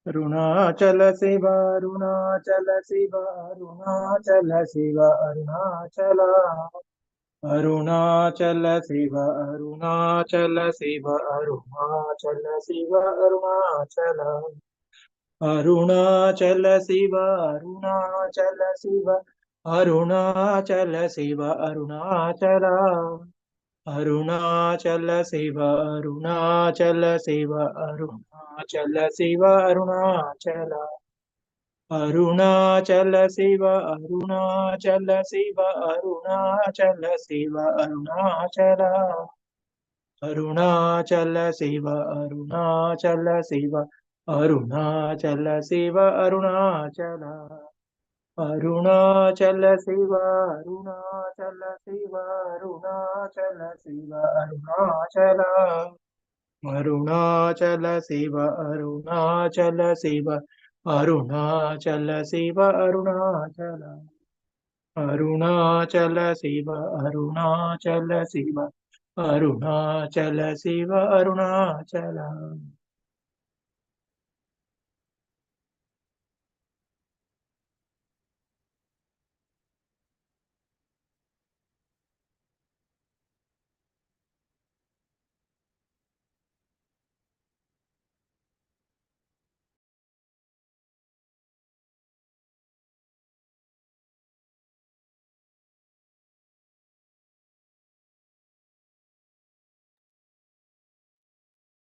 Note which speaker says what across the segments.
Speaker 1: अरुणाचल शिव अरुणाचल शिव अरुणाचल शिव अरुणाचल अरुणाचल शिव अरुणाचल शिव अरुणाचल शिव अरुणाचल अरुणाचल शिव अरुणाचल शिव अरुणाचल शिव अरुणाचल अरुणाचल शिव अरुणाचल शिव अरुणाचल शिव अरुणाचल अरुणाचल शिव अरुणाचल शिव अरुणाचल शिव अरुणाचल अरुणाचल शिव अरुणाचल शिव अरुणाचल शिव अरुणाचल अरुणाचल शिव अरुणाचल शिव अरुणाचल शिव अरुणाचल अरुणाचल शिव अरुणाचल शिव अरुणाचल शिव अरुणाचल अरुणाचल शिव अरुणाचल शिव अरुणाचल शिव अरुणाचल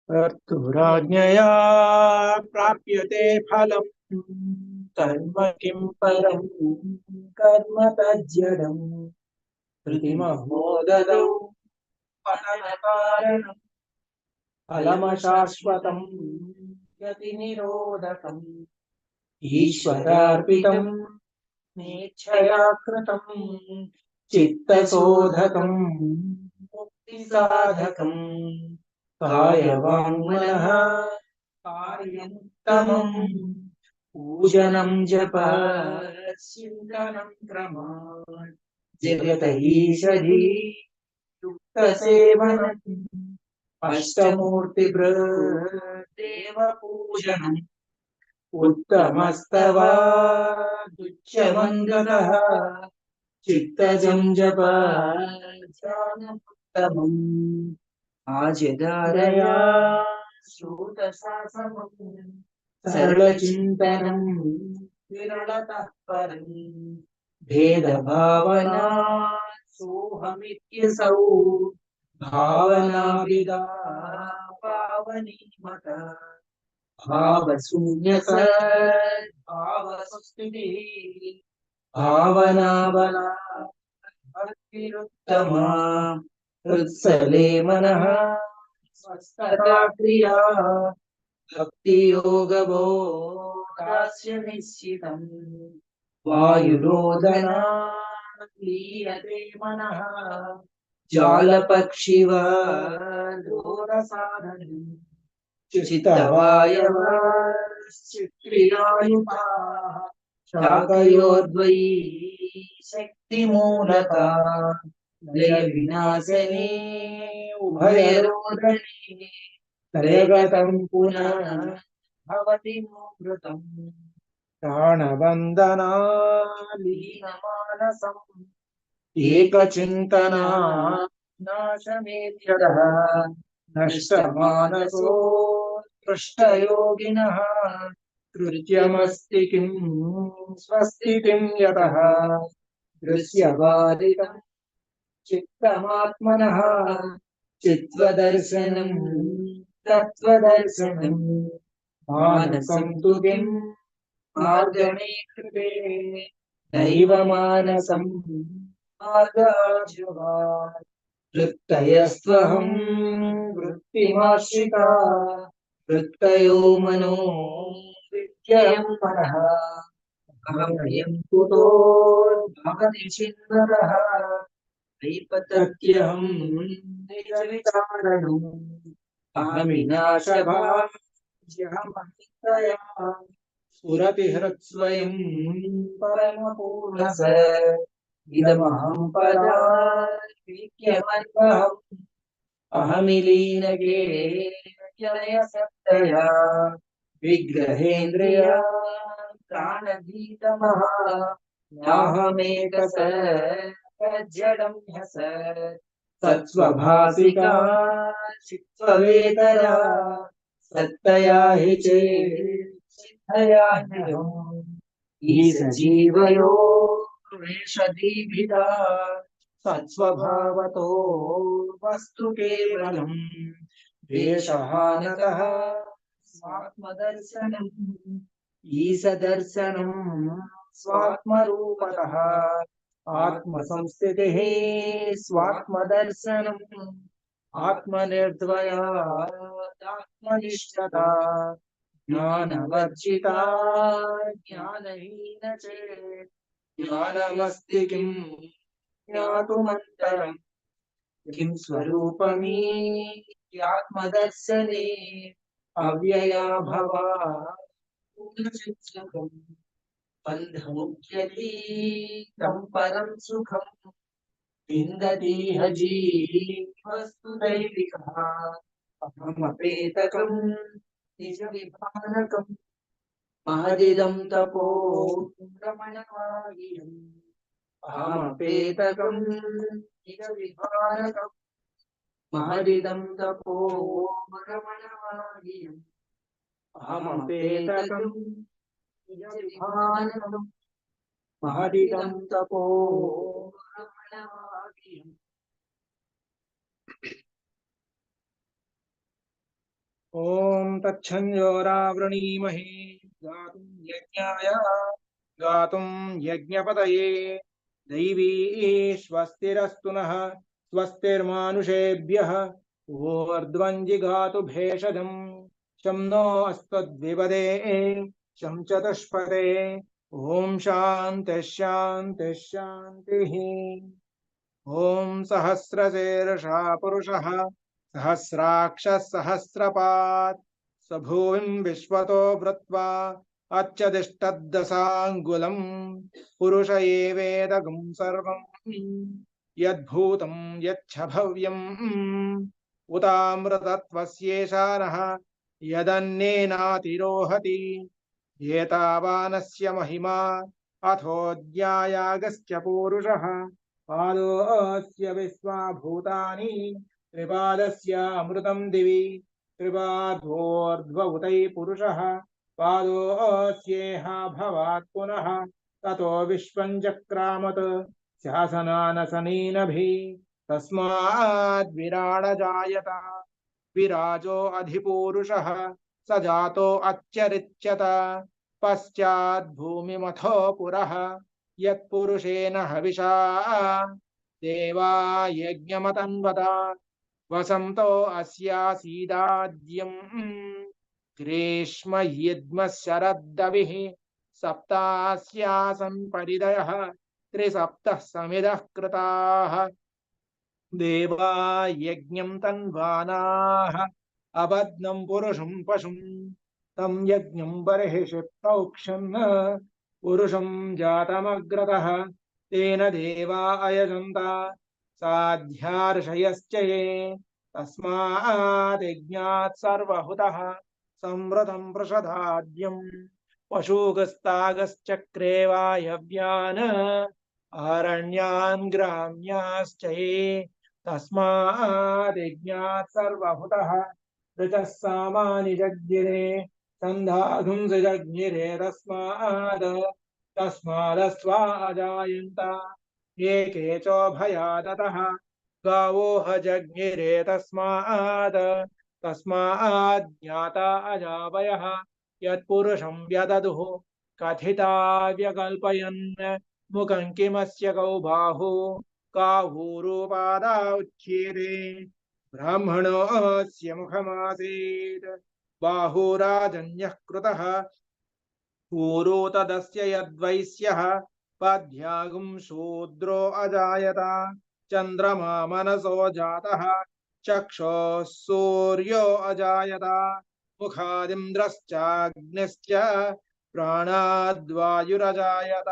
Speaker 1: कर्तुराज्ञया प्राप्यते फलम् कर्म किं परं कर्म तज्जडम् कृतिमहोददौ पतनकारणम् फलमशाश्वतम् गतिनिरोधकम् ईश्वरार्पितम् नेच्छया कृतम् चित्तशोधकम् मुक्तिसाधकम् कायवाङ्मनः कार्यमुत्तमम् पूजनं जप चिन्तनं क्रमात् जगत ईशधि युक्तसेवनम् अष्टमूर्तिभृदेव पूजनम् उत्तमस्तवादुच्यमङ्गलः चित्तजं जप ध्यानमुत्तमम् आजदारया श्रुतशासनम् सरलचिन्तनम् विरलतः परम् भेदभावना सोऽहमित्यसौ भावनाविदा पावनीमत भावशून्यसद्भावसुस्थितिः भावनाबला भक्तिरुत्तमा हृत्सले मनः स्वस्थता क्रिया भक्तियोगबोधास्य निश्चितम् वायुरोदना लीयते मनः जालपक्षिव दूरसाधनम् चित्तवायवश्चित्क्रियायुताः शाकयोर्द्वयी शक्तिमूलका लयविनाशने उभयरोदने लयगतं पुनः भवति मोघृतम् प्राणवन्दना लीनमानसम् एकचिन्तना नाशमेत्यतः नष्टमानसो दृष्टयोगिनः कृत्यमस्ति किं स्वस्तिकिं यतः दृश्यबाधितम् चित्तमात्मनः चित्वदर्शनम् तत्त्वदर्शनम् मानसं तु किं मार्गणे कृते नैव मानसं मार्गार्जुवात् वृत्तयस्त्वहं वृत्तिमाश्रिता वृत्तयो मनो विद्ययं मनः अहमयं कुतो भवति चिन्मतः नैपतत्यहं निजविचारणम् अहमिनाशभाज्यहमहितया स्फुरति हृत्स्वयं परमपूर्णस इदमहं पदार्थ्यमन्वहम् अहमिलीनगे जलयसत्तया विग्रहेन्द्रिय प्राणभीतमः नाहमेकस जडं ह्यस सत्स्वभासिका चित्तवेतरा सत्तया हि चेत्सिद्धया ह्यहम् ईश जीवयो वेषदीभिदा सत्स्वभावतो वस्तु केवलम् वेषहानतः स्वात्मदर्शनम् ईशदर्शनम् स्वात्मरूपतः आत्मसंस्थितिः स्वात्मदर्शनम् आत्मनिर्द्वयात्मनिष्ठता ज्ञानवर्जिता ज्ञानहीन चेत् ज्ञानमस्ति किम् ज्ञातुमन्तरम् किं स्वरूपमी आत्मदर्शने अव्यया भवा पूर्णचित्सुखम् बन्धमुख्यतीतं परं सुखम् विन्दतीह जीवस्तु दैविकः अहमपेतकम् निजविभानकम् महदिदं तपो रमणवागिरम् अहमपेतकम् निजविभानकम् महदिदं तपो रमणवागिरम् अहमपेतकम् निजविभानकम् महदिदं तपो रमणवागिरम्। ओम तच्छंयोरावृणीमहे गातुं यज्ञपतये दैवी स्वस्तिरस्तु नः स्वस्तिर्मानुषेभ्यः ऊर्ध्वञ्जिगातु भेषजम् शं नो अस्त्वद्विपदे शं चतुष्पदे ओम शान्तिः शान्तिः शान्तिः। ओम सहस्रशीर्षः पुरुषः सहस्राक्षः सहस्रपात् स्वभूमिं विश्वतो वृत्वा अच्छदिष्टद्दशाङ्गुलम् पुरुष एवेदगं सर्वं यद्भूतं यच्छ भव्यम् उतामृतत्वस्येषानः यदन्येनातिरोहति एतावानस्य महिमा अथोऽध्यायागस्य पूरुषः पादोऽस्य विश्वाभूतानि त्रिपादस्य अमृतं दिवि त्रिपादोर्ध्वउतै पुरुषः पादोऽस्येह भवात् पुनः ततो विश्वं चक्रामत् शासनानसनीनभिः तस्माद् विराडजायत विराजो अधिपूरुषः स जातो अच्छरिच्यत पश्चात् भूमिमथो पुरः यत्पुरुषेण हविषा देवा यज्ञमतन्वत वसन्तो अस्यासीदाद्यम् ग्रीष्म यद्म शरद्दविः सप्तास्यासन् परिदयः त्रिसप्तः समिदः कृताः देवा यज्ञं तन्वानाः अबध्नं पुरुषं पशुं तं यज्ञं बर्हिषि प्रोक्षन् पुरुषं जातमग्रतः तेन देवा अयजन्त साध्यार्षयश्च ये तस्मात् यज्ञात् सर्वहुतः संवृतं प्रषदाद्यं पशुगस्तागश्चक्रे वायव्यान् आरण्यान् ग्राम्याश्च ये तस्मात् यज्ञात् सर्वहुतः ऋचः सामानि जज्ञिरे सन्धातुं जज्ञिरे तस्मादस्वा अजायन्त एके चोभयादतः गावो हजज्ञिरे तस्माद् ज्ञाता अजावयः यत्पुरुषं व्यददुः कथिता व्यकल्पयन् मुखं किमस्य कौ बाहु काहूरूपादा उच्येते ब्राह्मणोऽस्य मुखमासीत् बाहुराजन्यः कृतः ऊरो तदस्य यद्वैश्यः पाद्यागुं शूद्रो अजायत चन्द्रमा मनसो जातः चक्षुः सूर्यो अजायत मुखादिन्द्रश्चाग्निश्च प्राणाद्वायुरजायत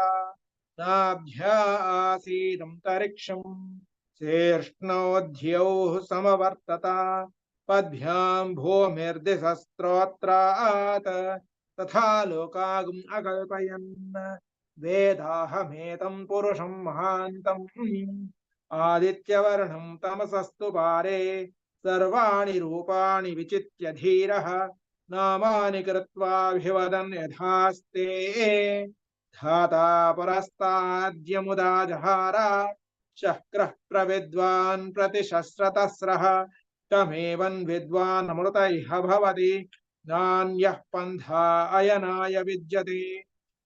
Speaker 1: नाभ्या आसीदन्तरिक्षं शेष्णोऽध्यौः समवर्तत पद्भ्यां भूमिर्दिशस्त्रोत्रात् तथा लोकागुम् अकल्पयन् वेदाहमेतं पुरुषं महान्तम् आदित्यवर्णं तमसस्तु पारे सर्वाणि रूपाणि विचित्य धीरः नामानि कृत्वाभिवदन् यथास्ते धाता परस्ताद्यमुदा जहार शक्रः प्रविद्वान् प्रतिशस्रतस्रः तमेवं विद्वान् अमृत इह भवति नान्यः पन्था अयनाय विद्यते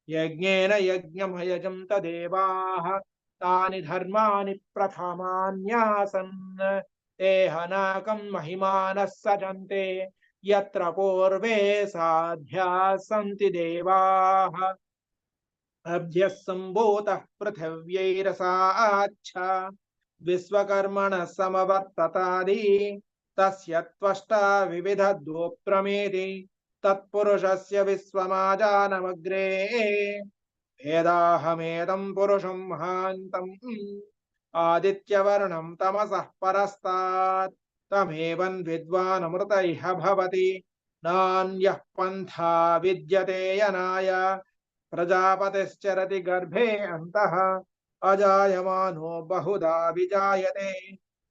Speaker 1: यज्ञेन यज्ञमयजं तदेवाः तानि धर्माणि प्रथमान्यासन् ते हनाकं महिमानः सजन्ते यत्र पूर्वे साध्याः सन्ति देवाः अभ्यः सम्भूतः पृथिव्यैरसाच्छा विश्वकर्मणः समवर्ततादि तस्य त्वष्टा विविधद्वोप्रमेति तत्पुरुषस्य विश्वमाजानमग्रे वेदाहमेतं पुरुषं महान्तम् आदित्यवर्णं तमसः परस्तात् तमेवं विद्वान् अमृत इह भवति नान्यः पन्था विद्यते यनाय प्रजापतिश्चरति गर्भे अन्तः अजायमानो बहुधा विजायते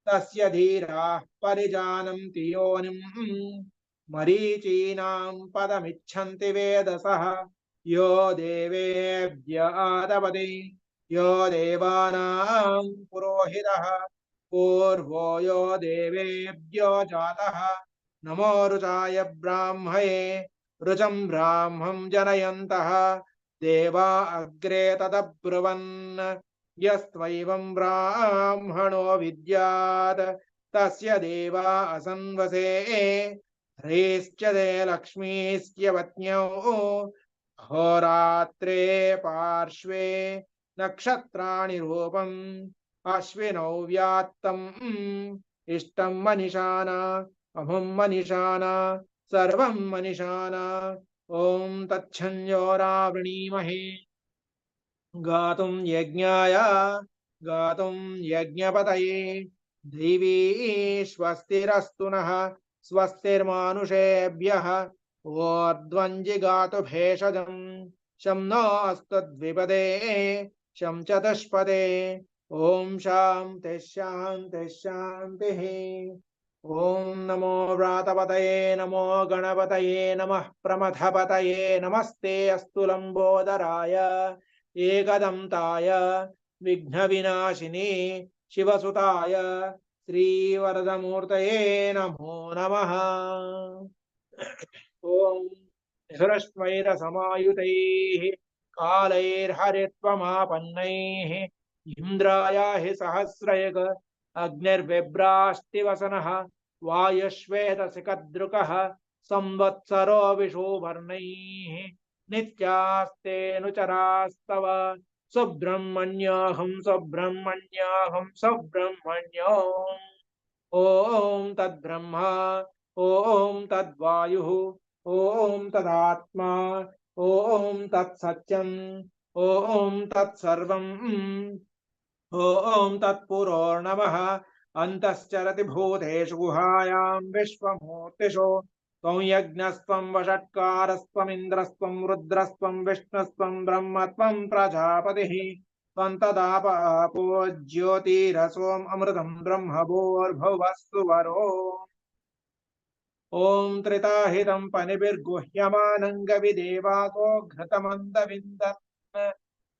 Speaker 1: तस्य धीराः परिजानन्ति योनिम् मरीचीनां पदमिच्छन्ति वेदसः यो देवेभ्य आदपति यो देवानां पुरोहितः पूर्वो यो देवेभ्यो जातः नमो रुचाय ब्राह्मये रुचं ब्राह्मं जनयन्तः देवा अग्रे तदब्रुवन् यस्त्वैवं ब्राह्मणो विद्यात् तस्य देवा असन्वसे ह्रीश्च ते लक्ष्मीस्त्यवत्न्यौ होरात्रे पार्श्वे नक्षत्राणि रूपम् अश्विनौ व्यात्तम् इष्टं मनिषाना अमुं मनिषाना सर्वं मनिषाना ॐ तच्छन्योरावृणीमहे गातुं यज्ञाय गातुं यज्ञपतये देवी स्वस्तिरस्तु नः स्वस्तिर्मानुषेभ्यः ऊर्ध्वञ्जिगातु भेषजं शं नो अस्तु द्विपदे शं चतुष्पदे ॐ शान्तिः शान्तिः शान्तिः ॐ नमो व्रातपतये नमो गणपतये नमः प्रमथपतये नमस्ते अस्तु लम्बोदराय एकदन्ताय विघ्नविनाशिने शिवसुताय श्रीवरदमूर्तये नमो नमः ॐ हृष्मैरसमायुतैः कालैर्हरित्वमापन्नैः इन्द्राय हि सहस्रयुग अग्निर्बिभ्राष्टिवसनः वायुश्वेतसिकदृकः संवत्सरो विषुवर्णैः नित्यास्तेऽनुचरास्तव सुब्रह्मण्याहं सुब्रह्मण्याहं सुब्रह्मण्यो ॐ तद्ब्रह्मा ॐ तद्वायुः ॐ तदात्मा ॐ तत्सत्यम् ॐ तत्सर्वम् ॐ तत्पुरोर्नमः अन्तश्चरति भूतेषु गुहायां विश्वमूर्तिषु त्वं यज्ञस्त्वं वषट्कारस्त्वमिन्द्रस्त्वं रुद्रस्त्वं विष्णुस्त्वं ब्रह्म त्वं प्रजापतिः त्वं तदापो ज्योतिरसोम् अमृतं ब्रह्म भूर्भुवस्सु वरो ॐ त्रिताहितं पनिभिर्गुह्यमानङ्गविदेवाको घृतमन्दविन्दन्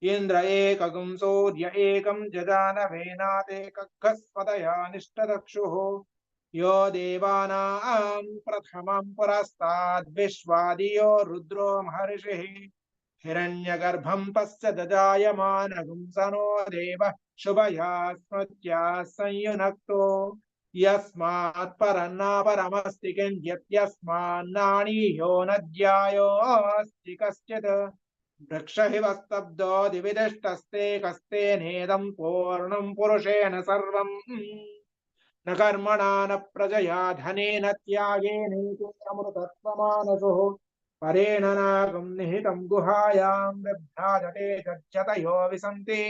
Speaker 1: इन्द्र एकगं सूर्य एकं जजानवेनादेकघस्पतया निष्टदक्षुः यो देवानां प्रथमं पुरस्ताद्विश्वादियो रुद्रो महर्षिः हिरण्यगर्भं तस्य दजायमानगं सनो देवः शुभया स्मृत्या संयुनक्तो यस्मात् परन्नापरमस्ति किञ्चित् नद्यायोऽस्ति कश्चित् वृक्षहिवस्तब्धो दिविदिष्टस्ते कस्ते नेदं पूर्णं पुरुषेण सर्वम् न कर्मणा न प्रजया धनेन त्यागेनैके अमृतत्वमानसुः परेण नागं निहितं गुहायां विभ्राजते तज्जतयो विसन्ति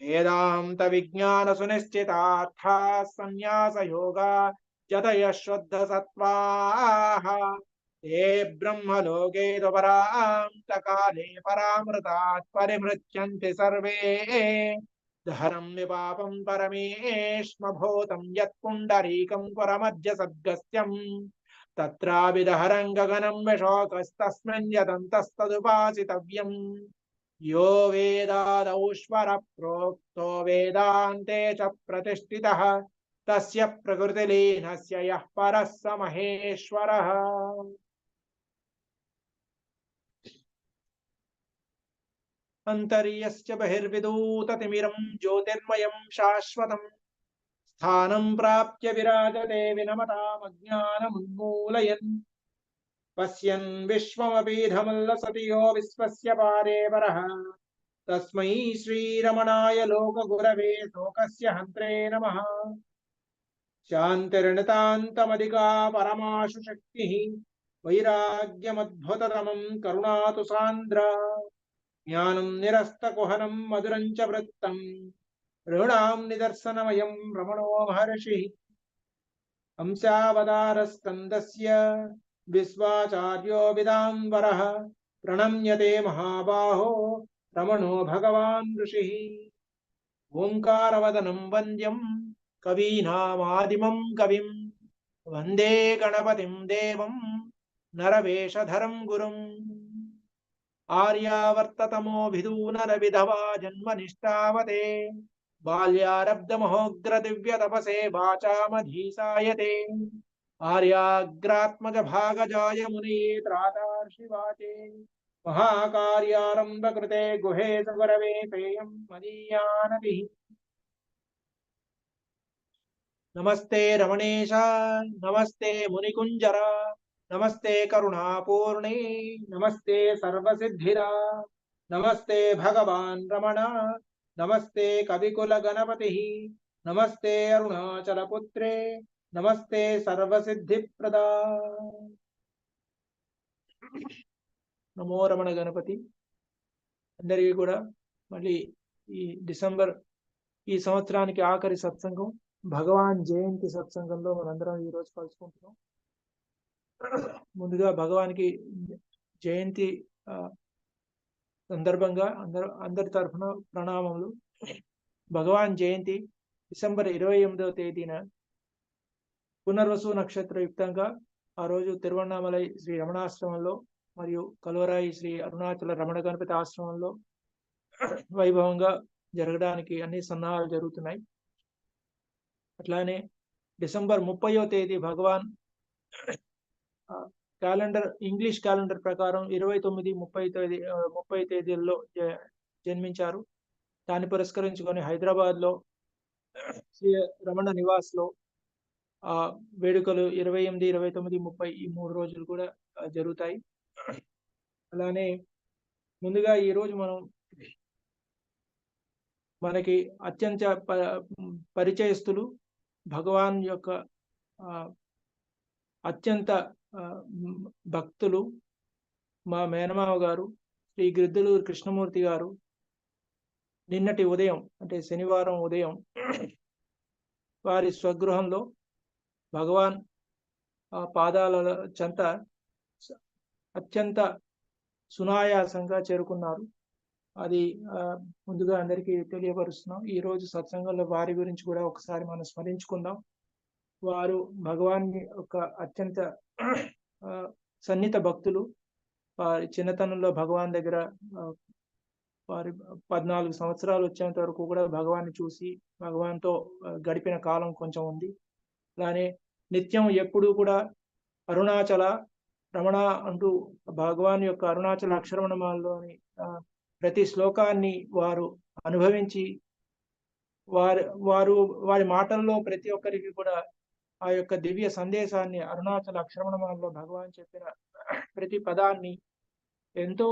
Speaker 1: वेदान्त विज्ञान सुनिश्चितार्थाः संन्यासयोगा जतयः शुद्धसत्त्वाः ते ब्रह्मलोके परान्तकाले परामृतात् परिमृच्यन्ते सर्वे धरं विपापं परमेष्मभूतं यत्पुण्डरीकं पुरमद्य सद्गस्त्यम् तत्राभिदहरं गगनं विशोकस्तस्मिन् यदन्तस्तदुपासितव्यम् यो वेदादौश्वर प्रोक्तो वेदान्ते च प्रतिष्ठितः तस्य प्रकृतिलीनस्य यः परः स महेश्वरः। अन्तर्यस्य बहिर्विदूततिमिरं ज्योतिर्मयं शाश्वतं स्थानं प्राप्य विराजते विनमतामज्ञानमुन्मूलयन् पश्यन् विश्वमपीधमुल्लसति यो विश्वस्य पारे परः तस्मै श्रीरमणाय लोकगुरवे शोकस्य हन्त्रे नमः। शान्तिर्नितान्तमधिका परमाशु शक्तिः वैराग्यमद्भुततमं करुणातु सान्द्रा ज्ञानं निरस्तकुहनं मधुरं च वृत्तं ऋणां निदर्शनमयं रमणो महर्षिः। हंसावतारस्कन्दस्य विश्वाचार्यो विदाम्बरः प्रणम्यते महाबाहो रमणो भगवान् ऋषिः। ओंकारवदनं वन्द्यं कवीनामादिमं कविं वन्दे गणपतिं देवं नरवेषधरं गुरुम्। आर्यावर्ततमोभिधूनरविधवा जन्मनिष्ठावते बाल्यारब्धमहोग्रदिव्यतपसे वाचामधीसायते आर्याग्रात्मज भागजाय मुनिये त्रातार्षिवाचे महाकार्यारम्भकृते गुहे सुगुरवे पेयं मदीयानतिः। नमस्ते रमणेश नमस्ते मुनिकुञ्जरा नमस्ते करुणापूर्णे नमस्ते सर्वसिद्धिरा नमस्ते भगवान् रमण नमस्ते कविकुल गणपतिः नमस्ते अरुणाचलपुत्रे नमस्ते सर्वसिद्धिप्रदा। नमो रमण गणपति। अंदरिकी कूडा मళ్ళీ ఈ డిసెంబర్ ఈ సంవత్సరానికి ఆఖరి సత్సంగం భగవాన్ జయంతి సత్సంగంలో మనందరం ఈ రోజు కలుసుకుంటున్నాం। ముందుగా భగవానికి జయంతి సందర్భంగా అందరి తరఫున ప్రణామములు। భగవాన్ జయంతి డిసెంబర్ 28వ తేదీన పునర్వసు నక్షత్ర యుక్తంగా ఆ రోజు తిరువణ్ణామలై శ్రీ రమణాశ్రమంలో మరియు కలువరాయి శ్రీ అరుణాచల రమణ గణపతి ఆశ్రమంలో వైభవంగా జరగడానికి అన్ని సన్నాహాలు జరుగుతున్నాయి। అట్లానే డిసెంబర్ 30వ తేదీ భగవాన్ క్యాలెండర్ ఇంగ్లీష్ క్యాలెండర్ ప్రకారం 29, 30 తేదీల్లో జన్మించారు। దాన్ని పురస్కరించుకొని హైదరాబాద్లో శ్రీ రమణ నివాస్లో వేడుకలు 28, 29, 30 ఈ 3 రోజులు కూడా జరుగుతాయి। అలానే ముందుగా ఈ రోజు మనకి అత్యంత పరిచయస్తులు భగవాన్ యొక్క అత్యంత భక్తులు మా మేనమావ గారు శ్రీ గిద్దలూరు కృష్ణమూర్తి గారు నిన్నటి ఉదయం అంటే శనివారం ఉదయం వారి స్వగృహంలో భగవాన్ పాదాల చెంత అత్యంత సునాయాసంగా చేరుకున్నారు। అది ముందుగా అందరికీ తెలియపరుస్తున్నాం। ఈ రోజు సత్సంగంలో వారి గురించి కూడా ఒకసారి మనం స్మరించుకుందాం। వారు భగవాన్ యొక్క అత్యంత సన్నిహిత భక్తులు। వారి చిన్నతనంలో భగవాన్ దగ్గర వారి 14 సంవత్సరాలు వచ్చేంత వరకు కూడా భగవాన్ని చూసి భగవాన్తో గడిపిన కాలం కొంచెం ఉంది। అలానే నిత్యం ఎప్పుడూ కూడా అరుణాచల రమణ అంటూ భగవాన్ యొక్క అరుణాచల అక్షరమణమాలలోని ప్రతి శ్లోకాన్ని వారు అనుభవించి వారి మాటల్లో ప్రతి ఒక్కరికి కూడా ఆ యొక్క దివ్య సందేశాన్ని అరుణాచల అక్షరమణమాలలో భగవాన్ చెప్పిన ప్రతి పదాన్ని ఎంతో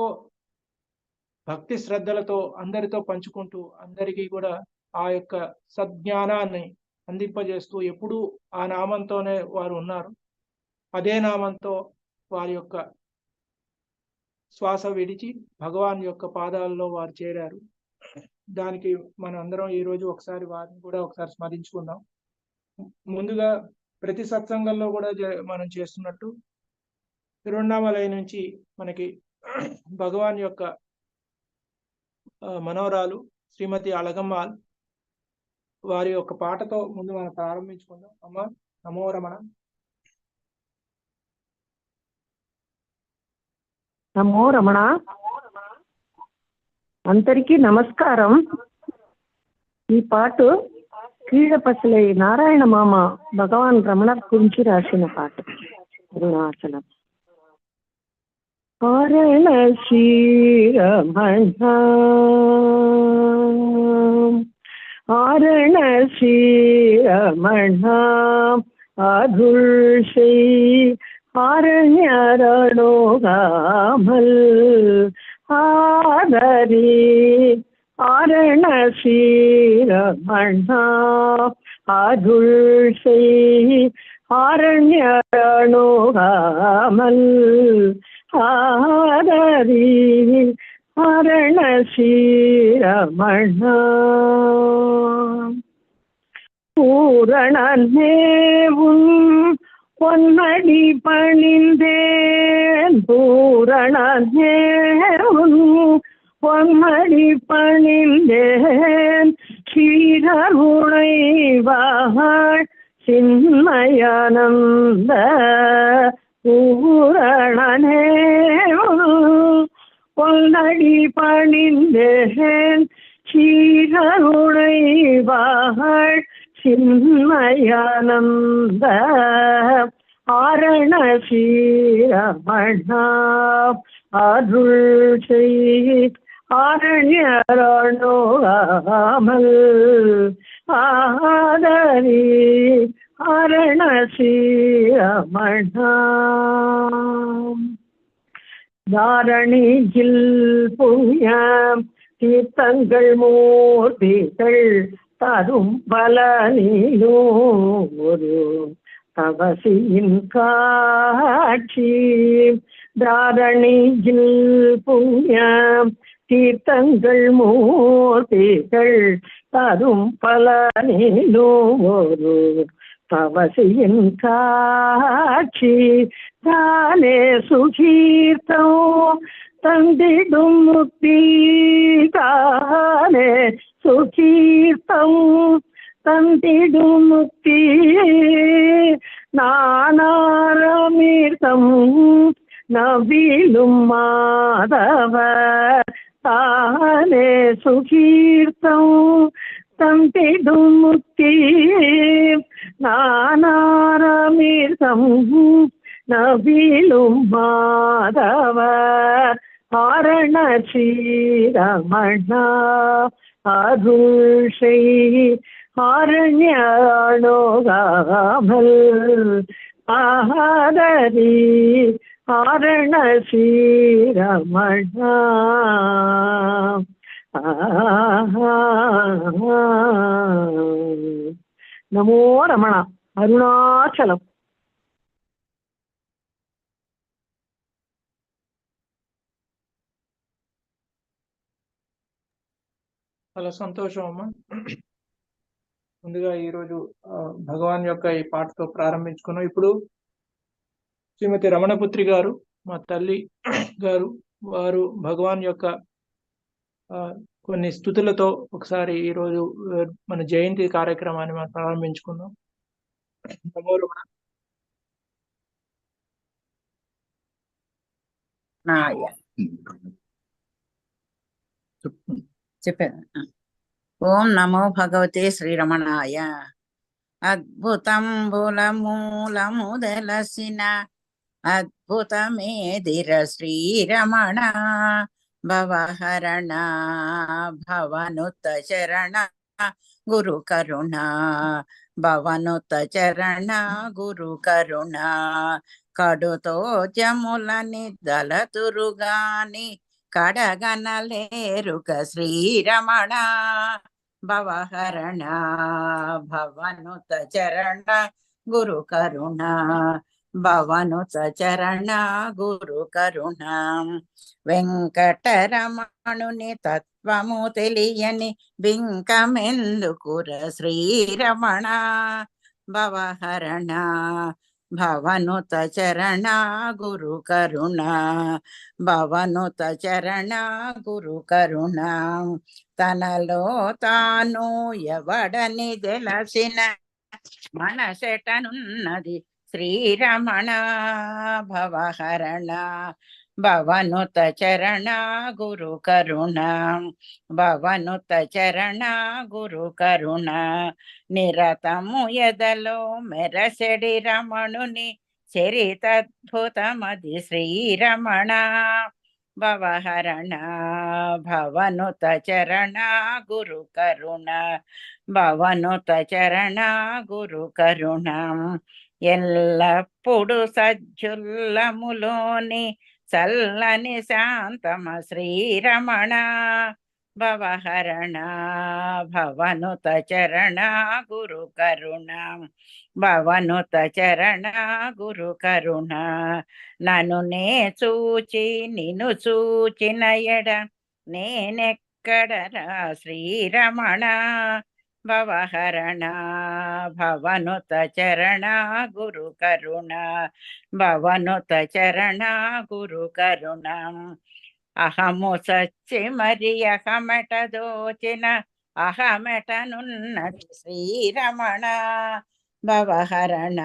Speaker 1: భక్తి శ్రద్ధలతో అందరితో పంచుకుంటూ అందరికీ కూడా ఆ యొక్క సద్జ్ఞానాన్ని అందింపజేస్తూ ఎప్పుడూ ఆ నామంతోనే వారు ఉన్నారు। అదే నామంతో వారి యొక్క శ్వాస విడిచి భగవాన్ యొక్క పాదాలలో వారు చేరారు। దానికి మనం అందరం ఈ రోజు ఒకసారి వారిని కూడా ఒకసారి స్మరించుకుందాం। ముందుగా ప్రతి సత్సంగంలో కూడా మనం చేస్తున్నట్టు తిరువణ్ణామలై నుంచి మనకి భగవాన్ యొక్క మనవరాలు శ్రీమతి అళగమ్మాల్ వారి యొక్క పాటతో ముందు మనం ప్రారంభించుకుందాం. అమ్మ నమో రమణ.
Speaker 2: నమో రమణ. అందరికీ నమస్కారం. ఈ పాట కీഴపసలై నారాయణ మామ భగవాన్ రమణ గురించి రాసిన పాట. అరుణాచలం. హరణ శ్రీరమణ ஹரண ஸ்ரீரமணா அருள் செய் ஹரண்யரணோகாமல் ஆதரி ஹரண ஸ்ரீரமணா அருள் செய் ஹரண்யரணோகாமல் ஆதரி ஹரண ஸ்ரீரமணா பூரணேவும் பொன்னடி பணிந்தேன் பூரணேவும் பொன்னடி பணிந்தேன் ஸ்ரீரமுனைவாள் சின்மயானந்த பூரணேவும் பொன்னடி பணிந்தேன் ஸ்ரீரமுனைவாள் சின்மயானந்த ஆரண ஸ்ரீரமணா அருள் செய் ஆரண்யரணோகாமல் ஆதரி ஆரண ஸ்ரீரமணா தாரணியில் புண்ணியம் தீர்த்தங்கள் மூர்த்திகள் தரும் பலனிலும் ஒரு தவசியின் காட்சி தாரணியில் புண்ணியம் தீர்த்தங்கள் மூர்த்திகள் தரும் பலனிலும் ஒரு தவசியின் காட்சி தானே சுகீர்த்தம் தந்திடும் முக்தி தானே சுகீர்த்தம் தந்திடும் முக்தி நானாரமீர்த்தம் நவிலும் மாதவ தானே சுகீர்த்தம் தந்திடும் முக்தி நானாரமீர்த்தம் நவிலும் மாதவ ஆரண ஸ்ரீரமணா அருள் செய் ஆரண்யரணோகாமல் ஆதரி ஆரண ஸ்ரீரமணா நமோ ரமணா. அருணாச்சலம்.
Speaker 1: చాలా సంతోషం అమ్మ. ముందుగా ఈరోజు భగవాన్ యొక్క ఈ పాటతో ప్రారంభించుకున్నాం. ఇప్పుడు శ్రీమతి రమణపుత్రి గారు, మా తల్లి గారు, వారు భగవాన్ యొక్క కొన్ని స్తుతులతో ఒకసారి ఈరోజు మన జయంతి కార్యక్రమాన్ని మనం ప్రారంభించుకుందాం. నమో రమణ.
Speaker 3: చెప్పాను. ఓం నమో భగవతే శ్రీరమణాయ. అద్భుతం మూలముదలసిన అద్భుతమేదిర శ్రీరమణ భవహరణ భవనుత చరణ గురు కరుణ భవనుత చరణ గురు కరుణ కడుతో జములని దళతురుగాని కడగనలేరుక శ్రీరమణ భవహరణ భవనుత చరణ గురు కరుణ భవనుత చరణ గురు కరుణ వెంకటరమణుని తత్వము తెలియని బింకమెందుకుర శ్రీరమణ భవహరణ భవనుత చరణ గురు కరుణ భవనుత చరణ గురు కరుణ తనలో తాను ఎవడని తెలిసిన మనసెటనున్నది శ్రీరమణ భవహరణ భవనుత చరణ గురు కరుణ భవనుత చరణ గురు కరుణ నిరతము ఎదలో మెరసెడి రమణుని చరితద్భుతమది శ్రీరమణ భవహరణ భవనుత చరణ గురు కరుణ భవనుత చరణ గురు కరుణ ఎల్లప్పుడు సజ్జుల్లములోని చల్లని శాంతమ శ్రీరమణ భవహరణ భవనుత చరణ గురు కరుణ భవనుత చరణ గురు కరుణ నన్ను నే చూచి నిన్ను చూచిన ఎడ నేనెక్కడరా శ్రీరమణ భవహరణ భవనుత చరణ గురు కరుణ భవనుత చరణ గురు కరుణ అహము సచ్చి మరి అహమెట దోచిన అహమెటనున్నది శ్రీరమణ భవహరణ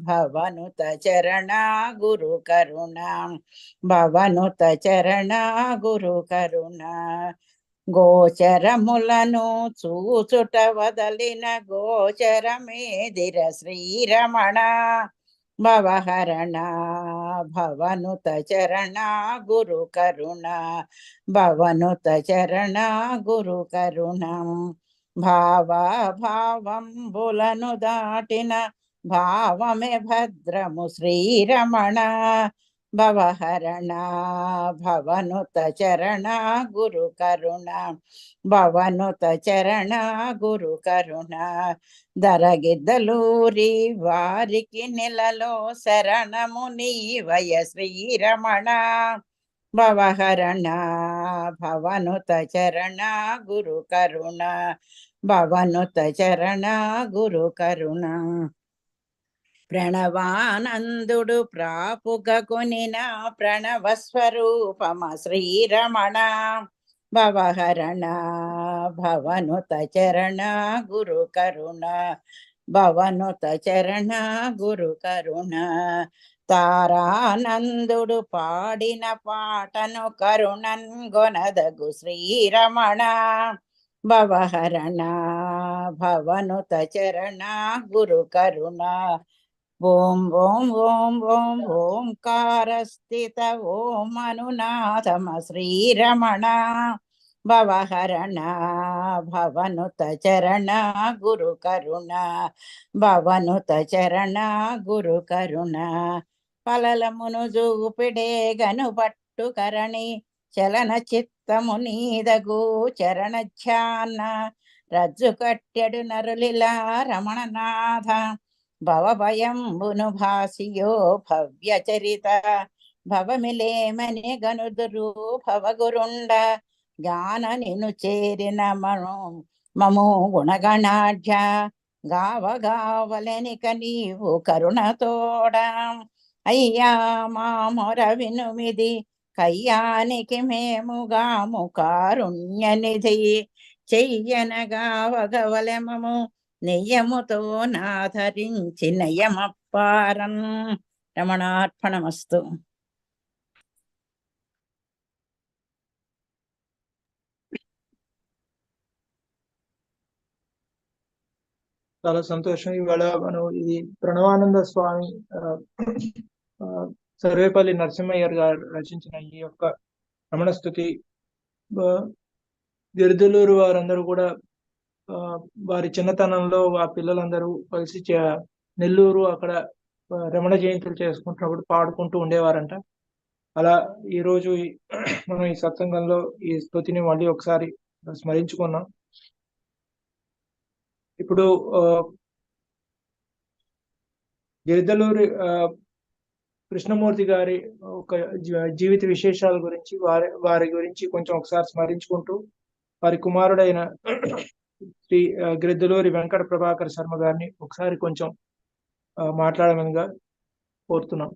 Speaker 3: భవనుత చరణ గురు కరుణ భవనుత చరణ గురు కరుణ గోచరములను చూచుట వదలిన గోచరమేదిర శ్రీరమణ భవహరణ భవనుత చరణ గురు కరుణ భవనుత చరణ గురు కరుణ భావంబులను దాటిన భావమే భద్రము శ్రీరమణ భవహరణ భవనుత చరణ గురు కరుణ భవనుత చరణ గురు కరుణ దరగిద్దలూరి వారికి నెలలో శరణము నీవయ శ్రీరమణ భవహరణ భవనుత చరణ గురు కరుణ భవనుత చరణ గురు కరుణ ప్రణవానందుడు ప్రాపుగ కొనిన ప్రణవ స్వరూపమ శ్రీరమణ భవహరణ భవనుత చరణ గురు కరుణ భవనుత చరణ గురు కరుణ తారానందుడు పాడిన పాటను కరుణన్ గొనదగు శ్రీరమణ భవహరణ భవనుత చరణ గురు కరుణ ఓం ఓం ఓం ఓం ఓంకార స్థిత ఓం అనునాథమ శ్రీరమణ భవహరణ భవనుత చరణ గురు కరుణ భవనుత చరణ గురు కరుణ పలలమును చూపిడే గనుపట్టు కరణి చలన చిత్తము నీదగు చరణ ధ్యాన రజ్జు కట్టెడు నరులిలా రమణనాథ భవభయంబును భాసియో భవ్య చరిత భవమిలేమని గనుదురు భవగురుండ గాన నిను చేరిన మము గుణగణాఢ్య గావగావలెనిక నీవు కరుణతోడ అయ్యా మా మొర వినుమిది కయ్యానికి మేముగాము కారుణ్యనిధి చెయ్యనగావగవలెమము నియముతో నాధరించి నయమప్పారం. రమణార్పణమస్తు.
Speaker 1: చాలా సంతోషం. ఇవాళ మనం ఇది ప్రణవానంద స్వామి సర్వేపల్లి నరసింహయ్యర్ గారు రచించిన ఈ యొక్క రమణ స్తుతి గిరిదలూరు వారందరూ కూడా వారి చిన్నతనంలో ఆ పిల్లలందరూ కలిసి నెల్లూరు అక్కడ రమణ జయంతులు చేసుకుంటున్నప్పుడు పాడుకుంటూ ఉండేవారంట. అలా ఈరోజు మనం ఈ సత్సంగంలో ఈ స్తుతిని మళ్ళీ ఒకసారి స్మరించుకున్నాం. ఇప్పుడు గిరిదలూరి కృష్ణమూర్తి గారి ఒక జీవిత విశేషాల గురించి వారి గురించి కొంచెం ఒకసారి స్మరించుకుంటూ వారి కుమారుడైన శ్రీ గ్రెద్దులూరి వెంకట ప్రభాకర్ శర్మ గారిని ఒకసారి కొంచెం మాట్లాడమనిగా కోరుతున్నాం.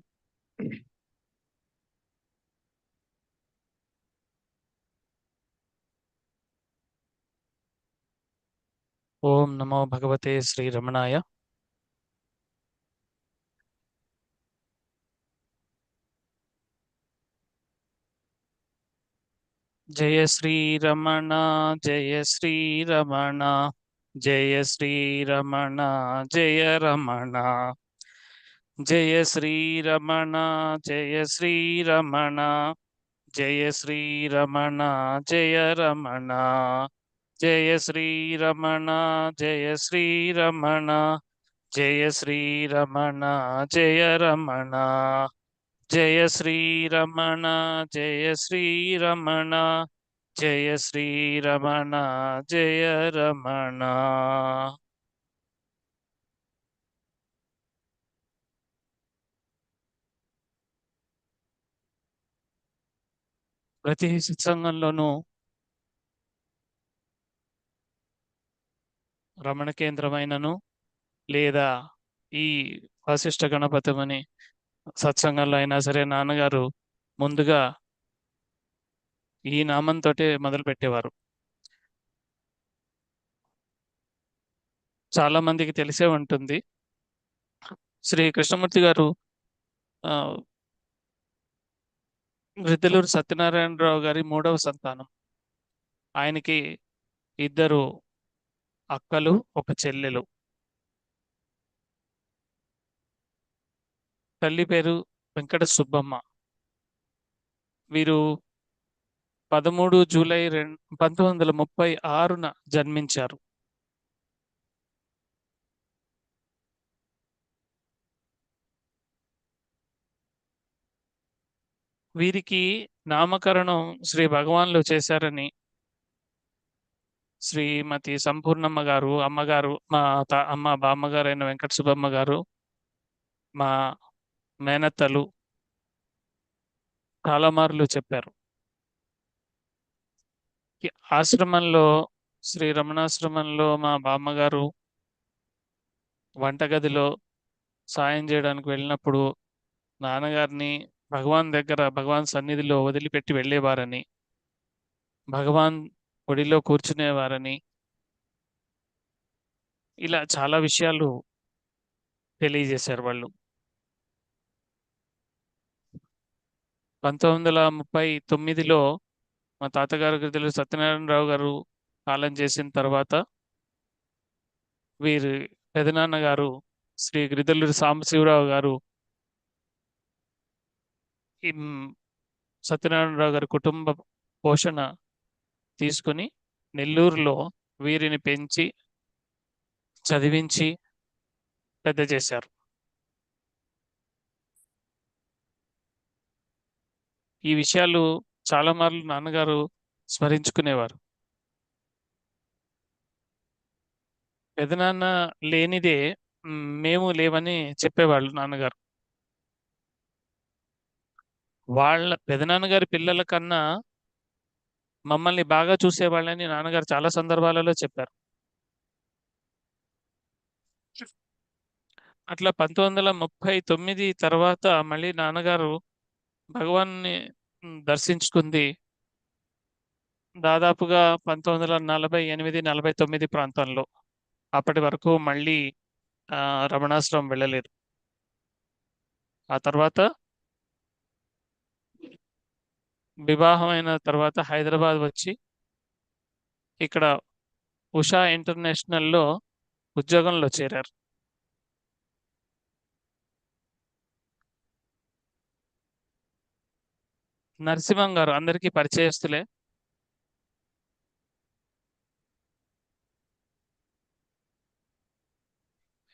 Speaker 4: ఓం నమో భగవతే శ్రీ రమణాయ. జయ శ్రీరమణ జయ శ్రీరమణ జయ శ్రీరమణ జయ రమణ జయ శ్రీరమణ జయ శ్రీరమణ జయ శ్రీరమణ జయ రమణ జయ శ్రీరమణ జయ శ్రీరమణ జయ శ్రీరమణ జయ రమణ జయ శ్రీరమణ జయ శ్రీరమణ జయ శ్రీరమణ జయ రమణ. ప్రతి సత్సంగంలోనూ రమణ కేంద్రమైనను లేదా ఈ వాసిష్ఠ గణపతిమని సత్సంగంలో అయినా సరే నాన్నగారు ముందుగా ఈ నామంతో మొదలు పెట్టేవారు. చాలా మందికి తెలిసే ఉంటుంది. శ్రీ కృష్ణమూర్తి గారు వృద్ధులూరు సత్యనారాయణరావు గారి 3వ సంతానం. ఆయనకి 2 అక్కలు, 1 చెల్లెలు. తల్లి పేరు వెంకట సుబ్బమ్మ. వీరు 13 జూలై 1936న జన్మించారు. వీరికి నామకరణం శ్రీ భగవాన్లో చేశారని శ్రీమతి సంపూర్ణమ్మ గారు, అమ్మగారు, మా అమ్మ బామ్మగారు అయిన వెంకట సుబ్బమ్మ గారు, మా మేనత్తలు చాలా మార్లు చెప్పారు. ఆశ్రమంలో, శ్రీ రమణాశ్రమంలో మా బామ్మగారు వంటగదిలో సాయం చేయడానికి వెళ్ళినప్పుడు నాన్నగారిని భగవాన్ సన్నిధిలో వదిలిపెట్టి వెళ్ళేవారని, భగవాన్ ఒడిలో కూర్చునేవారని, ఇలా చాలా విషయాలు తెలియజేశారు వాళ్ళు. 1939లో మా తాతగారు గిరిజలు సత్యనారాయణరావు గారు కాలం చేసిన తర్వాత వీరి పెదనాన్నగారు శ్రీ గిరిజలూరి సాంబశివరావు గారు సత్యనారాయణరావు గారి కుటుంబ పోషణ తీసుకుని నెల్లూరులో వీరిని పెంచి చదివించి పెద్ద చేశారు. ఈ విషయాలు చాలా మార్లు నాన్నగారు స్మరించుకునేవారు. పెదనాన్న లేనిదే మేము లేవని చెప్పేవాళ్ళు నాన్నగారు. వాళ్ళ పెదనాన్నగారి పిల్లల కన్నా మమ్మల్ని బాగా చూసేవాళ్ళని నాన్నగారు చాలా సందర్భాలలో చెప్పారు. అట్లా 1939 తర్వాత మళ్ళీ నాన్నగారు భగవాన్ని దర్శించుకుంది దాదాపుగా 1948-49 ప్రాంతంలో. అప్పటి వరకు మళ్ళీ రమణాశ్రమం వెళ్ళలేదు. ఆ తర్వాత వివాహమైన తర్వాత హైదరాబాద్ వచ్చి ఇక్కడ ఉషా ఇంటర్నేషనల్లో ఉద్యోగంలో చేరారు. నరసింహం గారు అందరికీ పరిచయస్తులే.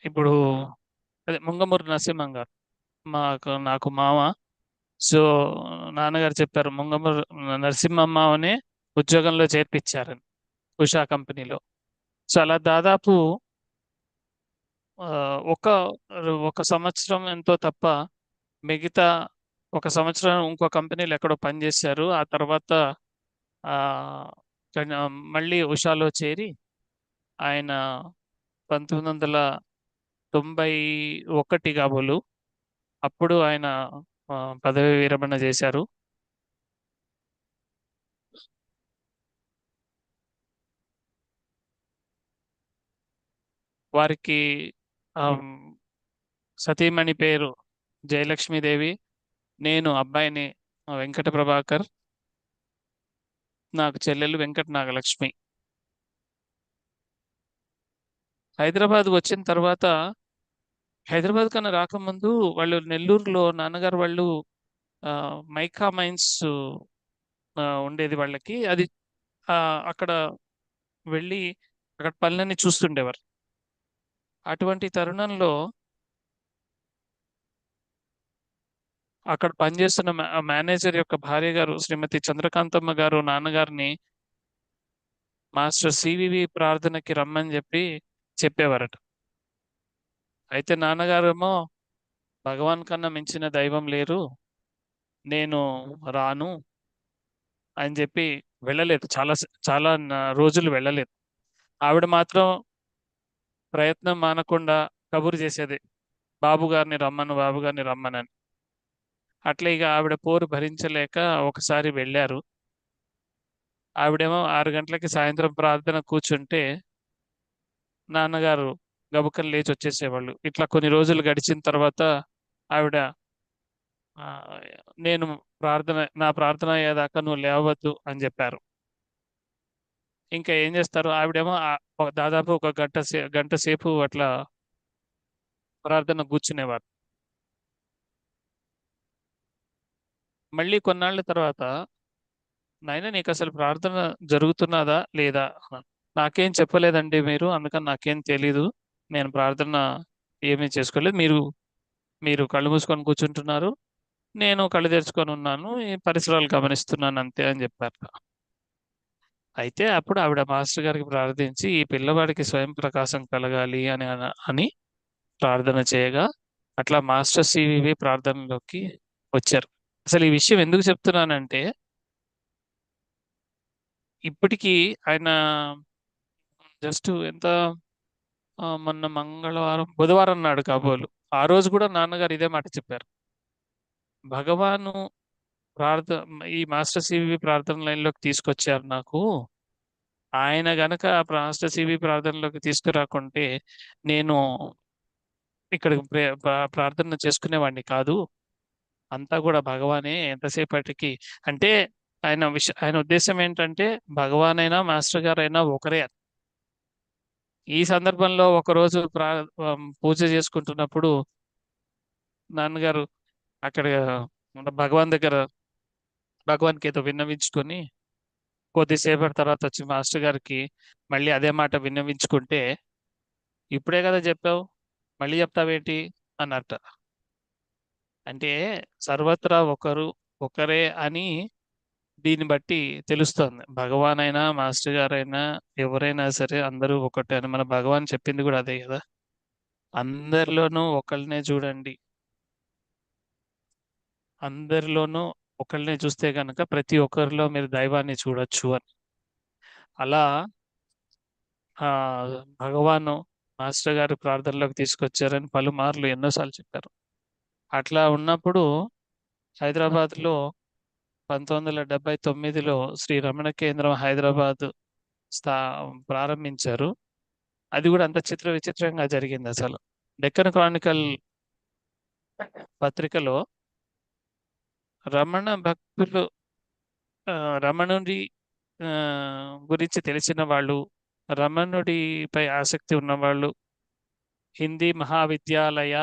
Speaker 4: ఇప్పుడు అదే ముంగమూరు నరసింహం గారు నాకు మామ. సో నాన్నగారు చెప్పారు ముంగమూరు నరసింహమ్మనే ఉద్యోగంలో చేర్పించారని ఉషా కంపెనీలో. సో అలా దాదాపు ఒక సంవత్సరం ఎంతో తప్ప మిగతా 1 సంవత్సరం ఇంకో కంపెనీలో ఎక్కడో పనిచేశారు. ఆ తర్వాత మళ్ళీ ఉషాలో చేరి ఆయన 1991 కాబోలు అప్పుడు ఆయన పదవి విరమణ చేశారు. వారికి సతీమణి పేరు జయలక్ష్మీదేవి, నేను అబ్బాయిని వెంకట ప్రభాకర్, నాకు చెల్లెలు వెంకట నాగలక్ష్మి. హైదరాబాద్ వచ్చిన తర్వాత, హైదరాబాద్ కన్నా రాకముందు వాళ్ళు నెల్లూరులో నాన్నగారు వాళ్ళు మైకా మైన్స్ ఉండేది వాళ్ళకి. అది అక్కడ వెళ్ళి అక్కడ పనులన్నీ చూస్తుండేవారు. అటువంటి తరుణంలో అక్కడ పనిచేస్తున్న మేనేజర్ యొక్క భార్య గారు శ్రీమతి చంద్రకాంతమ్మ గారు నాన్నగారిని మాస్టర్ సివివి ప్రార్థనకి రమ్మని చెప్పేవారట. అయితే నాన్నగారేమో భగవాన్ కన్నా మించిన దైవం లేరు, నేను రాను అని చెప్పి వెళ్ళలేదు. చాలా రోజులు వెళ్ళలేదు. ఆవిడ మాత్రం ప్రయత్నం మానకుండా కబురు చేసేది, బాబు గారిని రమ్మనని. అట్లా ఇక ఆవిడ పోరు భరించలేక ఒకసారి వెళ్ళారు. ఆవిడేమో 6 గంటలకి సాయంత్రం ప్రార్థన కూర్చుంటే నాన్నగారు గబుక్కలు లేచి వచ్చేసేవాళ్ళు. ఇట్లా కొన్ని రోజులు గడిచిన తర్వాత ఆవిడ నేను నా ప్రార్థన అయ్యేదాకా నువ్వు లేవద్దు అని చెప్పారు. ఇంకా ఏం చేస్తారు, ఆవిడేమో దాదాపు ఒక గంట సేపు అట్లా ప్రార్థన కూర్చునేవారు. మళ్ళీ కొన్నాళ్ళ తర్వాత, నాయన నీకు అసలు ప్రార్థన జరుగుతున్నదా లేదా? నాకేం చెప్పలేదండి మీరు, అందుకని నాకేం తెలీదు, నేను ప్రార్థన ఏమీ చేసుకోలేదు, మీరు కళ్ళు మూసుకొని కూర్చుంటున్నారు, నేను కళ్ళు తెరుచుకొని ఉన్నాను, ఈ పరిసరాలు గమనిస్తున్నాను అంతే అని చెప్పారు. అయితే అప్పుడు ఆవిడ మాస్టర్ గారికి ప్రార్థించి ఈ పిల్లవాడికి స్వయం ప్రకాశం కలగాలి అని ప్రార్థన చేయగా అట్లా మాస్టర్ సివివి ప్రార్థనలోకి వచ్చారు. అసలు ఈ విషయం ఎందుకు చెప్తున్నానంటే, ఇప్పటికీ ఆయన జస్ట్ మొన్న బుధవారం నాడు కాబోలు ఆ రోజు కూడా నాన్నగారు ఇదే మాట చెప్పారు. భగవాను ఈ మాస్టర్ సివి ప్రార్థన లైన్లోకి తీసుకొచ్చారు నాకు, ఆయన గనక మాస్టర్ సివి ప్రార్థనలోకి తీసుకురాకుంటే నేను ఇక్కడ ప్రార్థన చేసుకునేవాడిని కాదు, అంతా కూడా భగవానే ఎంతసేపటికి. అంటే ఆయన ఉద్దేశం ఏంటంటే భగవాన్ అయినా మాస్టర్ గారు అయినా ఒకరే. ఈ సందర్భంలో ఒకరోజు పూజ చేసుకుంటున్నప్పుడు నాన్నగారు అక్కడ భగవాన్కి ఏదో విన్నవించుకొని కొద్దిసేపటి తర్వాత వచ్చి మాస్టర్ గారికి మళ్ళీ అదే మాట విన్నవించుకుంటే, ఇప్పుడే కదా చెప్పావు, మళ్ళీ చెప్తావేంటి అన్నట్ట. అంటే సర్వత్రా ఒకరే అని దీన్ని బట్టి తెలుస్తోంది. భగవాన్ అయినా మాస్టర్ గారైనా ఎవరైనా సరే అందరూ ఒకటే అని మన భగవాన్ చెప్పింది కూడా అదే కదా. అందరిలోనూ ఒకళ్ళనే చూడండి, అందరిలోనూ ఒకళ్ళనే చూస్తే కనుక ప్రతి ఒక్కరిలో మీరు దైవాన్ని చూడొచ్చు అని. అలా భగవాను మాస్టర్ గారు ప్రార్థనలోకి తీసుకొచ్చారని పలుమార్లు ఎన్నోసార్లు చెప్పారు. అట్లా ఉన్నప్పుడు హైదరాబాద్లో 1979లో శ్రీ రమణ కేంద్రం హైదరాబాద్ ప్రారంభించారు. అది కూడా అంత విచిత్రంగా జరిగింది. అసలు డెక్కన్ క్రానికల్ పత్రికలో రమణ భక్తులు, రమణుడి గురించి తెలిసిన వాళ్ళు, రమణుడిపై ఆసక్తి ఉన్నవాళ్ళు హిందీ మహావిద్యాలయ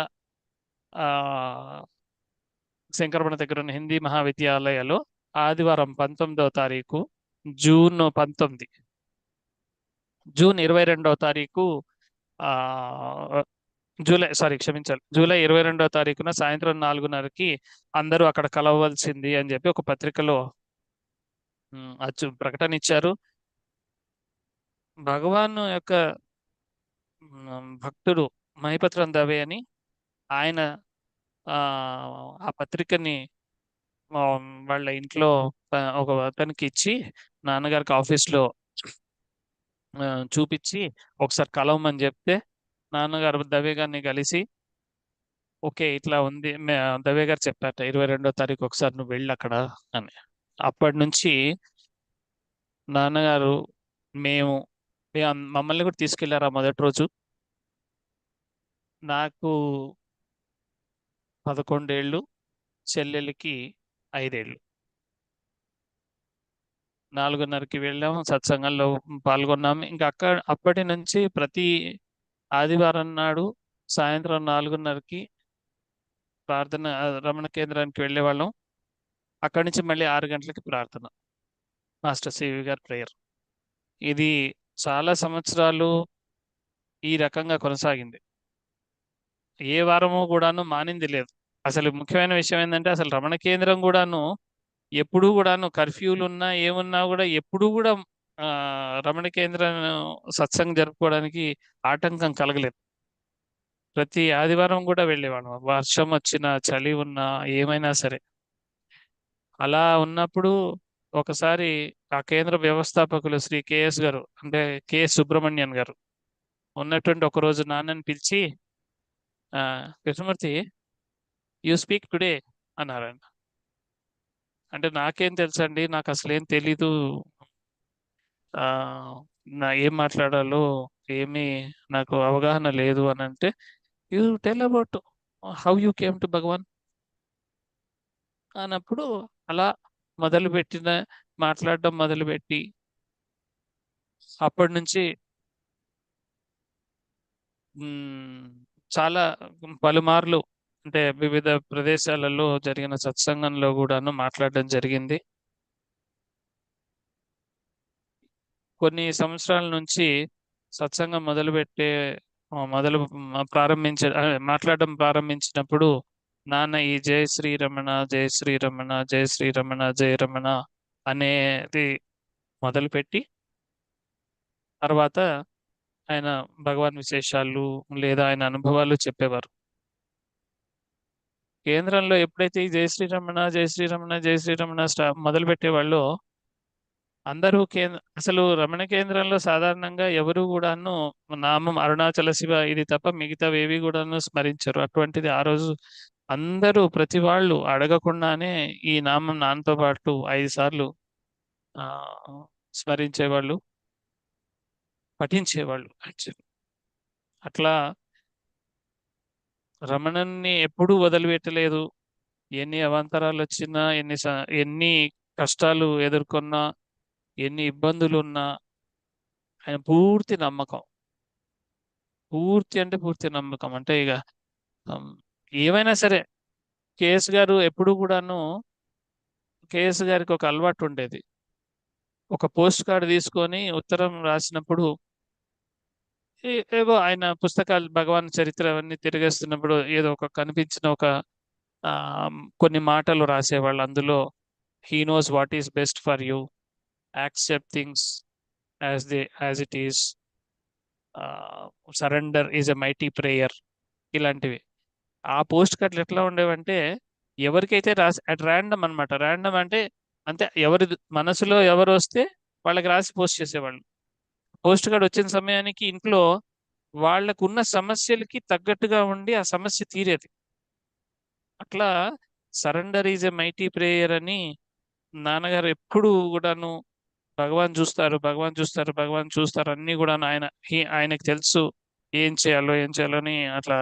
Speaker 4: శంకరమణ దగ్గర ఉన్న హిందీ మహావిద్యాలయలో ఆదివారం 19వ తారీఖు జూన్ 22వ తారీఖు జూలై 22వ తారీఖున సాయంత్రం 4:30కి అందరూ అక్కడ కలవవలసింది అని చెప్పి ఒక పత్రికలో ప్రకటన ఇచ్చారు. భగవాన్ యొక్క భక్తుడు మహిపత్రం దవే అని ఆయన ఆ పత్రికని వాళ్ళ ఇంట్లో ఒక అతనికి ఇచ్చి నాన్నగారికి ఆఫీస్లో చూపించి ఒకసారి కలవమని చెప్తే నాన్నగారు దవే గారిని కలిసి ఓకే ఇట్లా ఉంది దవే గారు చెప్పారట 22వ తారీఖు ఒకసారి నువ్వు వెళ్ళి అక్కడ అని. అప్పటి నుంచి నాన్నగారు మేము మమ్మల్ని కూడా తీసుకెళ్లారు ఆ మొదటి రోజు. నాకు 11 ఏళ్ళు, చెల్లెలికి 5 ఏళ్ళు. 4:30కి వెళ్ళాము, సత్సంగంలో పాల్గొన్నాము. ఇంకా అప్పటి నుంచి ప్రతి ఆదివారం నాడు సాయంత్రం 4:30కి ప్రార్థన రమణ కేంద్రానికి వెళ్ళేవాళ్ళం. అక్కడి నుంచి మళ్ళీ 6 గంటలకి ప్రార్థన, మాస్టర్ సివి గారి ప్రేయర్. ఇది చాలా సంవత్సరాలు ఈ రకంగా కొనసాగింది. ఏ వారము కూడాను మానింది లేదు. అసలు ముఖ్యమైన విషయం ఏంటంటే అసలు రమణ కేంద్రం కూడాను ఎప్పుడూ కూడాను కర్ఫ్యూలు ఉన్నా ఏమున్నా కూడా ఎప్పుడూ కూడా రమణ కేంద్రం సత్సంగం జరుపుకోవడానికి ఆటంకం కలగలేదు. ప్రతి ఆదివారం కూడా వెళ్ళేవాళ్ళం, వర్షం వచ్చినా చలి ఉన్నా ఏమైనా సరే. అలా ఉన్నప్పుడు ఒకసారి ఆ కేంద్ర వ్యవస్థాపకులు శ్రీ కేఎస్ గారు, అంటే కెఎస్ సుబ్రహ్మణ్యన్ గారు ఉన్నటువంటి ఒకరోజు నాన్నని పిలిచి కృష్ణమూర్తి యూ స్పీక్ టుడే అన్నారండి. అంటే నాకేం తెలుసండి, నాకు అసలు ఏం తెలీదు, నా ఏం మాట్లాడాలో ఏమీ నాకు అవగాహన లేదు అని అంటే, you tell about how you came to Bhagavan అన్నప్పుడు అలా మాట్లాడడం మొదలుపెట్టి అప్పటి నుంచి చాలా పలుమార్లు అంటే వివిధ ప్రదేశాలలో జరిగిన సత్సంగంలో కూడాను మాట్లాడడం జరిగింది. కొన్ని సంవత్సరాల నుంచి సత్సంగం మాట్లాడడం ప్రారంభించినప్పుడు నాన్న ఈ జయ శ్రీరమణ జయ శ్రీరమణ జయ శ్రీరమణ జయ రమణ అనేది మొదలుపెట్టి తర్వాత ఆయన భగవాన్ విశేషాలు లేదా ఆయన అనుభవాలు చెప్పేవారు. కేంద్రంలో ఎప్పుడైతే ఈ జయ శ్రీరమణ జయ శ్రీరమణ జయ శ్రీరమణ మొదలు పెట్టేవాళ్ళు అందరూ అసలు రమణ కేంద్రంలో సాధారణంగా ఎవరు కూడాను నామం అరుణాచల శివ ఇది తప్ప మిగతావేవి కూడాను స్మరించరు. అటువంటిది ఆ రోజు అందరూ ప్రతి వాళ్ళు అడగకుండానే ఈ నామం నాన్నతో పాటు 5 సార్లు స్మరించేవాళ్ళు, పఠించేవాళ్ళు. అట్లా రమణన్ని ఎప్పుడూ వదిలిపెట్టలేదు. ఎన్ని అవాంతరాలు వచ్చినా, ఎన్ని కష్టాలు ఎదుర్కొన్నా, ఎన్ని ఇబ్బందులు ఉన్నా ఆయన పూర్తి నమ్మకం, పూర్తి నమ్మకం. అంటే ఇక ఏమైనా సరే కేఎస్ గారు ఎప్పుడు కూడాను, కేఎస్ గారికి ఒక అలవాటు ఉండేది. ఒక పోస్ట్ కార్డు తీసుకొని ఉత్తరం రాసినప్పుడు ఏవో ఆయన పుస్తకాలు భగవాన్ చరిత్ర అవన్నీ తిరిగేస్తున్నప్పుడు ఏదో ఒక కనిపించిన ఒక కొన్ని మాటలు రాసేవాళ్ళు. అందులో he knows what is best for you, accept things as it is, surrender is a mighty prayer, ఇలాంటివి. ఆ పోస్ట్ కార్డులు ఎట్లా ఉండేవంటే ఎవరికైతే రాసి అట్ ర్యాండమ్ అనమాట. ర్యాండమ్ అంటే అంతే, ఎవరి మనసులో ఎవరు వస్తే వాళ్ళకి రాసి పోస్ట్ చేసేవాళ్ళు. పోస్ట్ కార్డ్ వచ్చిన సమయానికి ఇంట్లో వాళ్ళకున్న సమస్యలకి తగ్గట్టుగా ఉండి ఆ సమస్య తీరేది. అట్లా surrender is a mighty prayer అని నాన్నగారు ఎప్పుడు కూడాను భగవాన్ చూస్తారు, భగవాన్ చూస్తారు, భగవాన్ చూస్తారు అన్ని కూడా ఆయనకు తెలుసు ఏం చేయాలో అని అట్లా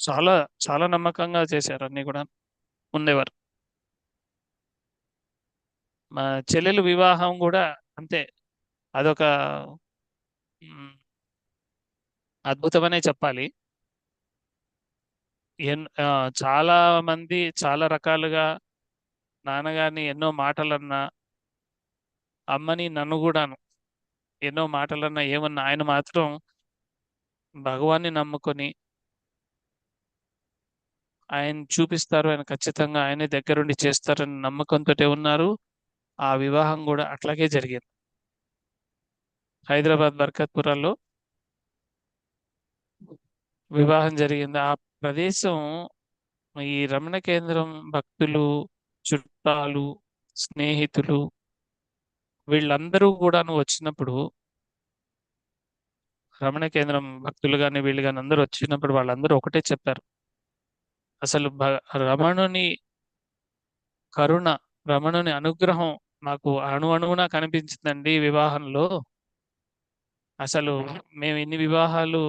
Speaker 4: చాలా చాలా నమ్మకంగా చేశారు, అన్ని కూడా ఉండేవారు. మా చెల్లెలు వివాహం కూడా అంతే, అదొక అద్భుతమనే చెప్పాలి. చాలా మంది చాలా రకాలుగా నాన్నగారిని ఎన్నో మాటలన్నా, అమ్మని నన్ను కూడాను ఎన్నో మాటలన్నా ఏమన్నా, ఆయన మాత్రం భగవాన్ని నమ్ముకొని ఆయన చూపిస్తారు, ఆయన ఖచ్చితంగా ఆయనే దగ్గరుండి చేస్తారని నమ్మకంతో ఉన్నారు. ఆ వివాహం కూడా అట్లాగే జరిగింది. హైదరాబాద్ బర్కత్పురాలో వివాహం జరిగింది. ఆ ప్రదేశం ఈ రమణ కేంద్రం భక్తులు, చుట్టాలు, స్నేహితులు వీళ్ళందరూ కూడాను వచ్చినప్పుడు రమణ కేంద్రం భక్తులు కానీ వీళ్ళు కానీ అందరూ వచ్చినప్పుడు వాళ్ళందరూ ఒకటే చెప్పారు. అసలు రమణుని కరుణ, రమణుని అనుగ్రహం నాకు అణువున కనిపించిందండి వివాహంలో. అసలు మేము ఇన్ని వివాహాలు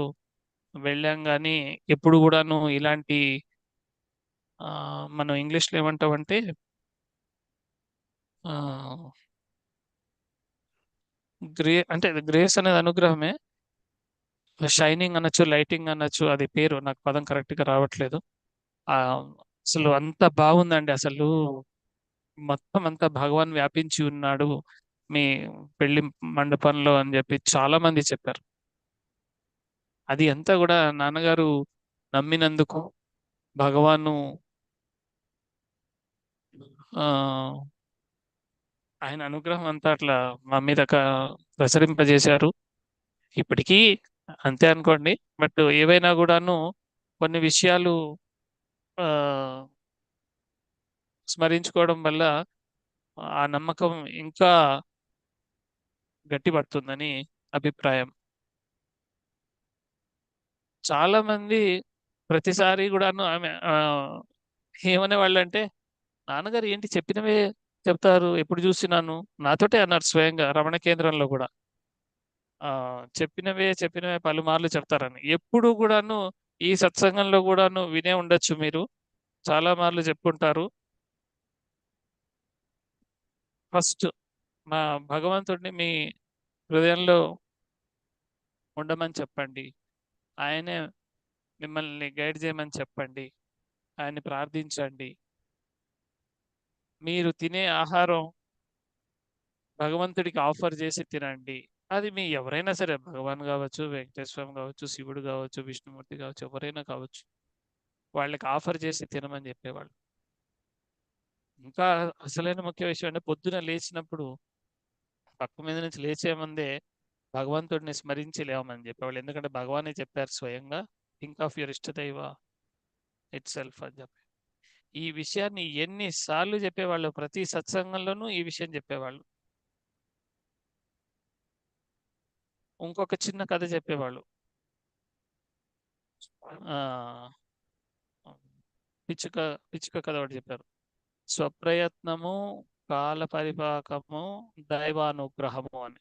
Speaker 4: వెళ్ళాం కానీ ఎప్పుడు కూడాను ఇలాంటి మనం ఇంగ్లీష్లో ఏమంటామంటే అంటే గ్రేస్ అనేది అనుగ్రహమే, షైనింగ్ అనొచ్చు, లైటింగ్ అనొచ్చు, అది పేరు నాకు పదం కరెక్ట్గా రావట్లేదు. అసలు అంత బాగుందండి. అసలు మొత్తం అంతా భగవాన్ వ్యాపించి ఉన్నాడు మీ పెళ్లి మండపంలో అని చెప్పి చాలా మంది చెప్పారు. అది అంతా కూడా నాన్నగారు నమ్మినందుకు, భగవాను ఆ ఆయన అనుగ్రహం అంతా అట్లా మా మీద ప్రసరింపజేశారు. ఇప్పటికీ అంతే అనుకోండి. బట్ ఏవైనా కూడాను కొన్ని విషయాలు ఆ స్మరించుకోవడం వల్ల ఆ నమ్మకం ఇంకా గట్టిపడుతుందని అభిప్రాయం. చాలా మంది ప్రతిసారి కూడాను ఆమె ఏమనే వాళ్ళంటే, నాన్నగారు ఏంటి చెప్పినవే చెప్తారు, ఎప్పుడు చూసినాను, నాతోటే అన్నారు స్వయంగా రమణ కేంద్రంలో కూడా. చెప్పినవే పలుమార్లు చెప్తారని. ఎప్పుడు కూడాను ఈ సత్సంగంలో కూడాను వినే ఉండొచ్చు మీరు, చాలా మార్లు చెప్పుకుంటారు. ఫస్ట్ మా భగవంతుడిని మీ హృదయంలో ఉండమని చెప్పండి, ఆయనే మిమ్మల్ని గైడ్ చేయమని చెప్పండి, ఆయన్ని ప్రార్థించండి. మీరు తినే ఆహారం భగవంతుడికి ఆఫర్ చేసి తినండి. అది మీ ఎవరైనా సరే, భగవాన్ కావచ్చు, వెంకటేశ్వరం కావచ్చు, శివుడు కావచ్చు, విష్ణుమూర్తి కావచ్చు, ఎవరైనా కావచ్చు, వాళ్ళకి ఆఫర్ చేసి తినమని చెప్పేవాళ్ళు. ఇంకా అసలైన ముఖ్య విషయం అంటే పొద్దున లేచినప్పుడు పక్క మీద నుంచి లేచే ముందే భగవంతుడిని స్మరించి లేవమని చెప్పేవాళ్ళు. ఎందుకంటే భగవానే చెప్పారు స్వయంగా, థింక్ ఆఫ్ యువర్ ఇష్టదైవ ఇట్ సెల్ఫ్ అని చెప్పి. ఈ విషయాన్ని ఎన్నిసార్లు చెప్పేవాళ్ళు, ప్రతి సత్సంగంలోనూ ఈ విషయం చెప్పేవాళ్ళు. ఇంకొక చిన్న కథ చెప్పేవాళ్ళు. పిచ్చుక పిచ్చుక కథ ఒకటి చెప్పారు. స్వప్రయత్నము, కాల పరిపాకము, దైవానుగ్రహము అని.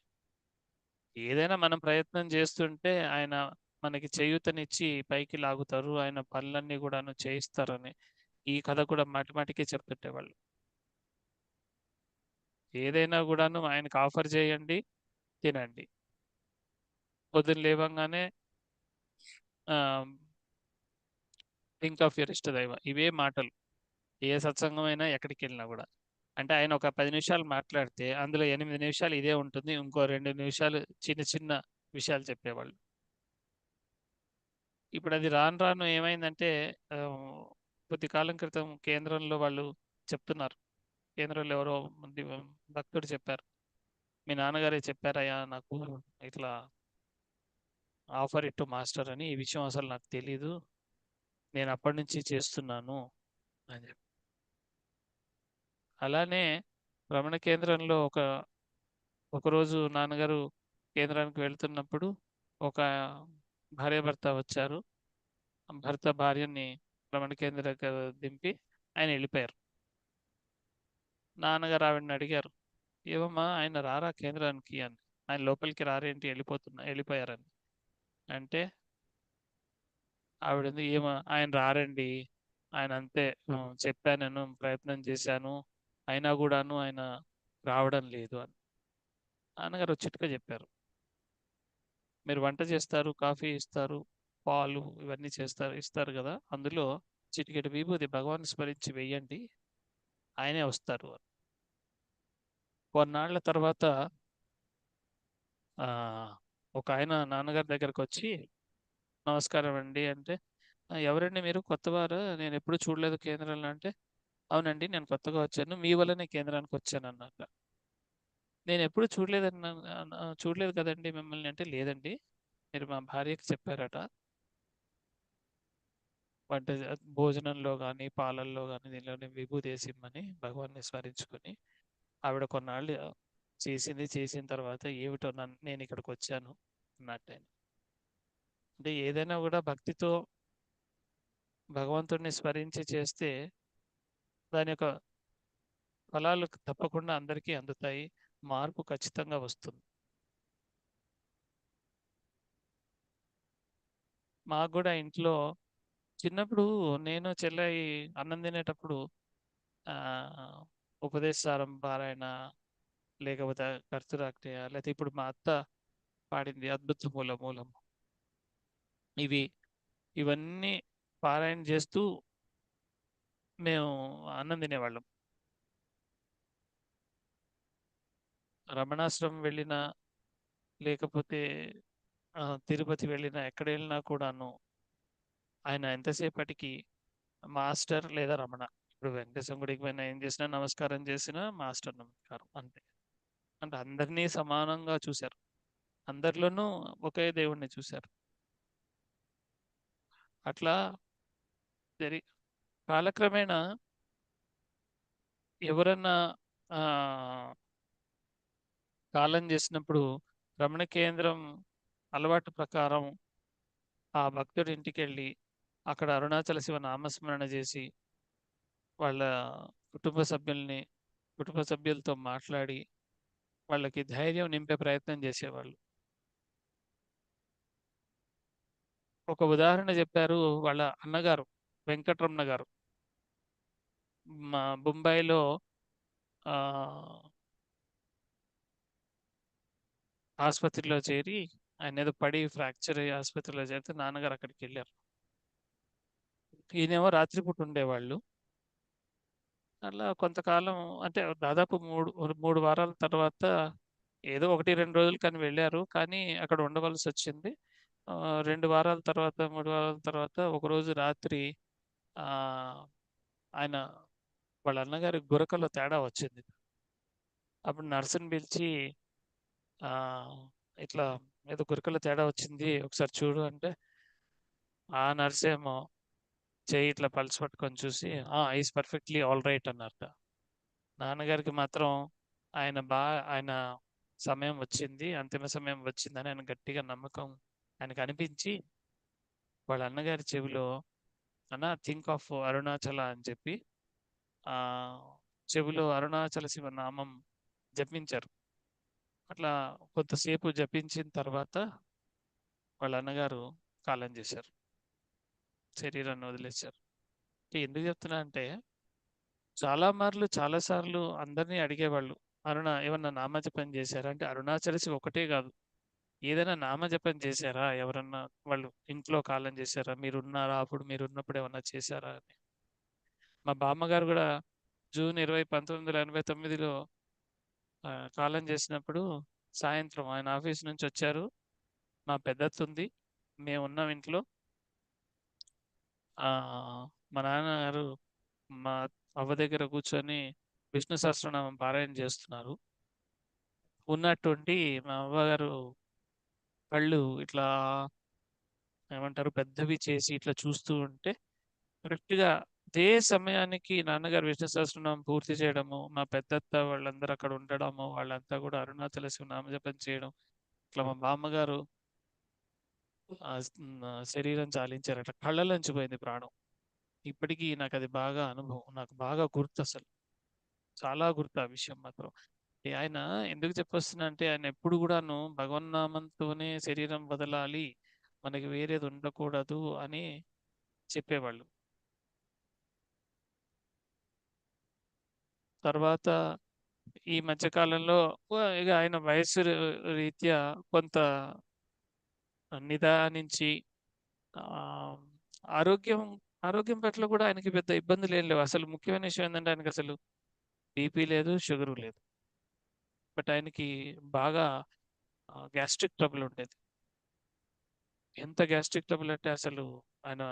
Speaker 4: ఏదైనా మనం ప్రయత్నం చేస్తుంటే ఆయన మనకి చేయూతనిచ్చి పైకి లాగుతారు, ఆయన పనులన్నీ కూడాను చేయిస్తారని ఈ కథ కూడా మాటిమాటికి చెప్తుంటేవాళ్ళు. ఏదైనా కూడాను ఆయనకు ఆఫర్ చేయండి, తినండి. పొద్దున్న లేవంగానే థింక్ ఆఫ్ యువర్ ఇష్టదైవ, ఇవే మాటలు ఏ సత్సంగమైనా ఎక్కడికి వెళ్ళినా కూడా. అంటే ఆయన ఒక 10 నిమిషాలు మాట్లాడితే అందులో 8 నిమిషాలు ఇదే ఉంటుంది, ఇంకో 2 నిమిషాలు చిన్న చిన్న విషయాలు చెప్పేవాళ్ళు. ఇప్పుడు అది రాను రాను ఏమైందంటే, కొద్ది కాలం క్రితం కేంద్రంలో వాళ్ళు చెప్తున్నారు, కేంద్రంలో ఎవరో భక్తుడు చెప్పారు, మీ నాన్నగారే చెప్పారయ్యా నాకు ఇట్లా ఆఫర్ ఇట్టు మాస్టర్ అని, ఈ విషయం అసలు నాకు తెలీదు, నేను అప్పటి నుంచి చేస్తున్నాను అని చెప్పి. అలానే రమణ కేంద్రంలో ఒకరోజు నాన్నగారు కేంద్రానికి వెళ్తున్నప్పుడు ఒక భార్యాభర్త వచ్చారు. భర్త భార్యని రమణ కేంద్ర దగ్గర దింపి ఆయన వెళ్ళిపోయారు. నాన్నగారు ఆవిడని అడిగారు, ఏమమ్మా ఆయన రారా కేంద్రానికి అని, ఆయన లోపలికి రారేంటి, వెళ్ళిపోయారని అంటే ఆవిడ ఆయన రారండి, ఆయన అంతే, చెప్పాను, నేను ప్రయత్నం చేశాను, అయినా కూడాను ఆయన రావడం లేదు అని. నాన్నగారు చిట్కా చెప్పారు, మీరు వంట చేస్తారు, కాఫీ ఇస్తారు, పాలు ఇవన్నీ ఇస్తారు కదా, అందులో చిటికెడు విభూది భగవాన్ స్మరించి వెయ్యండి, ఆయనే వస్తారు. కొన్నాళ్ల తర్వాత ఒక ఆయన నాన్నగారి దగ్గరకు వచ్చి, నమస్కారం అండి అంటే, ఎవరండి మీరు, కొత్తవారు, నేను ఎప్పుడు చూడలేదు కేంద్రంలో అంటే, అవునండి నేను కొత్తగా వచ్చాను, మీ వల్లనే కేంద్రానికి వచ్చాను అన్నాక. నేను ఎప్పుడు చూడలేదు కదండి మిమ్మల్ని అంటే, లేదండి మీరు మా భార్యకి చెప్పారట, వంట భోజనంలో కానీ పాలల్లో కానీ దీనిలోనే విభూది వేసి ఇమ్మని భగవాన్ని స్మరించుకొని. ఆవిడ కొన్నాళ్ళు చేసిన తర్వాత ఏమిటో నేను ఇక్కడికి వచ్చాను అన్నట్టు. అంటే ఏదైనా కూడా భక్తితో భగవంతుడిని స్మరించి చేస్తే దాని యొక్క ఫలాలు తప్పకుండా అందరికీ అందుతాయి. మార్పు ఖచ్చితంగా వస్తుంది. మాకు కూడా ఇంట్లో చిన్నప్పుడు నేను చెల్లె అన్నం తినేటప్పుడు ఆ ఉపదేశ సారం పారాయణ, లేకపోతే కర్తృరాక్తేయ, లేకపోతే ఇప్పుడు మా అత్త పాడింది అద్భుత మూలం ఇవి ఇవన్నీ పారాయణ చేస్తూ మేము అన్నం తినేవాళ్ళం. రమణాశ్రమం వెళ్ళినా, లేకపోతే తిరుపతి వెళ్ళినా, ఎక్కడ వెళ్ళినా కూడాను ఆయన ఎంతసేపటికి మాస్టర్ లేదా రమణ. ఇప్పుడు వెంకటేశ్వర గుడికి పోయినా ఏం చేసినా నమస్కారం చేసినా మాస్టర్ నమస్కారం అంతే. అంటే అందరినీ సమానంగా చూశారు, అందరిలోనూ ఒకే దేవుణ్ణి చూశారు. అట్లా జరి కాలక్రమేణా ఎవరన్నా ఆ కాలం చేసినప్పుడు రమణ కేంద్రం అలవాటు ప్రకారం ఆ భక్తుడి ఇంటికి వెళ్ళి అక్కడ అరుణాచల శివ నామస్మరణ చేసి వాళ్ళ కుటుంబ సభ్యులతో మాట్లాడి వాళ్ళకి ధైర్యం నింపే ప్రయత్నం చేసేవాళ్ళు. ఒక ఉదాహరణ చెప్పారు వాళ్ళ అన్నగారు వెంకటరమణ గారు. మా బొంబాయిలో ఆ ఆసుపత్రిలో చేరి ఆయన ఏదో పడి ఫ్రాక్చర్ అయ్యి ఆసుపత్రిలో చేరితే నాన్నగారు అక్కడికి వెళ్ళారు. ఈయనేమో రాత్రిపూట ఉండేవాళ్ళు. అలా కొంతకాలం, అంటే దాదాపు మూడు వారాల తర్వాత ఏదో 1-2 రోజులు కానీ వెళ్ళారు. కానీ అక్కడ ఉండవలసి వచ్చింది. 2 వారాల తర్వాత 3 వారాల తర్వాత ఒకరోజు రాత్రి ఆ ఆయన వాళ్ళ అన్నగారి గురకలో తేడా వచ్చింది. అప్పుడు నర్సుని పిలిచి ఆ ఇట్లా ఏదో గురకలో తేడా వచ్చింది ఒకసారి చూడు అంటే, ఆ నర్స్ ఏమో చెయ్యి ఇట్లా పల్స్ పట్టుకొని చూసి ఈస్ పర్ఫెక్ట్లీ ఆల్ రైట్ అన్నారట. నాన్నగారికి మాత్రం ఆయన సమయం వచ్చింది, అంతిమ సమయం వచ్చిందని ఆయన గట్టిగా నమ్మకం ఆయనకు అనిపించి వాళ్ళ అన్నగారి చెవిలో అన్న థింక్ ఆఫ్ అరుణాచల అని చెప్పి ఆ చెవిలో అరుణాచల శివ నామం జపించారు. అట్లా కొంతసేపు జపించిన తర్వాత వాళ్ళ అన్నగారు కాలం చేశారు, శరీరాన్ని వదిలేశారు. ఎందుకు చెప్తున్నా అంటే చాలా మార్లు చాలా సార్లు అందరినీ అడిగేవాళ్ళు, ఏమన్నా నామజపం చేశారా అంటే అరుణాచల శివ ఒకటే కాదు, ఏదైనా నామజపం చేశారా, ఎవరన్నా వాళ్ళు ఇంట్లో కాలం చేశారా, మీరున్నారా, అప్పుడు మీరున్నప్పుడు ఏమన్నా చేశారా అని. మా బామ్మగారు కూడా జూన్ 20, 1989లో కాలం చేసినప్పుడు సాయంత్రం ఆయన ఆఫీస్ నుంచి వచ్చారు. మా పెద్దత్త ఉంది, మేము ఉన్నాం ఇంట్లో. ఆ మా నాన్నగారు మా అవ్వ దగ్గర కూర్చొని విష్ణు సహస్రనామం పారాయణ చేస్తున్నారు. ఉన్నట్టుండి మా అవ్వగారు కళ్ళు ఇట్లా ఏమంటారు పెద్దవి చేసి ఇట్లా చూస్తూ ఉంటే కరెక్ట్గా అదే సమయానికి నాన్నగారు విష్ణు సహస్రనామం పూర్తి చేయడము, మా పెద్దత్త వాళ్ళందరూ అక్కడ ఉండడము, వాళ్ళంతా కూడా అరుణాచల శివ నామజపం చేయడం, ఇట్లా మా బామ్మగారు శరీరం చాలించారు. అట్లా కళ్ళలోంచి పోయింది ప్రాణం. ఇప్పటికీ నాకు అది బాగా అనుభవం, నాకు బాగా గుర్తు, అసలు చాలా గుర్తు ఆ విషయం మాత్రం. ఆయన ఎందుకు చెప్పొస్తున్నా అంటే ఆయన ఎప్పుడు కూడాను భగవన్నామంతోనే శరీరం వదలాలి, మనకి వేరేది ఉండకూడదు అని చెప్పేవాళ్ళు. తర్వాత ఈ మధ్య కాలంలో ఇక ఆయన వయస్సు రీత్యా కొంత నిదానించి ఆ ఆరోగ్యం ఆరోగ్యం పట్ల కూడా ఆయనకి పెద్ద ఇబ్బందులు ఏం లేవు. అసలు ముఖ్యమైన విషయం ఏంటంటే ఆయనకి అసలు బీపీ లేదు, షుగరు లేదు. బట్ ఆయనకి బాగా గ్యాస్ట్రిక్ ట్రబుల్ ఉండేది. ఎంత గ్యాస్ట్రిక్ ట్రబుల్ అంటే అసలు ఆయన,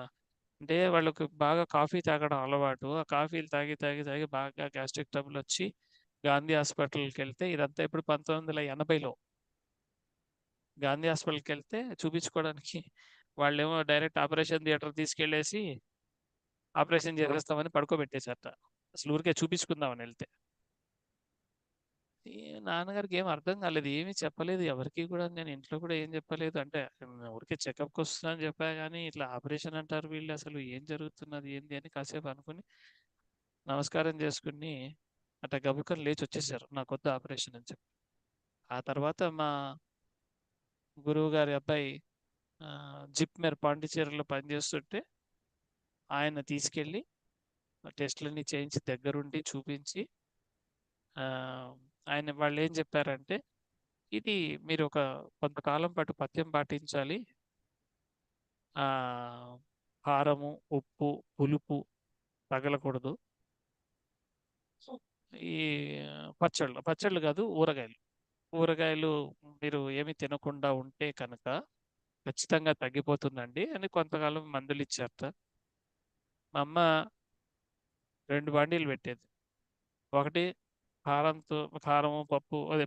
Speaker 4: అంటే వాళ్ళకి బాగా కాఫీ తాగడం అలవాటు. ఆ కాఫీలు తాగి తాగి తాగి బాగా గ్యాస్ట్రిక్ ట్రబుల్ వచ్చి గాంధీ హాస్పిటల్కి వెళ్తే, ఇదంతా ఇప్పుడు 1980లో గాంధీ హాస్పిటల్కి వెళ్తే చూపించుకోవడానికి వాళ్ళేమో డైరెక్ట్ ఆపరేషన్ థియేటర్ తీసుకెళ్లేసి ఆపరేషన్ చేసేస్తామని పడుకోబెట్టేశారట. అసలు ఊరికే చూపించుకుందామని వెళ్తే నాన్నగారికి ఏం అర్థం కాలేదు. ఏమీ చెప్పలేదు ఎవరికీ కూడా. నేను ఇంట్లో కూడా ఏం చెప్పలేదు. అంటే ఊరికే చెకప్‌కి వస్తున్నా అని చెప్పా గానీ, ఇట్లా ఆపరేషన్ అంటారు వీళ్ళు, అసలు ఏం జరుగుతున్నది ఏంది అని కాసేపు అనుకుని, నమస్కారం చేసుకొని అట్లా గబుక్కన లేచి వచ్చేసారు. నాకొద్దు ఆపరేషన్ అని చెప్పి. ఆ తర్వాత మా గురువు గారి అబ్బాయి జిప్‌మెర్ పాండిచ్చేరిలో పనిచేస్తుంటే ఆయన తీసుకెళ్ళి టెస్ట్‌లన్నీ చేయించి దగ్గరుండి చూపించి, వాళ్ళు ఏం చెప్పారంటే, ఇది మీరు కొంతకాలం పాటు పథ్యం పాటించాలి. కారము, ఉప్పు, పులుపు తగలకూడదు. ఈ పచ్చళ్ళు కాదు, ఊరగాయలు. ఊరగాయలు మీరు ఏమి తినకుండా ఉంటే కనుక ఖచ్చితంగా తగ్గిపోతుందండి అని కొంతకాలం మందులు ఇచ్చారట. మా అమ్మ 2 బాండీలు పెట్టేది. ఒకటి కారము, పప్పు, అదే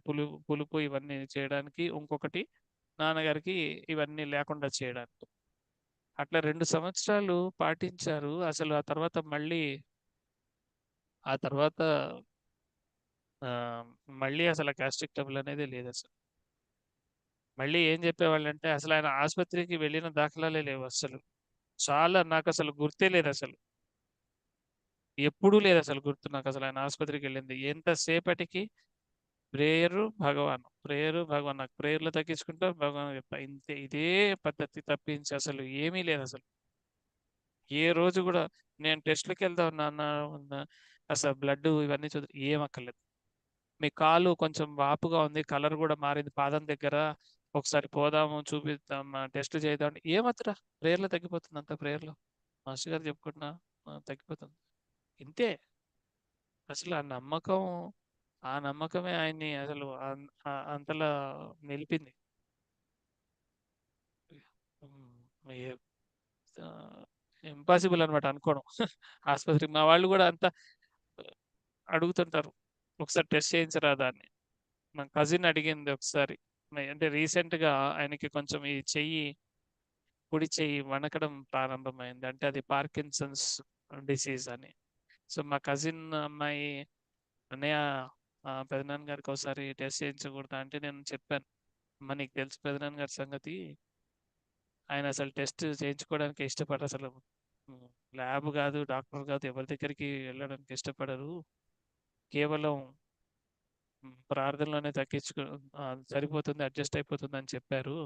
Speaker 4: పులుపు ఇవన్నీ చేయడానికి. ఇంకొకటి నాన్నగారికి ఇవన్నీ లేకుండా చేయడానికి. అట్లా 2 సంవత్సరాలు పాటించారు. అసలు ఆ తర్వాత మళ్ళీ అసలు గ్యాస్ట్రిక్ ట్రబుల్ అనేదే లేదసలు. మళ్ళీ ఏం చెప్పేవాళ్ళంటే, అసలు ఆయన ఆసుపత్రికి వెళ్ళిన దాఖలాలే లేవు అసలు. నాకసలు గుర్తే లేదసలు. ఎప్పుడూ లేదసలు గుర్తు నాకసలు ఆయన ఆసుపత్రికి వెళ్ళింది. ఎంతసేపటికి ప్రేయరు భగవాన్. నాకు ప్రేయర్‌లో తగ్గించుకుంటా, భగవాన్ చెప్తా. ఇంతే, ఇదే పద్ధతి తప్పించి అసలు ఏమీ లేదసలు. ఏ రోజు గూడా నేను టెస్ట్‌లకెళ్దాం నాన్న, అసలు బ్లడ్ ఇవన్నీ ఏం అక్కర్లేదు. మీ కాలు కొంచెం వాపుగా ఉంది, కలర్ గూడా మారింది పాదం దగ్గర. ఒకసారి పోదాము, చూపిద్దాం, టెస్ట్ చేద్దాం అంటే, ఏమొద్దురా ప్రేయర్‌లో తగ్గిపోతుంది, అంతా ప్రేయర్‌లో. మాస్టర్ గారు చెప్పుకుంటున్నా తగ్గిపోతుంది. ఇంతే. అసలు ఆ నమ్మకమే ఆయన్ని అసలు అంతలా నిలిపింది. ఇంపాసిబుల్ అనమాట అనుకోవడం. ఆసుపత్రికి మా వాళ్ళు కూడా అంతా అడుగుతుంటారు, ఒకసారి టెస్ట్ చేయించరాదా అని. మా కజిన్ అడిగింది ఒకసారి. అంటే రీసెంట్గా ఆయనకి కొంచెం ఈ కుడి చెయ్యి వణకడం ప్రారంభమైంది. అంటే అది పార్కిన్సన్స్ డిసీజ్ అని. సో మా కజిన్ అమ్మాయి, అన్నయ్య పెదనాన్న గారికి ఒకసారి టెస్ట్ చేయించకూడదా అంటే, నేను చెప్పాను, అమ్మ నీకు తెలుసు పెదనాన్న గారి సంగతి, ఆయన అసలు టెస్ట్ చేయించుకోవడానికి ఇష్టపడరు అసలు. ల్యాబ్ కాదు, డాక్టర్ కాదు, ఎవరి దగ్గరికి వెళ్ళడానికి ఇష్టపడరు. కేవలం ప్రార్థనలోనే సరిపోతుంది, అడ్జస్ట్ అయిపోతుంది అని చెప్పారు.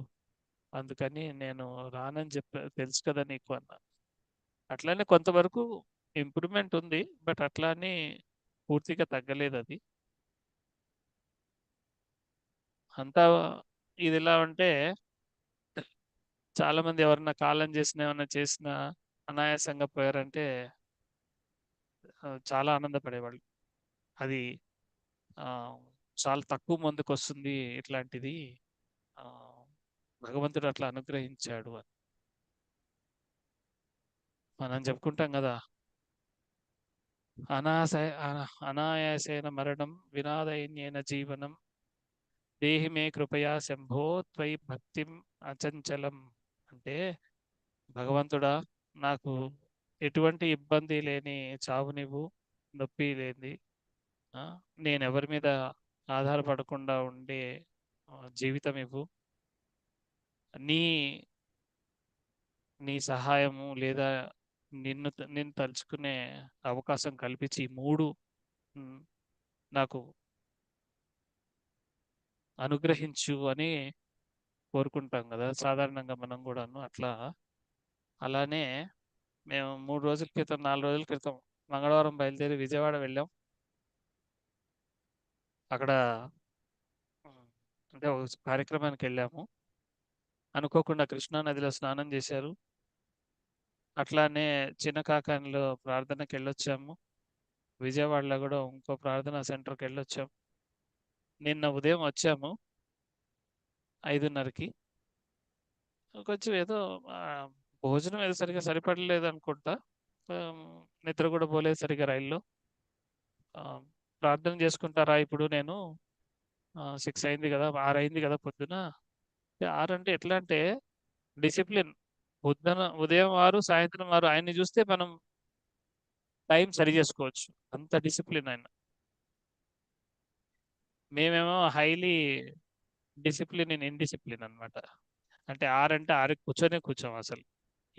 Speaker 4: అందుకని నేను రానని తెలుసు కదా నీకు అన్న. అట్లానే కొంతవరకు ఇంప్రూవ్మెంట్ ఉంది, బట్ అట్లా అని పూర్తిగా తగ్గలేదు అది. అంతా ఇది ఎలా ఉంటే, చాలా మంది ఎవరన్నా కాలం చేసినా ఏమన్నా చేసినా అనాయాసంగా పోయారంటే చాలా ఆనందపడేవాళ్ళు. అది ఆ, చాలా తక్కువ మందికి వస్తుంది ఇట్లాంటిది, ఆ, భగవంతుడు అట్లా అనుగ్రహించాడు అని మనం చెప్పుకుంటాం కదా. అనాయాసేన మరణం వినాదైన్యేన జీవనం దేహి మే కృపయా శంభో త్వయి భక్తిం అచంచలం. అంటే, భగవంతుడా నాకు ఎటువంటి ఇబ్బంది లేని చావునివ్వు, నొప్పి లేని, నేను ఎవరి మీద ఆధారపడకుండా ఉండే జీవితం ఇవ్వు. నీ నీ సహాయము లేదా నిన్ను తలుచుకునే అవకాశం కల్పించి ఈ 3 నాకు అనుగ్రహించు అని కోరుకుంటాం కదా సాధారణంగా మనం కూడాను. అలానే మేము 3 రోజుల క్రితం, 4 రోజుల క్రితం మంగళవారం బయలుదేరి విజయవాడ వెళ్ళాం. అక్కడ అంటే ఒక కార్యక్రమానికి వెళ్ళాము. అనుకోకుండా కృష్ణా నదిలో స్నానం చేశారు. అట్లానే చిన్న కాకానిలో ప్రార్థనకి వెళ్ళొచ్చాము. విజయవాడలో కూడా ఇంకో ప్రార్థనా సెంటర్కి వెళ్ళొచ్చాము. నిన్న ఉదయం వచ్చాము 5:30కి. కొంచెం ఏదో భోజనం ఏదో సరిగా సరిపడలేదు అనుకుంటా. నిద్ర కూడా పోలేదు సరిగా రైల్లో. ప్రార్థన చేసుకుంటారా ఇప్పుడు నేను, 6 అయింది కదా, 6 అయింది కదా పొద్దున. 6 అంటే ఎట్లా అంటే డిసిప్లిన్. ఉదయం 6, సాయంత్రం 6. ఆయన్ని చూస్తే మనం టైం సరి చేసుకోవచ్చు, అంత డిసిప్లిన్ ఆయన. మేమేమో హైలీ డిసిప్లిన్ ఇన్ ఇండిసిప్లిన్ అనమాట. అంటే 6 అంటే 6కి కూర్చోం అసలు.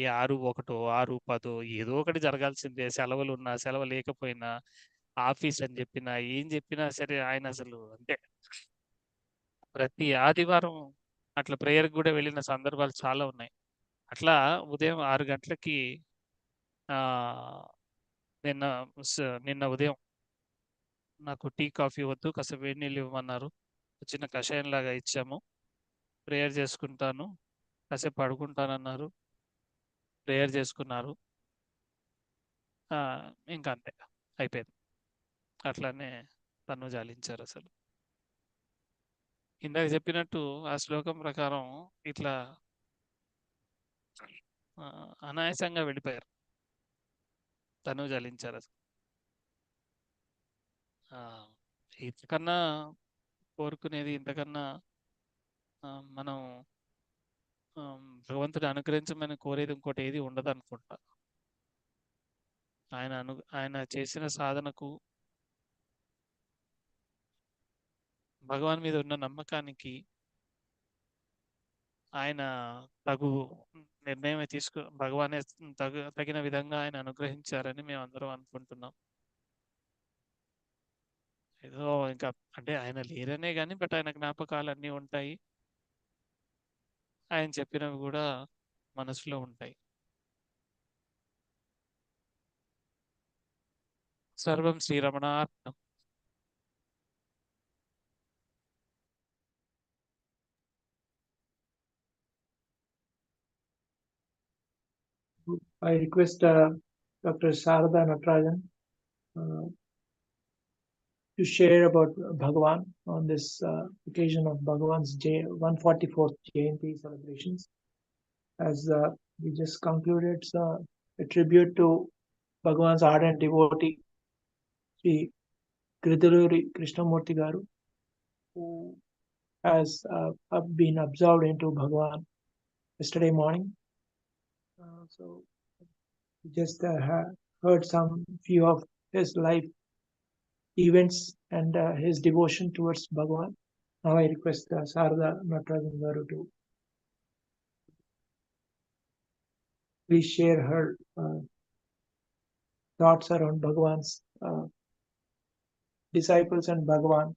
Speaker 4: ఈ 6, 1, 6, 10 ఏదో ఒకటి జరగాల్సిందే. సెలవులు ఉన్నా, సెలవు లేకపోయినా, ఆఫీస్ అని చెప్పినా, ఏం చెప్పినా సరే ఆయన అసలు అంటే ప్రతి ఆదివారం అట్లా ప్రేయర్కి కూడా వెళ్ళిన సందర్భాలు చాలా ఉన్నాయి. అట్లా ఉదయం 6 గంటలకి నిన్న నిన్న ఉదయం నాకు టీ కాఫీ వద్దు, కాసేపు వేడి నీళ్ళు ఇవ్వమన్నారు. చిన్న కషాయం లాగా ఇచ్చాము. ప్రేయర్ చేసుకుంటాను, కాసేపు పడుకుంటానన్నారు. ప్రేయర్ చేసుకున్నారు. ఇంకా అంతే, అయిపోయింది. అట్లానే తను జాలించారు అసలు. ఇందాక చెప్పినట్టు ఆ శ్లోకం ప్రకారం ఇట్లా అనాయాసంగా వెళ్ళిపోయారు, తను జాలించారు అసలు. ఇంతకన్నా కోరుకునేది, ఇంతకన్నా మనం భగవంతుడు అనుగ్రహించమని కోరేది ఇంకోటి ఏది ఉండదు అనుకుంటా. ఆయన చేసిన సాధనకు, భగవాన్ మీద ఉన్న నమ్మకానికి ఆయన తగు నిర్ణయం భగవానే తగిన విధంగా ఆయన అనుగ్రహించారని మేమందరం అనుకుంటున్నాం. ఏదో ఇంకా అంటే ఆయన లేరనే కానీ బట్ ఆయన జ్ఞాపకాలు అన్నీ ఉంటాయి. ఆయన చెప్పినవి కూడా మనసులో ఉంటాయి. సర్వం శ్రీరమణార్పణం.
Speaker 1: I request Dr. Sarada Natarajan to share about Bhagavan on this occasion of Bhagavan's 144th Jayanti celebrations. As we just concluded, a tribute to Bhagavan's ardent devotee, Sri Krishnamurti Garu, who has been absorbed into Bhagavan yesterday morning. So we just heard some few of his life events and his devotion towards Bhagavan. Now I request Sarada Natarajan Garu to please share her thoughts around Bhagavan's disciples and Bhagavan.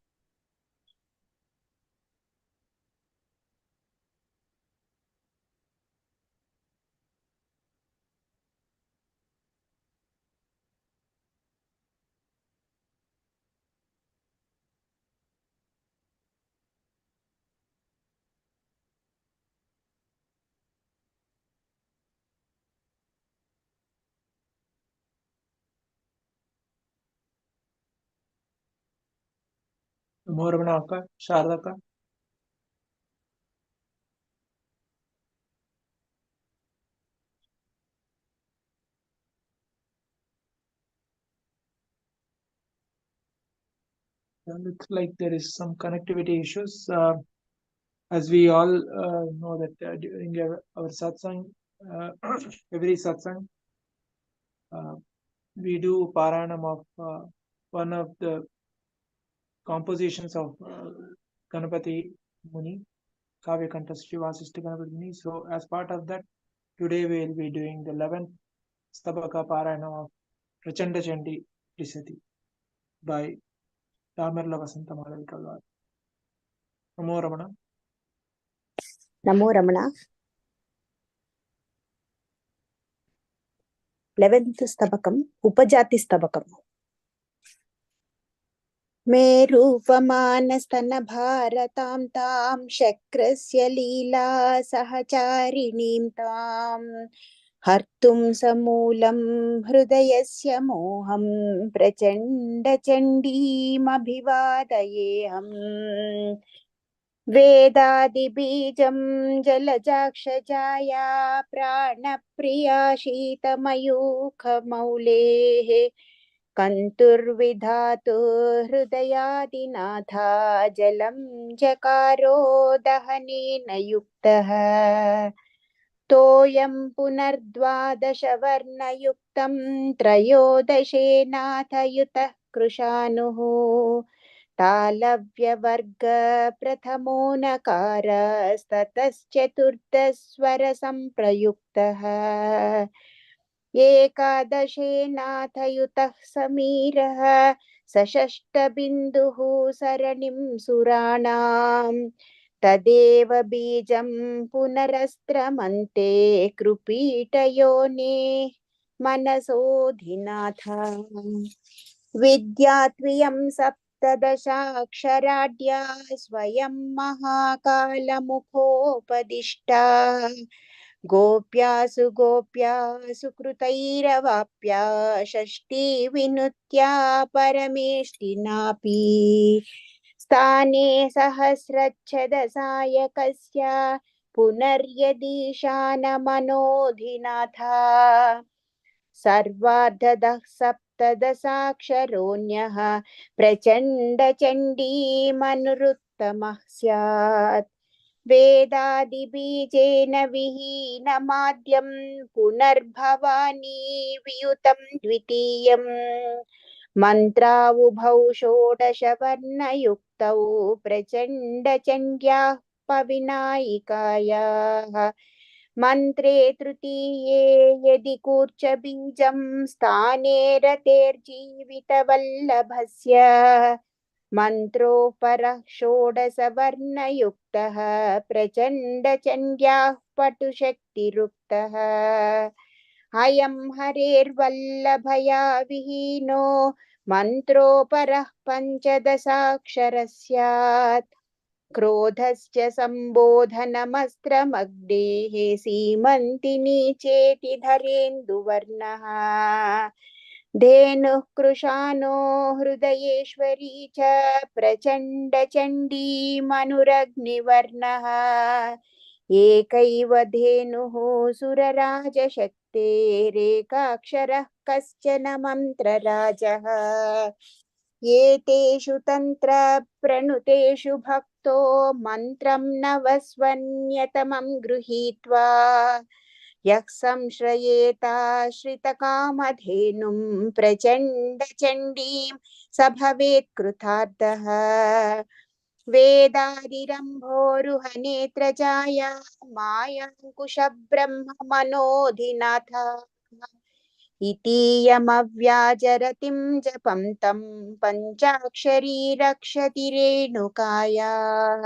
Speaker 1: Namo Ramana Akka, Sharada Akka. Looks like there is some connectivity issues. As we all know that during our satsang, every satsang, we do paranam of one of the compositions of Ganapathi Muni, Kavya Kanta Sri Vasishta Ganapathi Muni. So as part of that, today we will be doing the 11th Stabaka Paranam of Prachanda Chandi by Damarla Vasanta Madhavi Kalwar. Namo Ramana.
Speaker 5: Namo Ramana. 11th Stabakam, Upajati Stabakam. मे रूपमानस्तन भारतां तां शक्रस्य लीला सहचारिणीं तां हर्तुं समूलं हृदयस्य मोहं प्रचण्डचण्डीमभिवादयेऽहम् वेदादिबीजं जलजाक्षजाया प्राणप्रिया शीतमयूखमौलेः कन्तुर्विधातु हृदयादिनाथा जलं जकारो दहनेन युक्तः तोयं पुनर्द्वादशवर्णयुक्तं त्रयोदशेनाथ युतः कृशानुः तालव्यवर्ग प्रथमो नकारस्ततश्चतुर्थस्वर संप्रयुक्तः एकादशेनाथयुतः समीरः सषष्टबिन्दुः सरणिं सुराणां तदेव बीजं पुनरस्त्रमन्ते कृपीटयोने मनसोऽधिनाथ विद्यात्वियं सप्तदशाक्षराढ्या स्वयं महाकालमुखोपदिष्टा गोप्यासु गोप्यासु कृतैरवाप्या षष्ठी विनुत्या परमेष्टिनापि स्थाने सहस्रच्छदसायकस्य पुनर्यदीशानमनोधिनाथा सर्वार्धदः सप्तदशाक्षरोऽन्यः प्रचण्डचण्डीमनुरुत्तमः स्यात् वेदादिबीजेन विहीनमाद्यं पुनर्भवानी वियुतं द्वितीयम् मन्त्रावुभौ षोडशवर्णयुक्तौ प्रचण्डचण्ड्याः पविनायिकायाः मन्त्रे तृतीये यदि कूर्चबीजं स्थाने रतेर्जीवितवल्लभस्य मन्त्रो परः षोडशवर्णयुक्तः प्रचण्डचण्ड्याः पटुशक्तिरुक्तः अयं हरेर्वल्लभया विहीनो मन्त्रो परः पञ्चदशाक्षरः स्यात् क्रोधश्च सम्बोधनमस्त्रमग्नेः सीमन्तिनी चेति धरेन्दुवर्णः धेनुः कृशानो हृदयेश्वरी च प्रचण्डचण्डी मनुरग्निवर्णः एकैव धेनुः सुरराजशक्तेरेकाक्षरः कश्चन मन्त्रराजः एतेषु तन्त्रप्रणुतेषु भक्तो मन्त्रं नवस्वन्यतमं गृहीत्वा यः संश्रयेताश्रितकामधेनुं प्रचण्डचण्डीं स भवेत् कृतार्थः वेदादिरम्भोरुहनेत्रजाया मायाङ्कुशब्रह्म मनोधिनाथ इतीयमव्याजरतिं जपं तं पञ्चाक्षरी रक्षति रेणुकायाः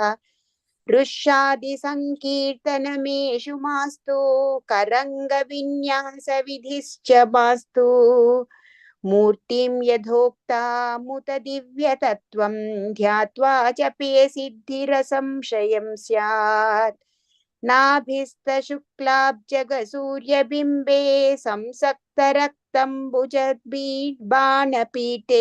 Speaker 5: ऋष्यादिसङ्कीर्तनमेषु मास्तु करङ्गविन्यासविधिश्च मास्तु मूर्तिं यथोक्तामुत दिव्यतत्त्वं ध्यात्वा जपे सिद्धिरसंशयं स्यात् नाभिस्तशुक्लाब्जगसूर्यबिम्बे संसक्तरक्तम्बुजद्बाणपीठे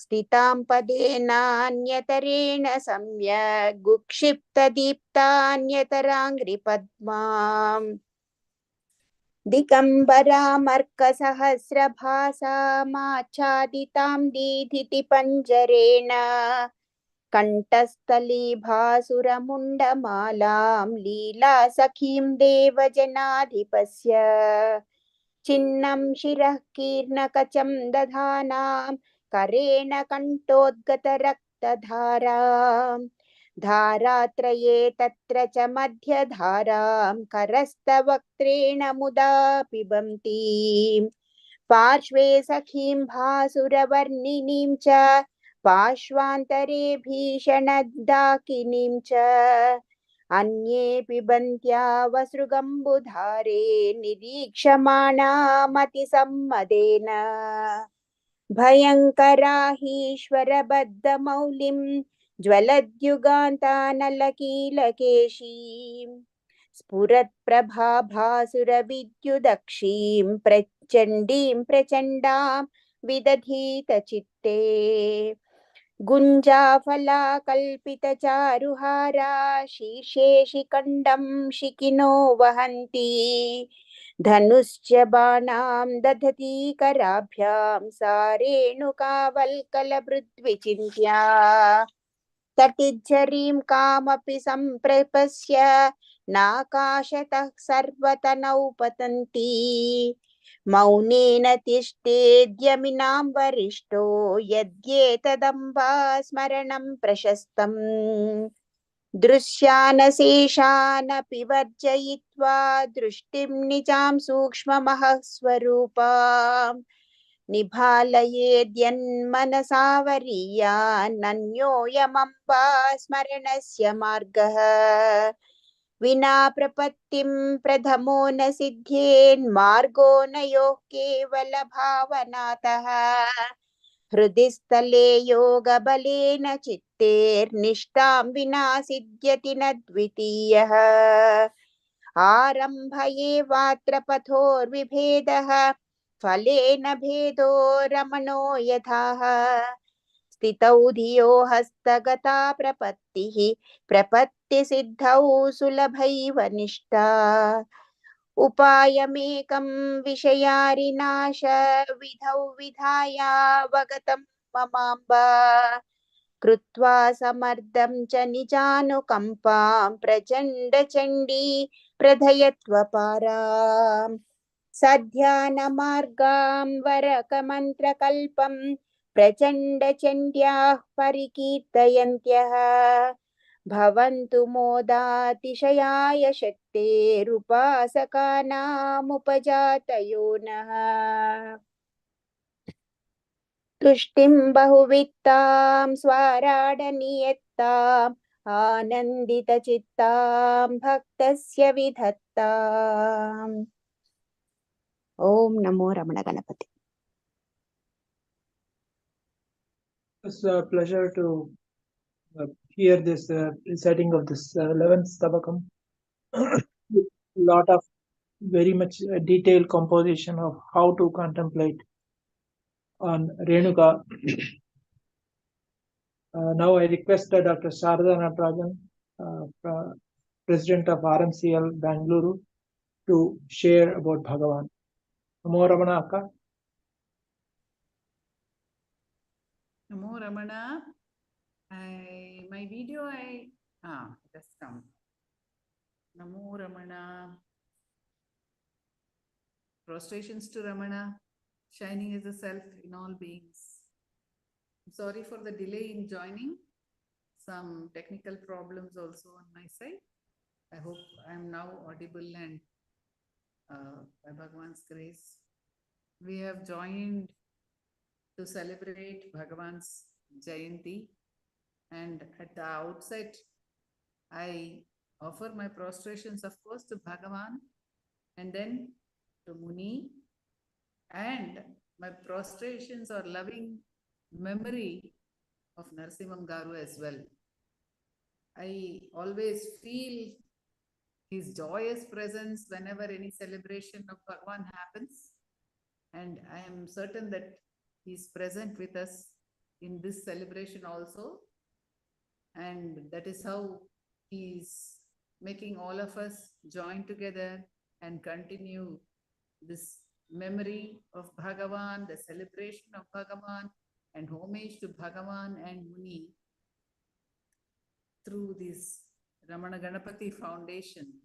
Speaker 5: स्थितां पदेनान्यतरेण सम्यग् गुक्षिप्तदीप्तान्यतराङ्घ्रिपद्माम् दिगम्बरामर्कसहस्रभासामाच्छादितां दीधितिपञ्जरेण कण्ठस्थलीभासुरमुण्डमालां लीलासखीं देवजनाधिपस्य चिन्नं शिरः कीर्णकचं दधानां करेण कण्ठोद्गतरक्तधारां धारात्रये तत्र च मध्यधारां करस्तवक्त्रेण मुदा पिबन्तीं पार्श्वे सखीं भासुरवर्णिनीं च पार्श्वान्तरे भीषणदाकिनीं च अन्ये पिबन्त्यावसृगम्बुधारे निरीक्षमाणामतिसम्मदेन भयङ्कराहीश्वरबद्धमौलिं ज्वलद्युगान्तानलकीलकेशीं स्फुरत्प्रभाभासुरविद्युदक्षीं प्रचण्डीं प्रचण्डां विदधीतचित्ते गुञ्जाफलाकल्पितचारुहारा शीर्षे शिखण्डं शिखिनो वहन्ति धनुश्च बाणां दधती कराभ्यां सा रेणुकावल्कलभृद्विचिन्त्या तटिज्झरीं कामपि सम्प्रपश्य नाकाशतः सर्वतनौ पतन्ती मौनेन तिष्ठेद्यमिनां वरिष्ठो यद्येतदम्बा स्मरणं प्रशस्तम् दृश्यानशेषानपि वर्जयित्वा दृष्टिं निजां सूक्ष्ममहः स्वरूपाम् निभालयेद्यन्मनसा वरीयानन्योऽयमम्बा स्मरणस्य मार्गः विना प्रपत्तिं प्रथमो न सिद्ध्येन्मार्गो न योः केवलभावनातः हृदि स्थले योगबलेन चित्तेर्निष्ठां विना सिद्ध्यति न द्वितीयः आरम्भ एवात्र पथोर्विभेदः फलेन भेदो रमणो यथाः स्थितौ धियो हस्तगता प्रपत्तिः प्रपत्तिसिद्धौ सुलभैव निष्ठा उपायमेकं विषयारिनाश विधौ विधायावगतं ममाम्ब कृत्वा समर्दं च निजानुकम्पां प्रचण्ड चण्डी प्रधयत्वपाराम् सध्यानमार्गां वरकमन्त्रकल्पं प्रचण्डचण्ड्याः परिकीर्तयन्त्यः भवन्तु मोदातिशयाय शक्तेरुपासकानामुपजातयो नः तुष्टिं बहुवित्तां स्वाराडनियत्ताम् आनन्दितचित्तां भक्तस्य विधत्ताम् ओम नमो रमण Ganpati.
Speaker 1: It's a pleasure to hear this reciting of this 11th Stabakam. Lot of very much detailed composition of how to contemplate on Renuka. Now I request Dr. Sarada Natarajan, President of RMCL Bengaluru, to share about Bhagavan. Namo Ramana Akka.
Speaker 6: Namo Ramana. My video it has come. Namo Ramana. Prostrations to Ramana, shining as the self in all beings. I'm sorry for the delay in joining. Some technical problems also on my side. I hope I am now audible and by Bhagavan's grace, we have joined to celebrate Bhagavan's Jayanti, and at the outset, I offer my prostrations, of course, to Bhagavan, and then to Muni, and my prostrations or loving memory of Narasimham Garu as well. I always feel his joyous presence whenever any celebration of Bhagavan happens, and I am certain that he is present with us in this celebration also, and that is how he is making all of us join together and continue this memory of Bhagavan, the celebration of Bhagavan, and homage to Bhagavan and Muni through this Ramana Ganapathi Foundation.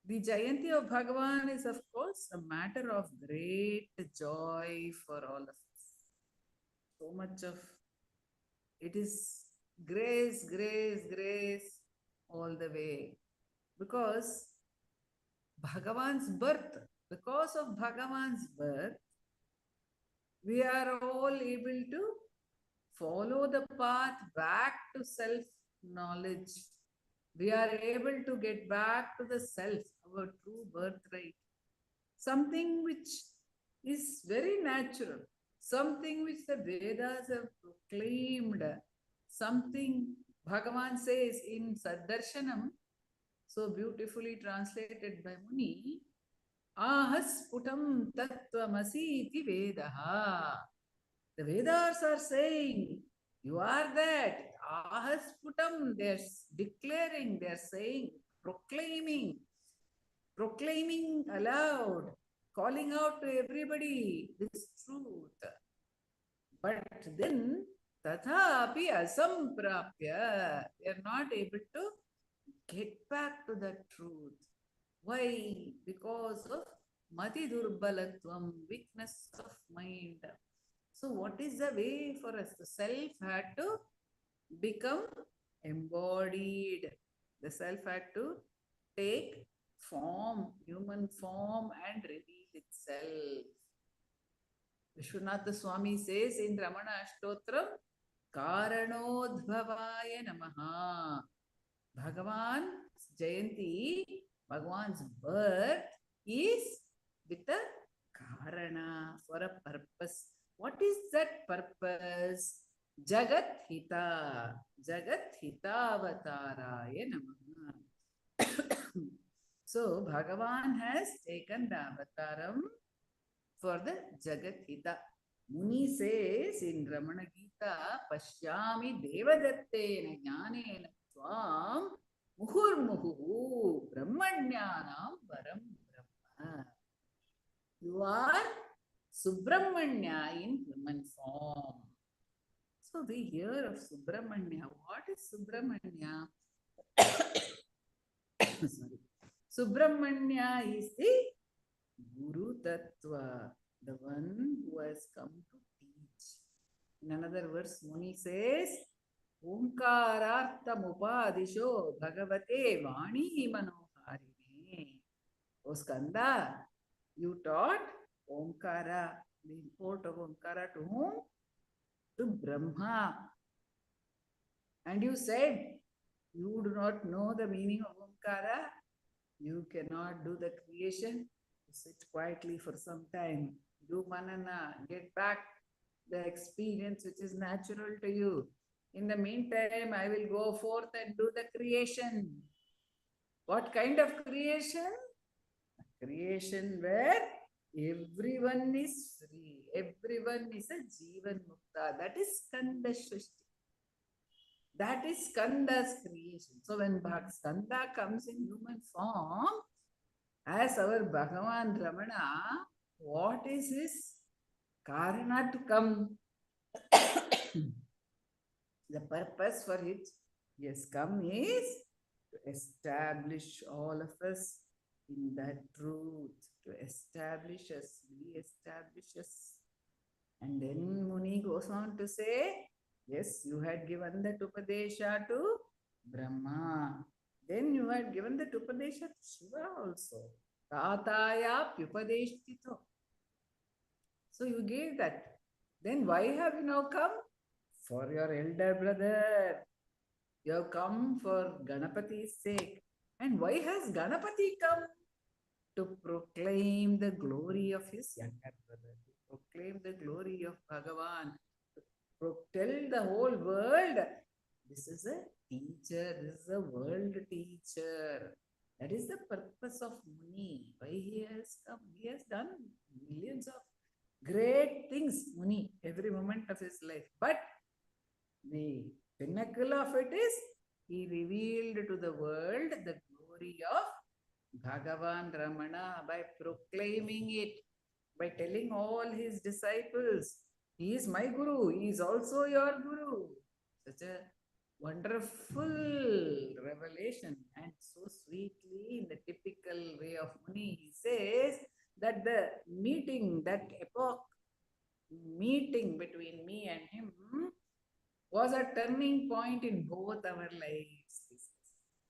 Speaker 6: The Jayanti of Bhagavan is, of course, a matter of great joy for all of us. So much of it is grace, grace, grace all the way. Because Bhagavan's birth, because of Bhagavan's birth, we are all able to follow the path back to self-knowledge. We are able to get back to the self, our true birthright. Something which is very natural, something which the Vedas have proclaimed, something Bhagavan says in Saddarshanam, so beautifully translated by Muni, Ahasputam tattvamasi iti vedaha. The Vedas are saying, you are that. Ahasputam, they are declaring, they are saying, proclaiming aloud, calling out to everybody this truth. But then, tathapi asamprapya, they are not able to get back to that truth. Why? Because of mati durbalatvam, weakness of mind. So what is the way for us? The self had to become embodied. The self had to take form, human form, and reveal itself. Vishwanatha Swami says in Ramana Astottara, Karanodbhavaya Namaha. Bhagavan's Jayanti, Bhagavan's birth is with a Karana, for a purpose. What is that purpose? Jagat Hita. Jagat Hitaavataraya Namaha. So Bhagavan has taken the avataram for the Jagat Hita. Muni says in Ramana Gita, Pashyami Devadattena Jnanena Tvam Muhurmuhu Brahmajnanam Varam Brahma. You are Subramanya in human form. So we hear of Subramanya. What is Subramanya? Sorry. Subramanya is the Guru Tattva, the one who has come to teach. In another verse, Muni says, Omkarartham upadisho bhagavate vani manoharine. O Skanda, you taught Omkara, the import of Omkara to whom? To Brahma. And you said, you do not know the meaning of Omkara, you cannot do the creation. Sit quietly for some time, do manana, get back the experience which is natural to you. In the meantime, I will go forth and do the creation. What kind of creation? A creation where everyone is free, everyone is a Jivan Mukta. That is Skanda Shrishti. That is Skanda's creation. So when Skanda comes in human form, as our Bhagavan Ramana, what is his karana to come? The purpose for which he has come is to establish all of us in that truth, to establish us, re-establish us. And then Muni goes on to say, yes, you had given that Upadesha to Brahma. Then you had given that Upadesha to Shiva also. Tataya Pyupadeshtito. So you gave that. Then why have you now come? For your elder brother. You have come for Ganapati's sake. And why has Ganapati come? To proclaim the glory of his younger brother. To proclaim the glory of Bhagavan. To tell the whole world, this is a teacher, this is a world teacher. That is the purpose of Muni. Why he has come? He has done millions of great things, Muni, every moment of his life. But the pinnacle of it is, he revealed to the world the glory of Bhagavan Ramana by proclaiming it, by telling all his disciples, he is my Guru, he is also your Guru. Such a wonderful revelation, and so sweetly in the typical way of Muni, he says that the meeting, that epoch meeting between me and him was a turning point in both our lives.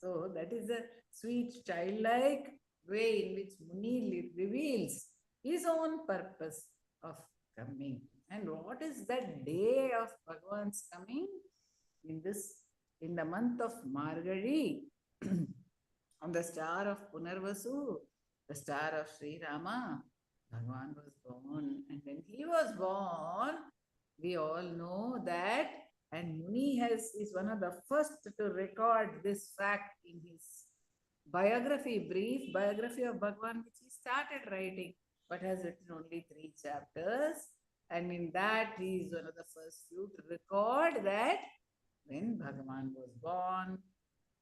Speaker 6: So that is a sweet childlike way in which Muni reveals his own purpose of coming. And what is that day of Bhagavan's coming? In the month of Margari, on the star of Punarvasu, the star of Sri Rama, Bhagavan was born. And when he was born, we all know that, and Muni is one of the first to record this fact in his biography, brief biography of Bhagavan, which he started writing, but has written only 3 chapters. And in that, he is one of the first few to record that when Bhagavan was born,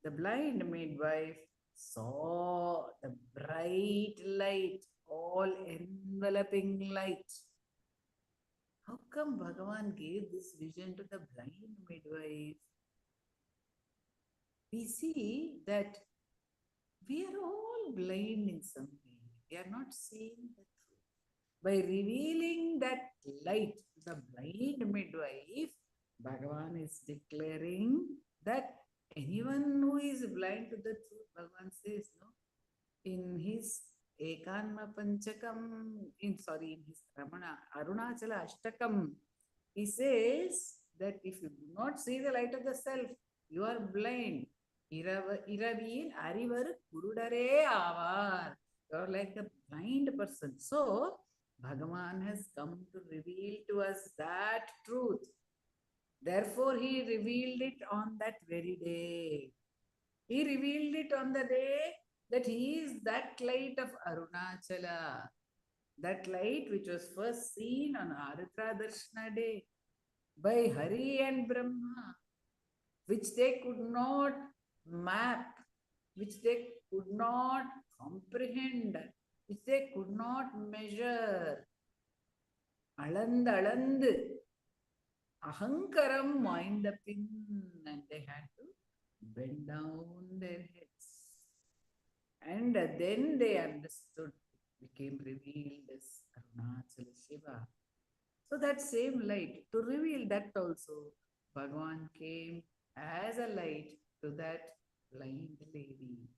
Speaker 6: the blind midwife saw the bright light, all enveloping light. How come Bhagavan gave this vision to the blind midwife? We see that we are all blind in some way. They are not seeing the truth. By revealing that light to the blind midwife, Bhagavan is declaring that anyone who is blind to the truth, Bhagavan says, no, in his Ekanma Panchakam, in his Arunachala Ashtakam, he says that if you do not see the light of the self, you are blind. Iravil Arivar Kurudare Avar. You are like a blind person. So, Bhagavan has come to reveal to us that truth. Therefore, he revealed it on that very day. He revealed it on the day that he is that light of Arunachala. That light which was first seen on Aritra Darshana day by Hari and Brahma, which they could not map, which they could not comprehend, which they could not measure. Alandu, Ahankaram wind up in, and they had to bend down their heads. And then they understood, became revealed as Arunachala Shiva. So that same light, to reveal that also, Bhagavan came as a light to that blind lady.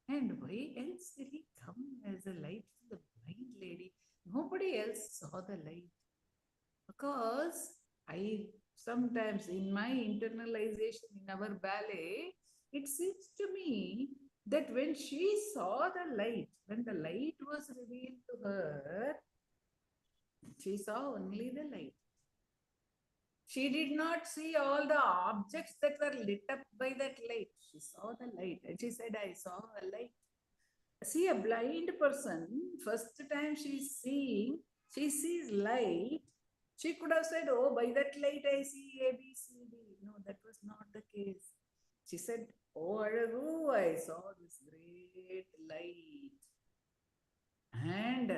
Speaker 6: And why else did he come as a light to the blind lady? Nobody else saw the light. Because I sometimes in my internalization in our ballet, it seems to me that when she saw the light, when the light was revealed to her, she saw only the light. She did not see all the objects that were lit up by that light. She saw the light and she said, I saw a light. See, a blind person, first time she's seeing, she sees light. She could have said, oh, by that light I see A, B, C, D. No, that was not the case. She said, oh, Alagu, I saw this great light. And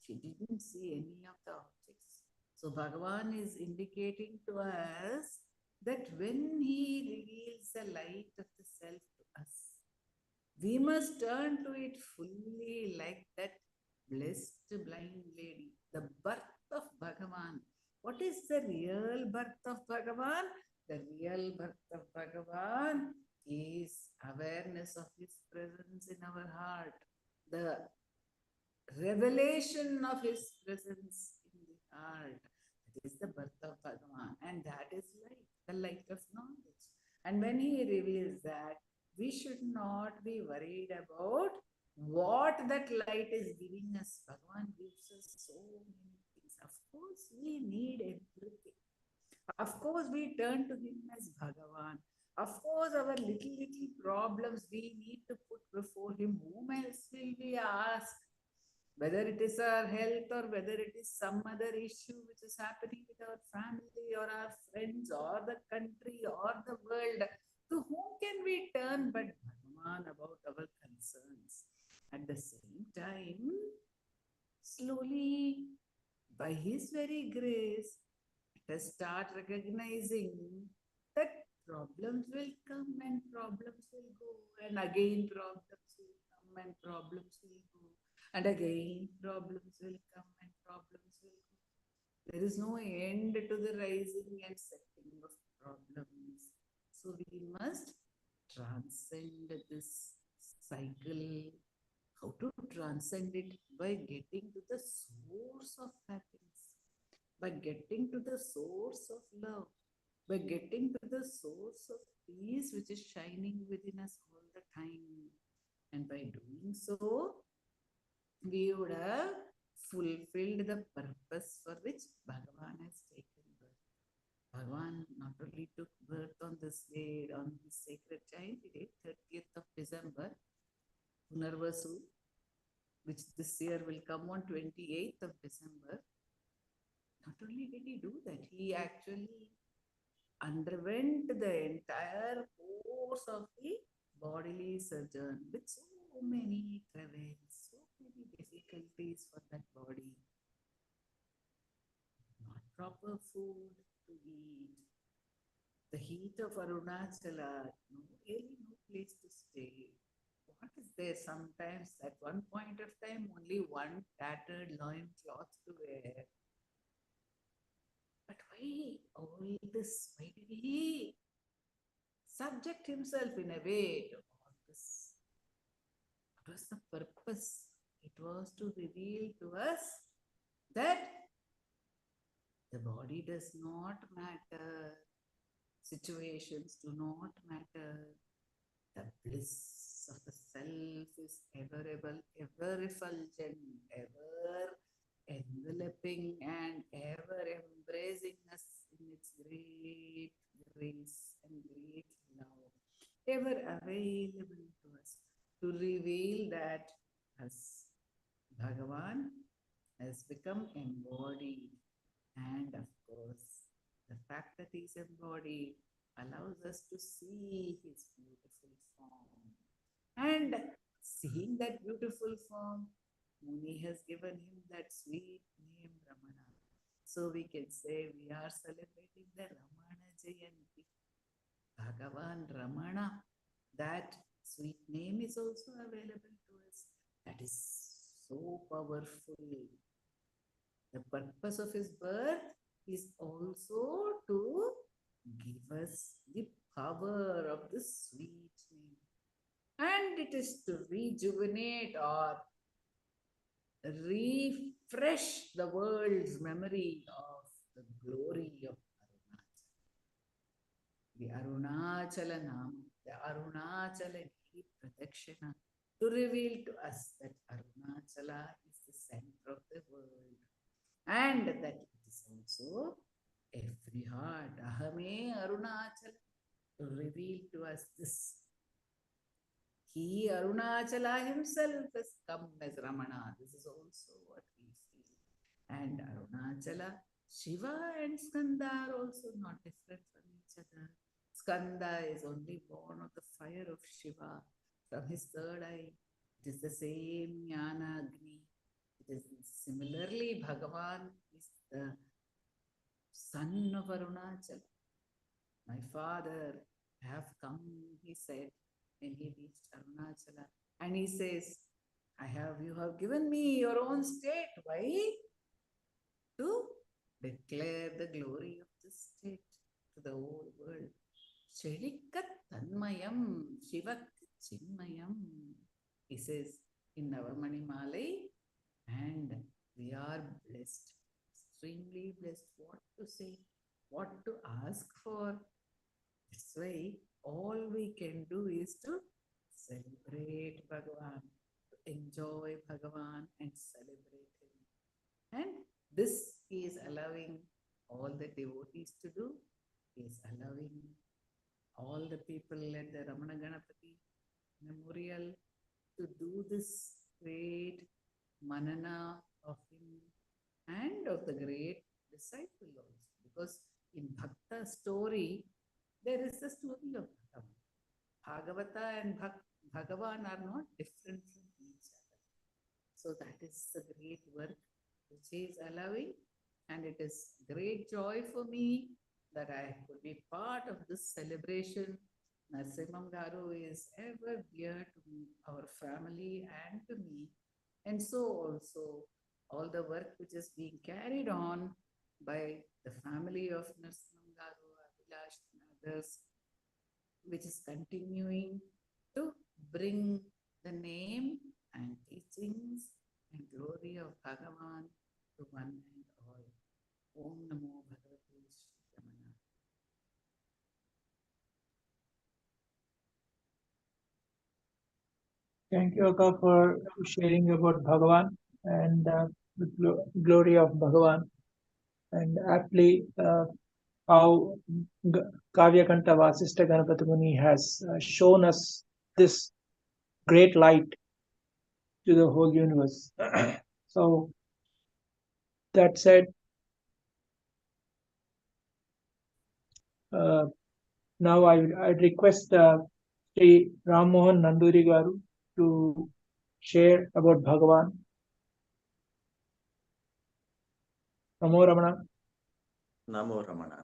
Speaker 6: she didn't see any of the objects. So Bhagavan is indicating to us that when he reveals the light of the self to us, we must turn to it fully like that blessed blind lady. The birth of Bhagavan. What is the real birth of Bhagavan? The real birth of Bhagavan is awareness of his presence in our heart. The revelation of his presence in the heart. That is the birth of Bhagavan. And that is light, the light of knowledge. And when he reveals that, we should not be worried about what that light is giving us. Bhagavan gives us so many things. Of course, we need everything. Of course, we turn to him as Bhagavan. Of course, our little problems we need to put before him. Whom else will we ask? Whether it is our health or whether it is some other issue which is happening with our family or our friends or the country or the world, to whom can we turn but Bhagavan about our concerns? At the same time, slowly, by his very grace, let us start recognizing that problems will come and problems will go, and again problems will come and problems will go. And again, problems will come and problems will go. There is no end to the rising and setting of problems. So we must transcend this cycle. How to transcend it? By getting to the source of happiness, by getting to the source of love, by getting to the source of peace which is shining within us all the time. And by doing so, we would have fulfilled the purpose for which Bhagavan has taken birth. Bhagavan not only took birth on this day, on this sacred Jayanti day, 30th of December, Punarvasu, which this year will come on 28th of December. Not only did he do that, he actually underwent the entire course of the bodily sojourn with so many travails, so many difficulties for that body. Not proper food to eat. The heat of Arunachala, really no place to stay. what is there? Sometimes at one point of time, only one tattered loin cloth to wear. But why all this? Why did he subject himself in a way to all this? What was the purpose? It was to reveal to us that the body does not matter, situations do not matter. The bliss of the self is ever effulgent, ever enveloping and ever embracing us in its great grace and great love, ever available to us to reveal that as Bhagavan has become embodied. And of course, the fact that he is embodied allows us to see his beautiful form. And seeing that beautiful form, Muni has given him that sweet name Ramana. So we can say we are celebrating the Ramana Jayanti. Bhagavan Ramana, that sweet name is also available to us. That is so powerful. The purpose of his birth is also to give us the power of this sweet name. And it is to rejuvenate or refresh the world's memory of the glory of Arunachala. The Arunachala Nama, the Arunachala Pradakshina, to reveal to us that Arunachala is the center of the world. And that it is also every heart. Ahame Arunachala, to reveal to us this. He, Arunachala himself, has come as Ramana. This is also what we feel. And Arunachala, Shiva and Skanda are also not different from each other. Skanda is only born of the fire of Shiva from his third eye. It is the same Jnana Agni. It is similarly, Bhagavan is the son of Arunachala. My father have come, he said, when he reached Arunachala. And he says, you have given me your own state. Why? To declare the glory of this state to the whole world. Shrikat Tanmayam, Shivak Chinmayam. He says in Navamani Malai, and we are blessed, extremely blessed. What to say, what to ask for. That's why all we can do is to celebrate Bhagavan, to enjoy Bhagavan and celebrate him. And this he is allowing all the devotees to do. He is allowing all the people at the Ramana Ganapathi Memorial to do this great manana of him and of the great disciple also. Because in Bhakta story, there is the story of Bhagavan. Bhagavata and Bhagavan are not different from each other. So that is the great work which he is allowing. And it is great joy for me that I could be part of this celebration. Narasimham Garu is ever dear to me, our family and to me. And so also all the work which is being carried on by the family of Narasimham Garu, Abhilash and others, which is continuing to bring the name and teachings and glory of Bhagavan to one and all. Om Namo Bhagavate Sri Ramana.
Speaker 1: Thank you, Akka, for sharing about Bhagavan and the glory of Bhagavan, and aptly how Kavya Kanta Vasistha Ganapati Muni has shown us this great light to the whole universe. So, that said, now I request Sri Rammohan Nanduri Garu to share about Bhagavan. Namo Ramana.
Speaker 7: Namo Ramana.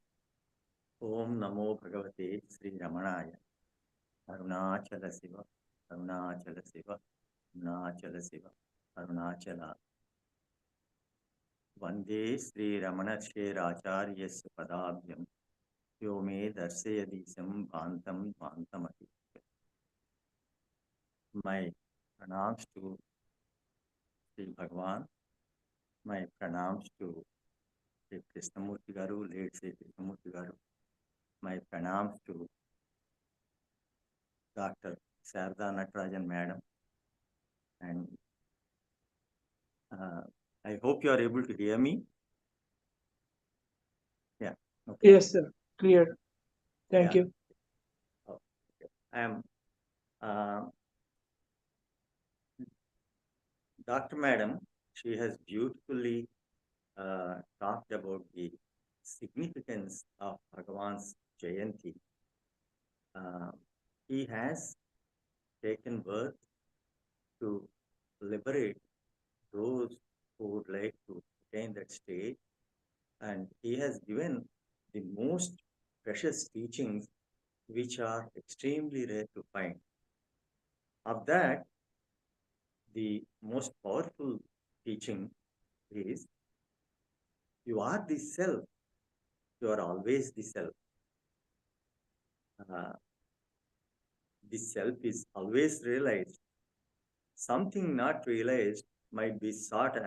Speaker 7: Om Namo Bhagavate Sri Ramanaya. Arunachala Siva. Arunachala Siva, Arunachala Siva, Arunachala. Vande Sri Ramana Acharyasya Padabhyam Yome Darsayadisam Bhantam Bhantamati. My pranams to Sri Bhagavan, my pranams to Sri Krishnamurti Garu, late Sri Krishnamurti Garu, my pranams to Dr. Sarada Natarajan Madam, and I hope you are able to hear me. Yeah. Okay.
Speaker 1: Yes, sir. Clear. Thank
Speaker 7: Yeah.
Speaker 1: you.
Speaker 7: Okay. I am Dr. Madam. She has beautifully talked about the significance of Bhagavan's Jayanti. He has taken birth to liberate those who would like to attain that state, and he has given the most precious teachings which are extremely rare to find. Of that, the most powerful teaching is you are the self, you are always the self. The self is always realized. Something not realized might be sought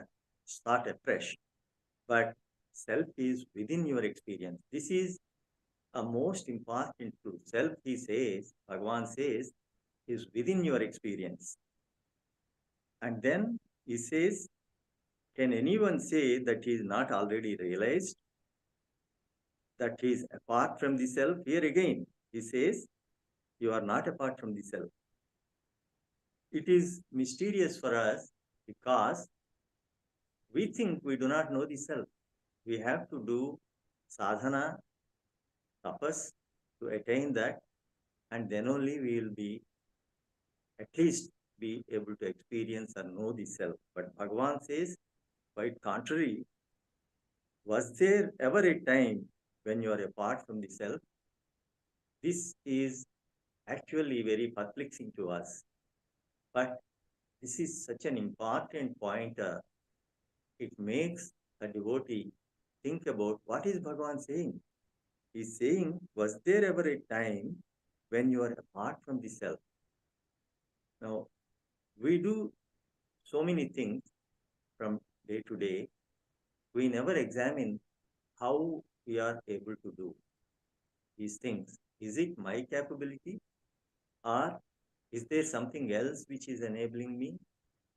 Speaker 7: afresh, but self is within your experience. This is a most important truth. Self, he says, Bhagavan says, is within your experience. And then he says, can anyone say that he is not already realized? That he is apart from the self? Here again, he says, you are not apart from the self. It is mysterious for us because we think we do not know the self. We have to do sadhana, tapas to attain that, and then only we will be at least be able to experience or know the self. But Bhagavan says, quite contrary, was there ever a time when you are apart from the self? This is actually very perplexing to us. But this is such an important point. It makes a devotee think about what is Bhagavan saying. He's saying, was there ever a time when you are apart from the self? Now, we do so many things from day to day. We never examine how we are able to do these things. Is it my capability, or is there something else which is enabling me?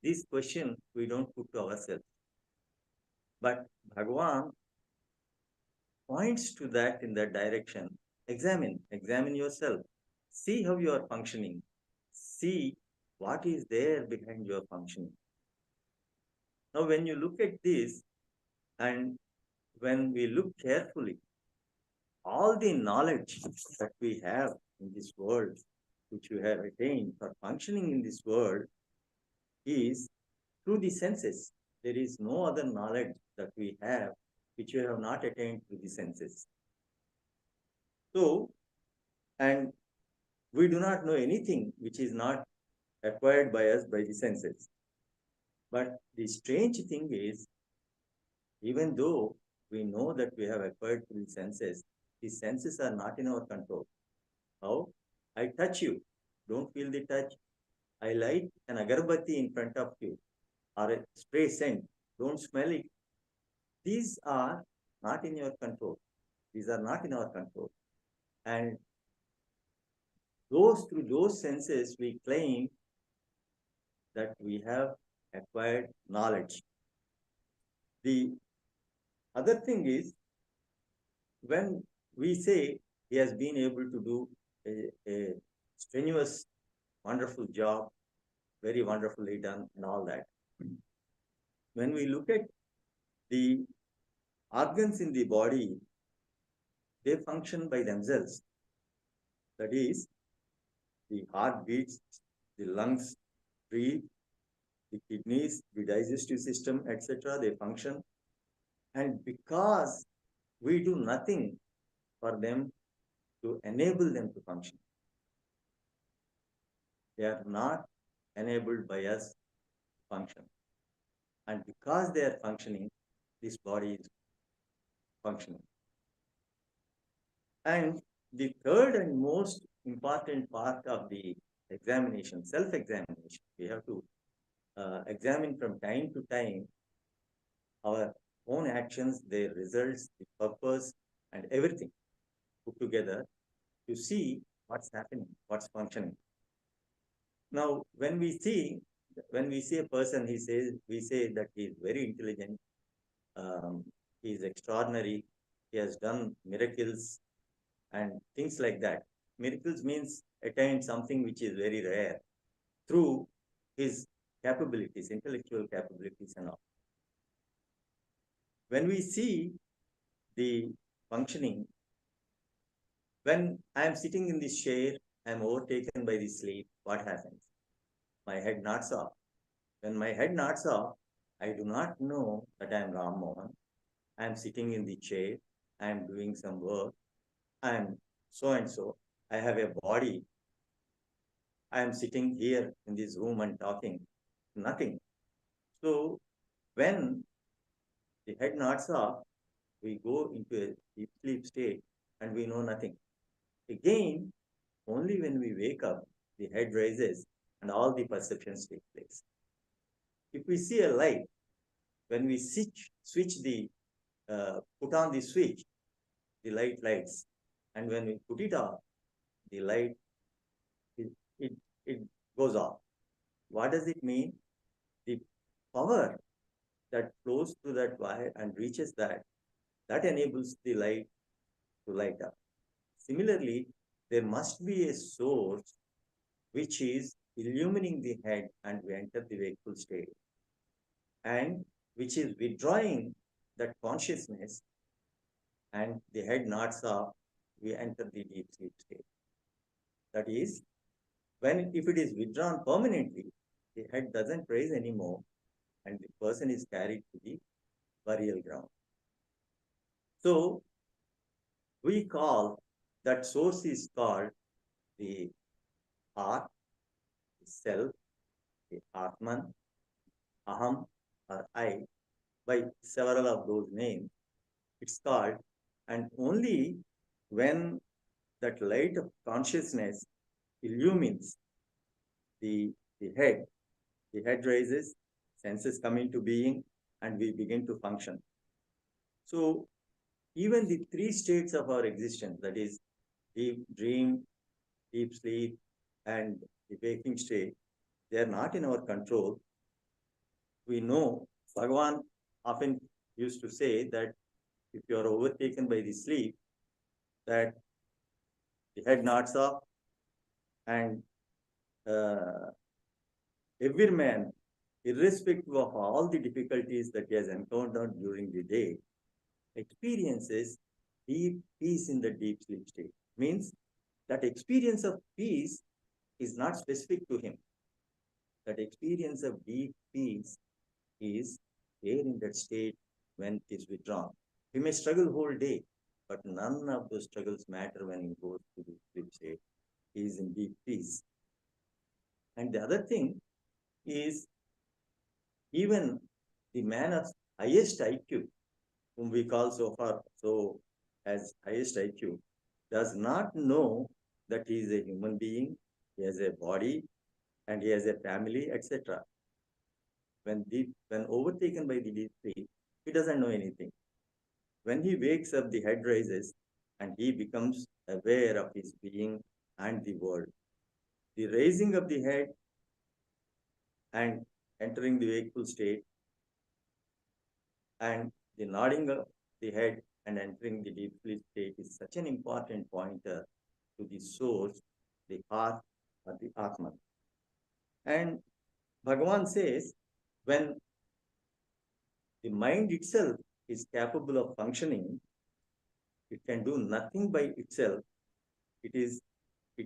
Speaker 7: This question we don't put to ourselves. But Bhagavan points to that in that direction. Examine yourself. See how you are functioning. See what is there behind your functioning. Now, when you look at this, and when we look carefully, all the knowledge that we have in this world, which we have attained for functioning in this world, is through the senses. There is no other knowledge that we have which we have not attained through the senses. So, and we do not know anything which is not acquired by us by the senses. But the strange thing is, even though we know that we have acquired through the senses are not in our control. How? I touch you, don't feel the touch. I light an agarbatti in front of you, or a spray scent, don't smell it. These are not in your control. These are not in our control. And through those senses, we claim that we have acquired knowledge. The other thing is, when we say he has been able to do a strenuous, wonderful job, very wonderfully done, and all that. When we look at the organs in the body, they function by themselves. That is, the heart beats, the lungs breathe, the kidneys, the digestive system, etc., they function. And because we do nothing for them to enable them to function, they are not enabled by us to function. And because they are functioning, this body is functioning. And the third and most important part of the examination, self-examination, we have to examine from time to time our own actions, their results, the purpose, and everything put together to see what's happening, what's functioning. Now, when we see a person, we say that he is very intelligent, he is extraordinary, he has done miracles and things like that. Miracles means attained something which is very rare through his capabilities, intellectual capabilities and all. When we see the functioning, when I am sitting in this chair, I am overtaken by the sleep, what happens? My head nods off. When my head nods off, I do not know that I am Rammohan. I am sitting in the chair, I am doing some work, I am so and so, I have a body, I am sitting here in this room and talking, nothing. So when the head nods off, we go into a deep sleep state and we know nothing. Again, only when we wake up, the head rises and all the perceptions take place. If we see a light, when we put on the switch, the light lights. And when we put it off, the light, it goes off. What does it mean? The power that flows through that wire and reaches that enables the light to light up. Similarly, there must be a source which is illumining the head and we enter the wakeful state, and which is withdrawing that consciousness and the head nods off, we enter the deep sleep state. That is, if it is withdrawn permanently, the head doesn't raise anymore and the person is carried to the burial ground. So we call that source is called the heart, the self, the Atman, Aham or I, by several of those names. It's called, and only when that light of consciousness illumines the head rises, senses come into being, and we begin to function. So even the three states of our existence, that is deep dream, deep sleep, and the waking state, they are not in our control. We know Bhagavan often used to say that if you are overtaken by the sleep, that the head nods off, and every man, irrespective of all the difficulties that he has encountered during the day, experiences deep peace in the deep sleep state. Means that experience of peace is not specific to him. That experience of deep peace is there in that state when it is withdrawn. He may struggle whole day, but none of those struggles matter when he goes to the sleep state. He is in deep peace. And the other thing is, even the man of highest IQ, whom we call so as highest IQ, does not know that he is a human being, he has a body, and he has a family, etc. When overtaken by the deep sleep, he doesn't know anything. When he wakes up, the head rises, and he becomes aware of his being and the world. The raising of the head and entering the wakeful state, and the nodding of the head and entering the deep sleep state is such an important pointer to the source, the heart, or the Atman. And Bhagavan says, when the mind itself is capable of functioning, it can do nothing by itself. It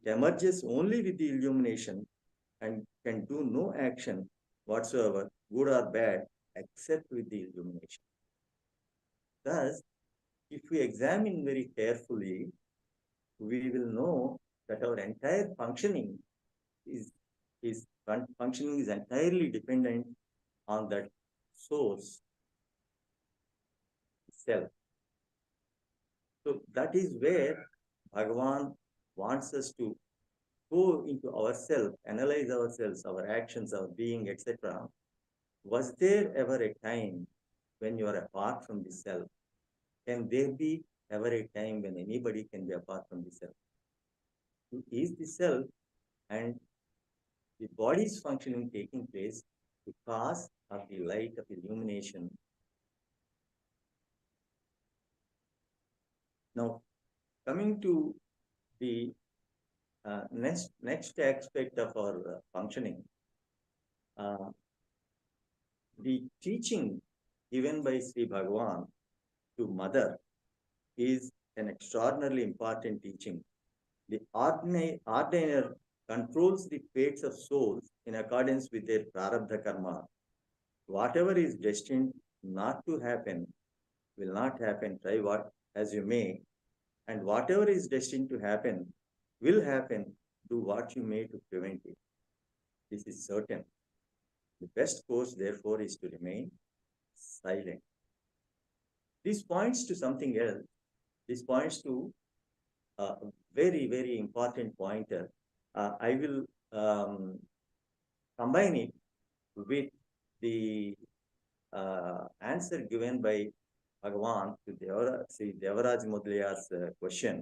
Speaker 7: emerges only with the illumination and can do no action whatsoever, good or bad, except with the illumination. Thus, if we examine very carefully, we will know that our entire functioning is his functioning is entirely dependent on that source, self. So that is where Bhagavan wants us to go into ourselves, analyze ourselves, our actions, our being, etc. Was there ever a time when you are apart from the self? Can there be ever a time when anybody can be apart from the self? Who is the self, and the body's functioning taking place because of the light of illumination. Now, coming to the next aspect of our functioning, the teaching given by Sri Bhagavan to Mother is an extraordinarily important teaching. The ordiner controls the fates of souls in accordance with their prarabdha karma. Whatever is destined not to happen will not happen, try what as you may, and whatever is destined to happen will happen, do what you may to prevent it. This is certain. The best course, therefore, is to remain silent. This points to something else. This points to a very, very important pointer. I will combine it with the answer given by Bhagavan to Sri Devaraj Mudaliar's question.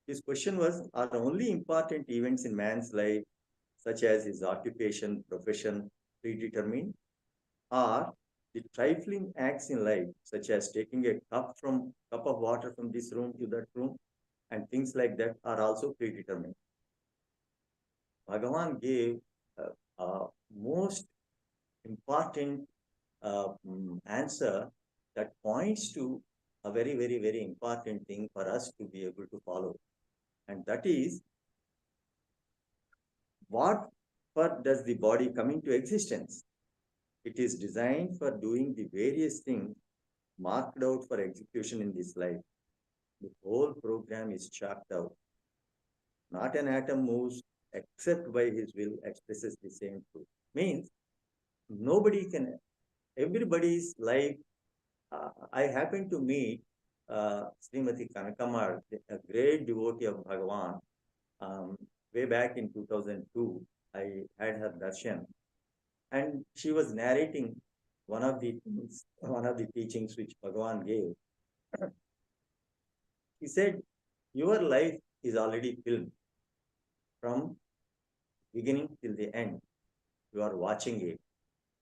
Speaker 7: His question was, are the only important events in man's life, such as his occupation, profession, predetermined? Or the trifling acts in life, such as taking a cup of water from this room to that room, and things like that, are also predetermined? Bhagavan gave a most important answer that points to a very, very, very important thing for us to be able to follow. And that is, what for does the body come into existence? It is designed for doing the various things marked out for execution in this life. The whole program is chalked out. Not an atom moves except by his will expresses the same truth. Means nobody can, everybody's life. I happened to meet Srimati Kanakamar, a great devotee of Bhagavan. Way back in 2002, I had her darshan, and she was narrating one of the teachings which Bhagavan gave. He said, your life is already filmed from beginning till the end. You are watching it,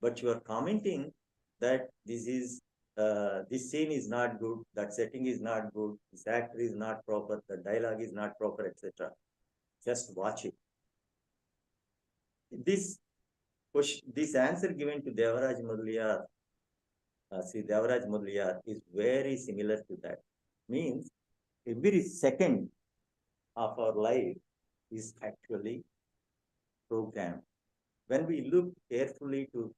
Speaker 7: but you are commenting that this scene is not good, that setting is not good, this actor is not proper, the dialogue is not proper, etc. Just watch it. This answer given to Devaraj Mudaliar, Sri Devaraj Mudaliar, is very similar to that. Means every second of our life is actually programmed. When we look carefully to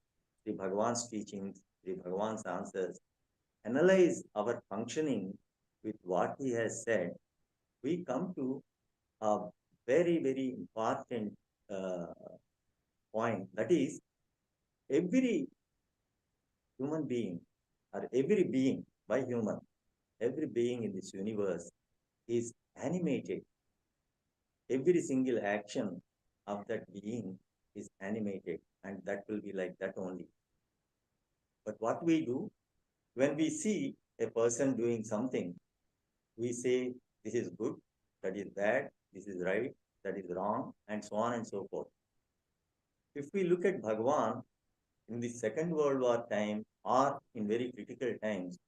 Speaker 7: the Bhagavan's teachings, the Bhagavan's answers, analyze our functioning with what he has said, we come to a very, very important point. That is, every human being, or every being by human, every being in this universe is animated. Every single action of that being is animated, and that will be like that only. But what we do, when we see a person doing something, we say, this is good, that is bad, this is right, that is wrong, and so on and so forth. If we look at Bhagavan in the Second World War time, or in very critical times,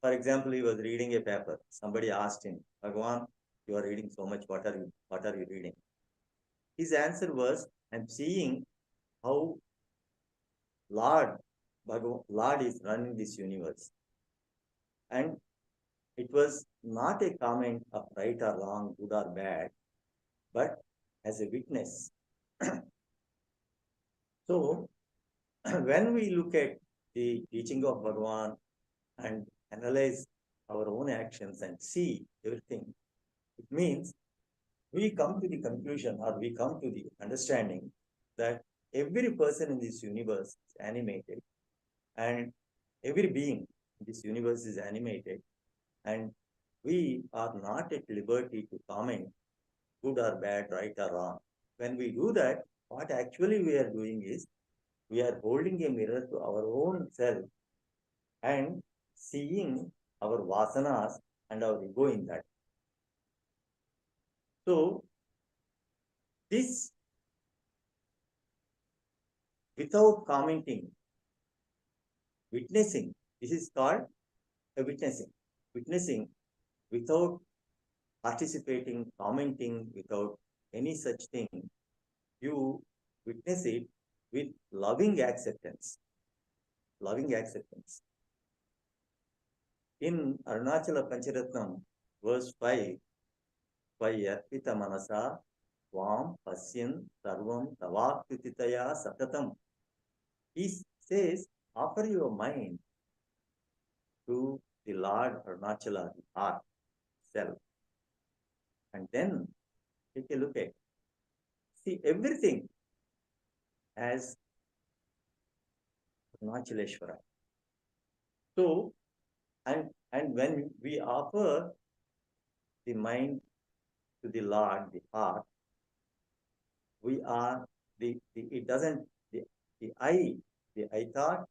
Speaker 7: for example, he was reading a paper. Somebody asked him, Bhagavan, you are reading so much, what are you reading? His answer was, I'm seeing how Lord is running this universe. And it was not a comment of right or wrong, good or bad, but as a witness. So, when we look at the teaching of Bhagavan and analyze our own actions and see everything, it means we come to the conclusion, or we come to the understanding that every person in this universe is animated, and every being in this universe is animated, and we are not at liberty to comment good or bad, right or wrong. When we do that, what actually we are doing is we are holding a mirror to our own self and seeing our vasanas and our ego in that. So this, without commenting, witnessing, this is called a witnessing. Witnessing without participating, commenting, without any such thing, you witness it with loving acceptance. Loving acceptance. In Arunachala Pancharatnam, verse 5, Vayarpita manasa Tvam pasyan sarvam tavaktitaya satatam. He says, offer your mind to the Lord Arunachala, the heart, self. And then take a look at, see everything as Arunachaleshwara. So, and when we offer the mind to the Lord, the heart, we are the I thought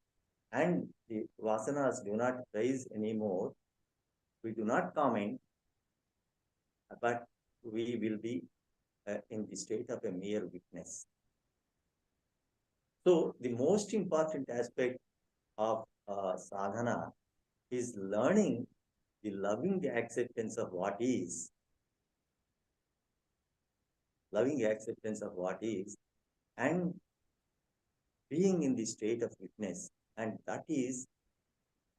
Speaker 7: and the vasanas do not rise anymore. We do not comment, but we will be in the state of a mere witness. So the most important aspect of sadhana is learning the loving acceptance of what is. Loving acceptance of what is, and being in the state of witness. And that is,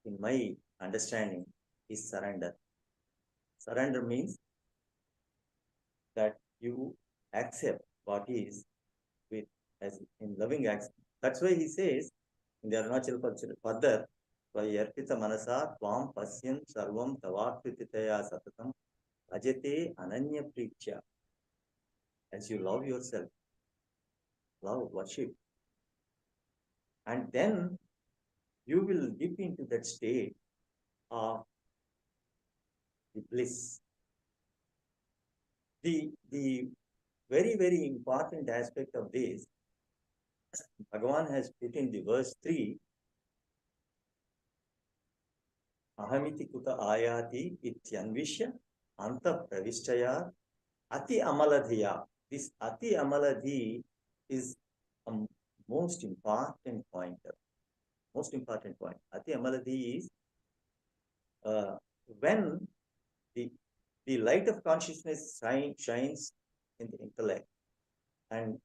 Speaker 7: in my understanding, is surrender. Surrender means that you accept what is with as in loving acceptance. That's why he says in the Arunachal further, Vayarpita manasa Tvam pasyan sarvam tavaktitaya satatam ajate ananya prichya. As you love yourself, love, worship, and then you will dip into that state of the bliss. The very, very important aspect of this, Bhagavan has put in the verse 3, Ahamiti kuta ayati ityanvishya anta pravishchaya ati amaladhiya. This ati amaladhi is a most important pointer. Most important point. Ati amaladhi is when the light of consciousness shines in the intellect, and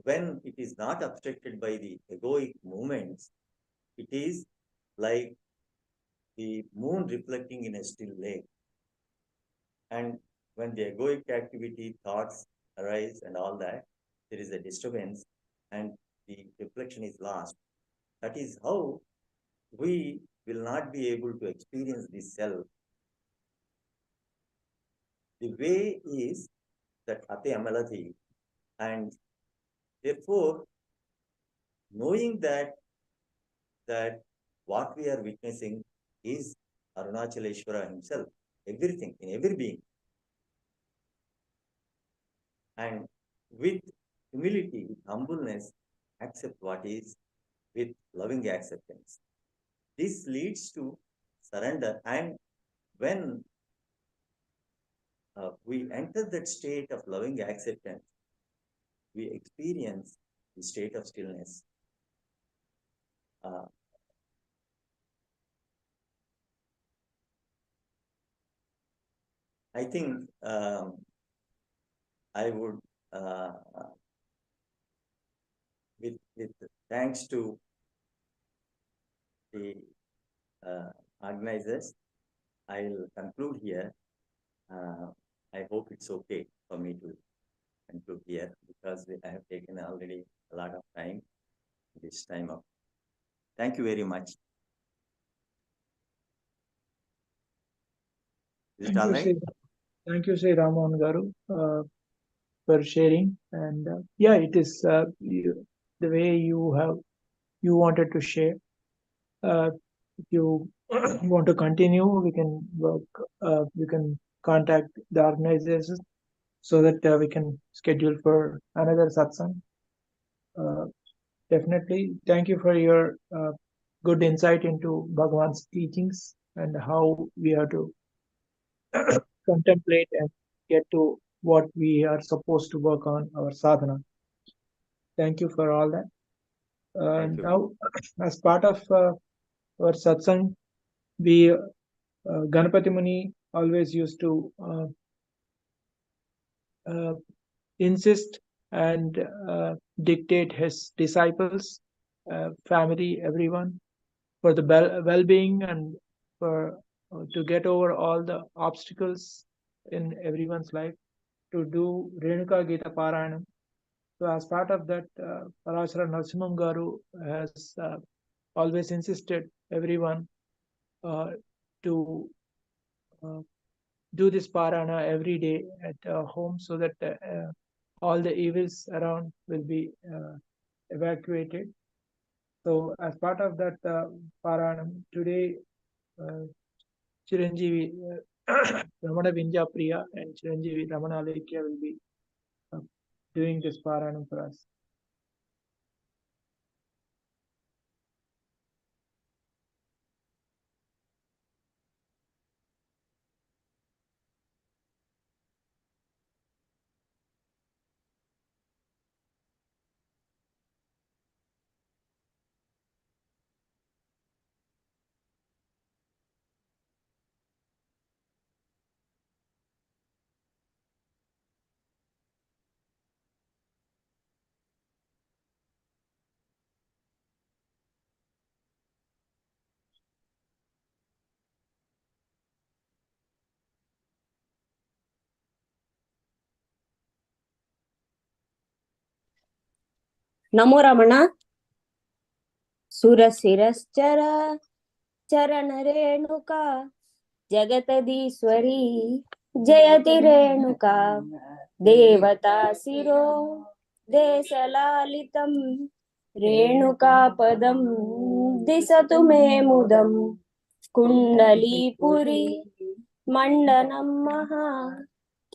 Speaker 7: when it is not obstructed by the egoic movements, it is like the moon reflecting in a still lake. And when the egoic activity, thoughts arise and all that, there is a disturbance and the reflection is lost. That is how we will not be able to experience the self. The way is that Ate Amaladhi, and therefore, knowing that what we are witnessing is Arunachaleshwara himself, everything, in every being. And with humility, with humbleness, accept what is with loving acceptance. This leads to surrender, and when we enter that state of loving acceptance, we experience the state of stillness. I think I would, with thanks to the organizers, I'll conclude here. I hope it's okay for me to conclude here, because I have taken already a lot of time this time up. Thank you very much. Is it all right?
Speaker 1: Thank you, Sri Rammohan Garu. for sharing. And yeah, it is the way you wanted to share. If you want to continue, we can work. You can contact the organizers so that we can schedule for another satsang. Definitely, thank you for your good insight into Bhagavan's teachings and how we have to contemplate and get to what we are supposed to work on our sadhana. Thank you for all that.
Speaker 7: Thank you.
Speaker 1: Now, as part of our satsang, we Ganapati Muni always used to insist and dictate his disciples, family, everyone, for the well-being and for to get over all the obstacles in everyone's life, to do Renuka Gita Parayanam. So as part of that, Parashara Narasimham Garu has always insisted everyone to do this Parayana every day at home, so that all the evils around will be evacuated. So as part of that Parayanam, today Chiranjeevi Ramana Vinja Priya and Chiranjeevi Ramana Alekya will be doing this Parayanam for us.
Speaker 5: Namo Ramana. Surasiras Charan Renuka Jagatadiswari Jayati Renuka Devata Siro Desalalitam Renuka Padam Disatu Me Mudam Kundali Puri Mandanam Maha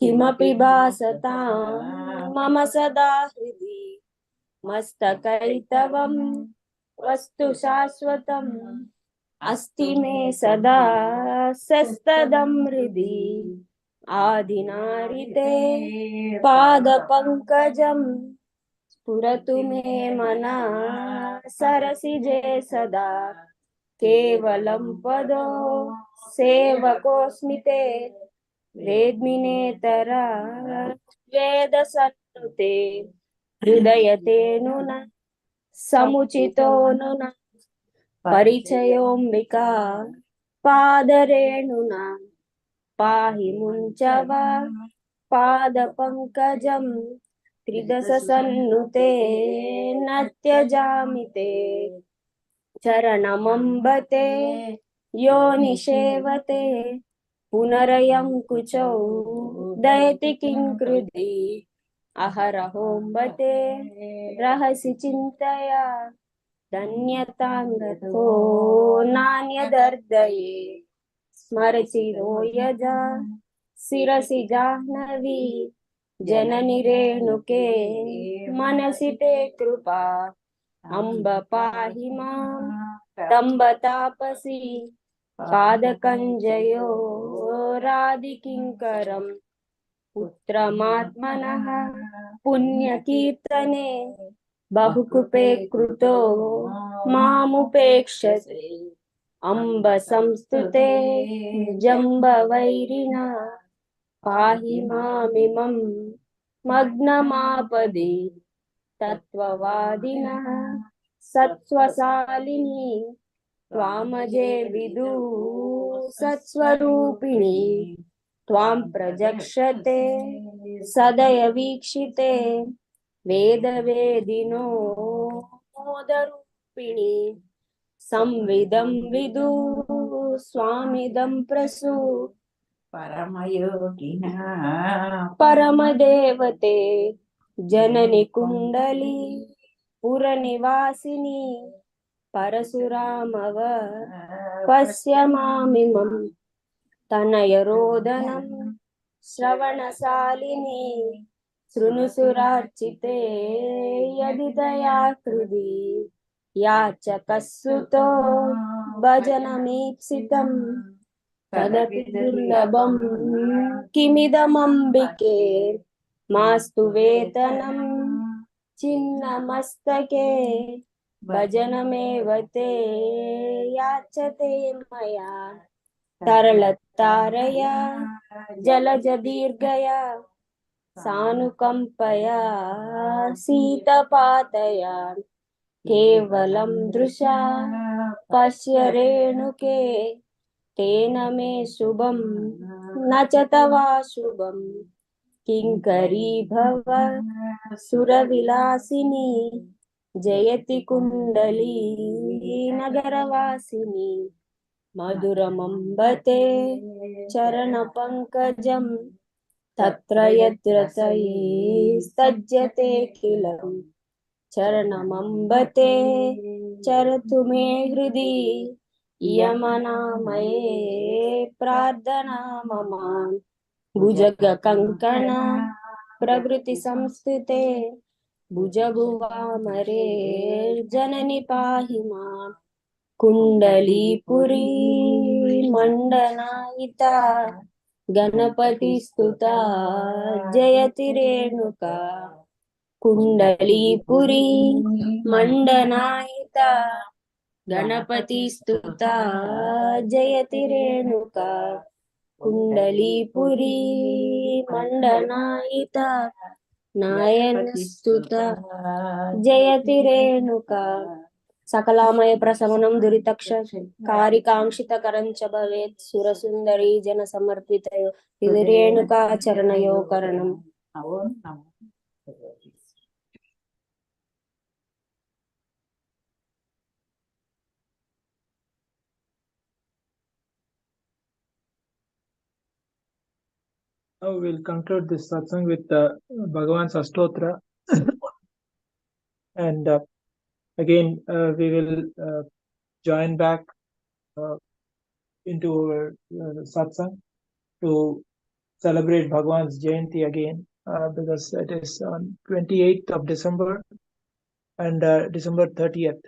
Speaker 5: Kimapi Basata Mama Sada Hridi Mastakaitavam Vastu Shashwatam Asti Me Sada Sastadam Hridi Adinarite Pada Pankajam Spuratu Me Mana Sarasije Sada Kevalam Pado Sevakosmite Vedminetara Veda Sannute Hridayate Nuna Samuchito Nuna Parichayombika Padarenuna Pahi Munchava Pada Pankajam Tridasa Sannute Natyajamite Charanamambate Yonishevate Punarayam Kuchau Dayati Kinkrudi Aharahombate Rahasi Chintaya Danyatangato Nanyadardaye Smarachiro Yaja Sirasi Jahnavi Janani Renuke Manasite Krupa Amba Pahima Tamba Tapasi Padakanjayo Radhikinkaram Putramatmanaha Punyakirtane Bahukupe Kruto Mamupekshase Amba Samstute Jamba Vairina Pahi Mamimam Magnamapadi Tattvavadina Satsvasalini Twamaje Vidu Satsvarupini Tvam Prajakshate Sadaya Vikshite Veda Vedino Modarupini Samvidam Vidu Swamidam Prasu
Speaker 3: परमयोगिना
Speaker 5: परमदेवते जननि कुण्डली पुरनिवासिनी परशुरामव पश्यमामिमं तनयरोदनं श्रवणशालिनी शृणुसुरार्चिते यदि दया हृदि याचकस्सुतो भजनमीप्सितं तदपि दुर्लभं किमिदमम्बिके मास्तु वेतनं छिन्नमस्तके भजनमेव ते याचते मया तरलतारया जलजदीर्घया सानुकम्पया शीतपातया केवलं दृशा पश्य रेणुके तेन मे शुभं न च तवाशुभं किङ्करी भव सुरविलासिनी जयति कुण्डली नगरवासिनी मधुरमम्बते चरणपङ्कजं तत्र यत्र तैस्तज्जते किलं चरणमम्बते चरतु मे हृदि यमनामये प्रार्थना मम भुजगकङ्कण प्रभृतिसंस्थिते भुजगुवामरे जननि पाहि मां कुण्डलीपुरी मण्डनायिता गणपतिस्तुता जयति रेणुका कुण्डलीपुरी मण्डनायिता गणपतिस्तुता जयति रेणुका कुण्डलीपुरी मण्डनायिता नायनस्तुता जयति रेणुका सकलामय प्रशमनं दुरितक्षकारिकांक्षितकरं च भवेत् सुरसुन्दरी जनसमर्पितयो इति रेणुका चरणयो करणम्
Speaker 3: नमो नमः
Speaker 1: Now we'll conclude this satsang with Bhagavan's Astottara. And again, we will join back into our satsang to celebrate Bhagavan's Jayanti again, because it is on 28th of December and December 30th.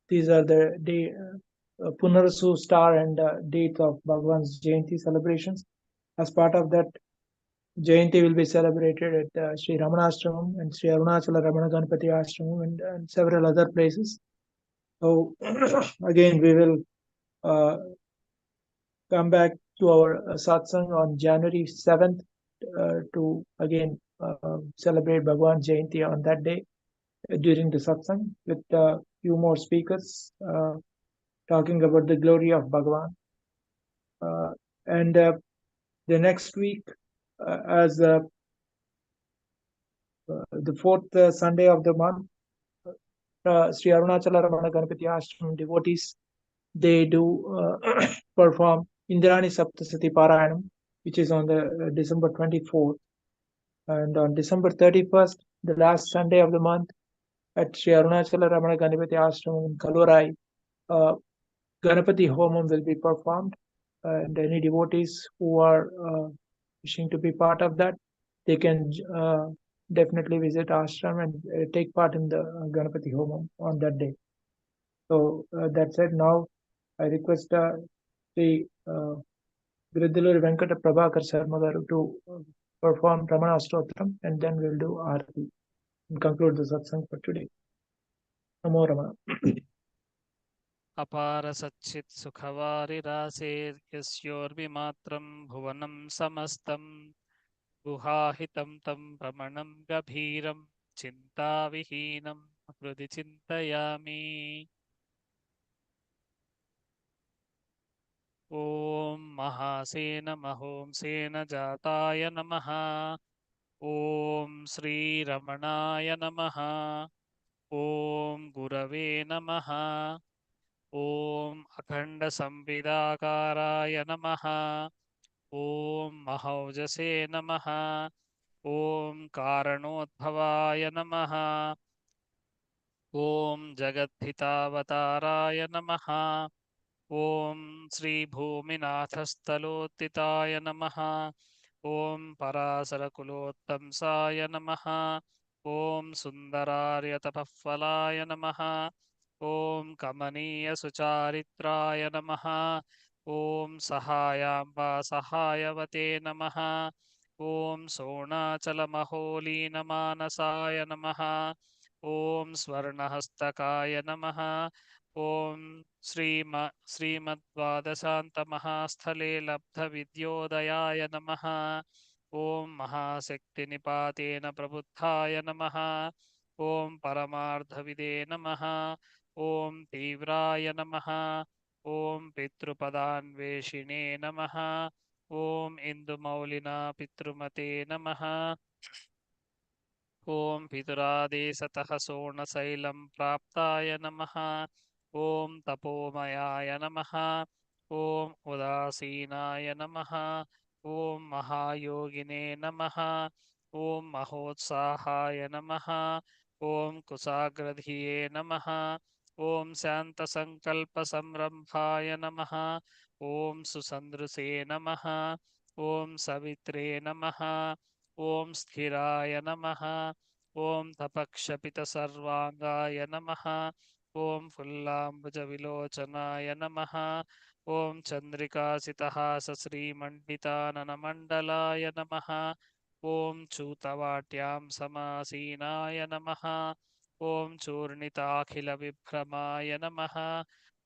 Speaker 1: These are the day Punarasu star and date of Bhagavan's Jayanti celebrations. As part of that, Jayanti will be celebrated at Sri Ramana Ashramam and Sri Ramana Ganapathi Ashramam and several other places. So again, we will come back to our satsang on January 7th to again celebrate Bhagavan Jayanti on that day during the satsang with a few more speakers talking about the glory of Bhagavan. And the next week, as the fourth Sunday of the month, Sri Ramana Ganapathi Ashram devotees, they do perform Indrani Saptasati Parayanam, which is on the December 24th. And on December 31st, the last Sunday of the month, at Sri Ramana Ganapathi Ashram in Kalurai, Ganapati Homam will be performed. And any devotees who are wishing to be part of that, they can definitely visit ashram and take part in the Ganapati Homam on that day. So that said, now I request Sri Giridhaluri Venkata Prabhakar Sharma Garu to perform Ramana Astottram, and then we'll do Arati and conclude the satsang for today. Namo Ramana.
Speaker 4: अपार सच्चित् सुखवारिरासेर् यस्योर्विमात्रं भुवनं समस्तं गुहाहितं तं रमणं गभीरं चिन्ताविहीनं हृदि चिन्तयामि। ॐ महासेन महोंसेन जाताय नमः। ॐ श्रीरमणाय नमः। ॐ गुरवे नमः। ॐ अखण्डसंविदाकाराय नमः। ॐ महौजसे नमः। ॐ कारणोद्भवाय नमः। ॐ जगद्धितावताराय नमः। ॐ श्रीभूमिनाथस्थलोत्थिताय नमः। ॐ पराशरकुलोत्तंसाय नमः। ॐ सुन्दरार्यतपःफलाय नमः। ॐ कमनीयसुचारित्राय नमः। ॐ सहायाम्बा सहायवते नमः। ॐ सोणाचलमहोलीनमानसाय नमः। ॐ स्वर्णहस्तकाय नमः। ॐ श्रीमद्द्वादशान्तमहास्थले लब्धविद्योदयाय नमः। ॐ महाशक्तिनिपातेन प्रबुद्धाय नमः। ॐ परमार्थविदे नमः। ॐ तीव्राय नमः। ॐ पितृपदान्वेषिणे नमः। ॐ इन्दुमौलिना पितृमते नमः। ॐ पितुरादेशतः सोणशैलं प्राप्ताय नमः। ॐ तपोमयाय नमः। ॐ उदासीनाय नमः। ॐ महायोगिने नमः। ॐ महोत्साहाय नमः। ॐ कुशाग्रधिये नमः। ॐ शान्तसङ्कल्पसंरम्भाय नमः। ॐ सुसन्दृशे नमः। ॐ सवित्रे नमः। ॐ स्थिराय नमः। ॐ तपक्षपितसर्वाङ्गाय नमः। ॐ फुल्लाम्बुजविलोचनाय नमः। ॐ चन्द्रिकासितहासश्रीमण्डिताननमण्डलाय नमः। ॐ चूतवाट्यां समासीनाय नमः। ॐ चूर्णिताखिलविभ्रमाय नमः।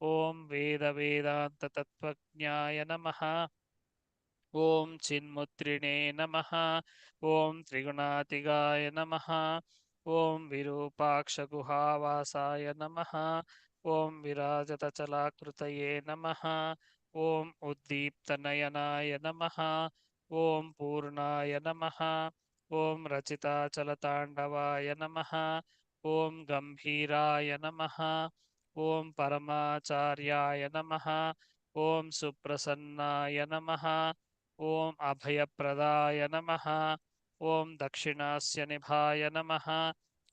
Speaker 4: ॐ वेदवेदान्ततत्त्वज्ञाय नमः। ॐ चिन्मुद्रिणे नमः। ॐ त्रिगुणातिगाय नमः। ॐ विरूपाक्षगुहावासाय नमः। ॐ विराजतचलाकृतये नमः। ॐ उद्दीप्तनयनाय नमः। ॐ पूर्णाय नमः। ॐ रचिताचलताण्डवाय नमः। ॐ गम्भीराय नमः। ॐ परमाचार्याय नमः। ॐ सुप्रसन्नाय नमः। ॐ अभयप्रदाय नमः। ॐ दक्षिणास्यनिभाय नमः।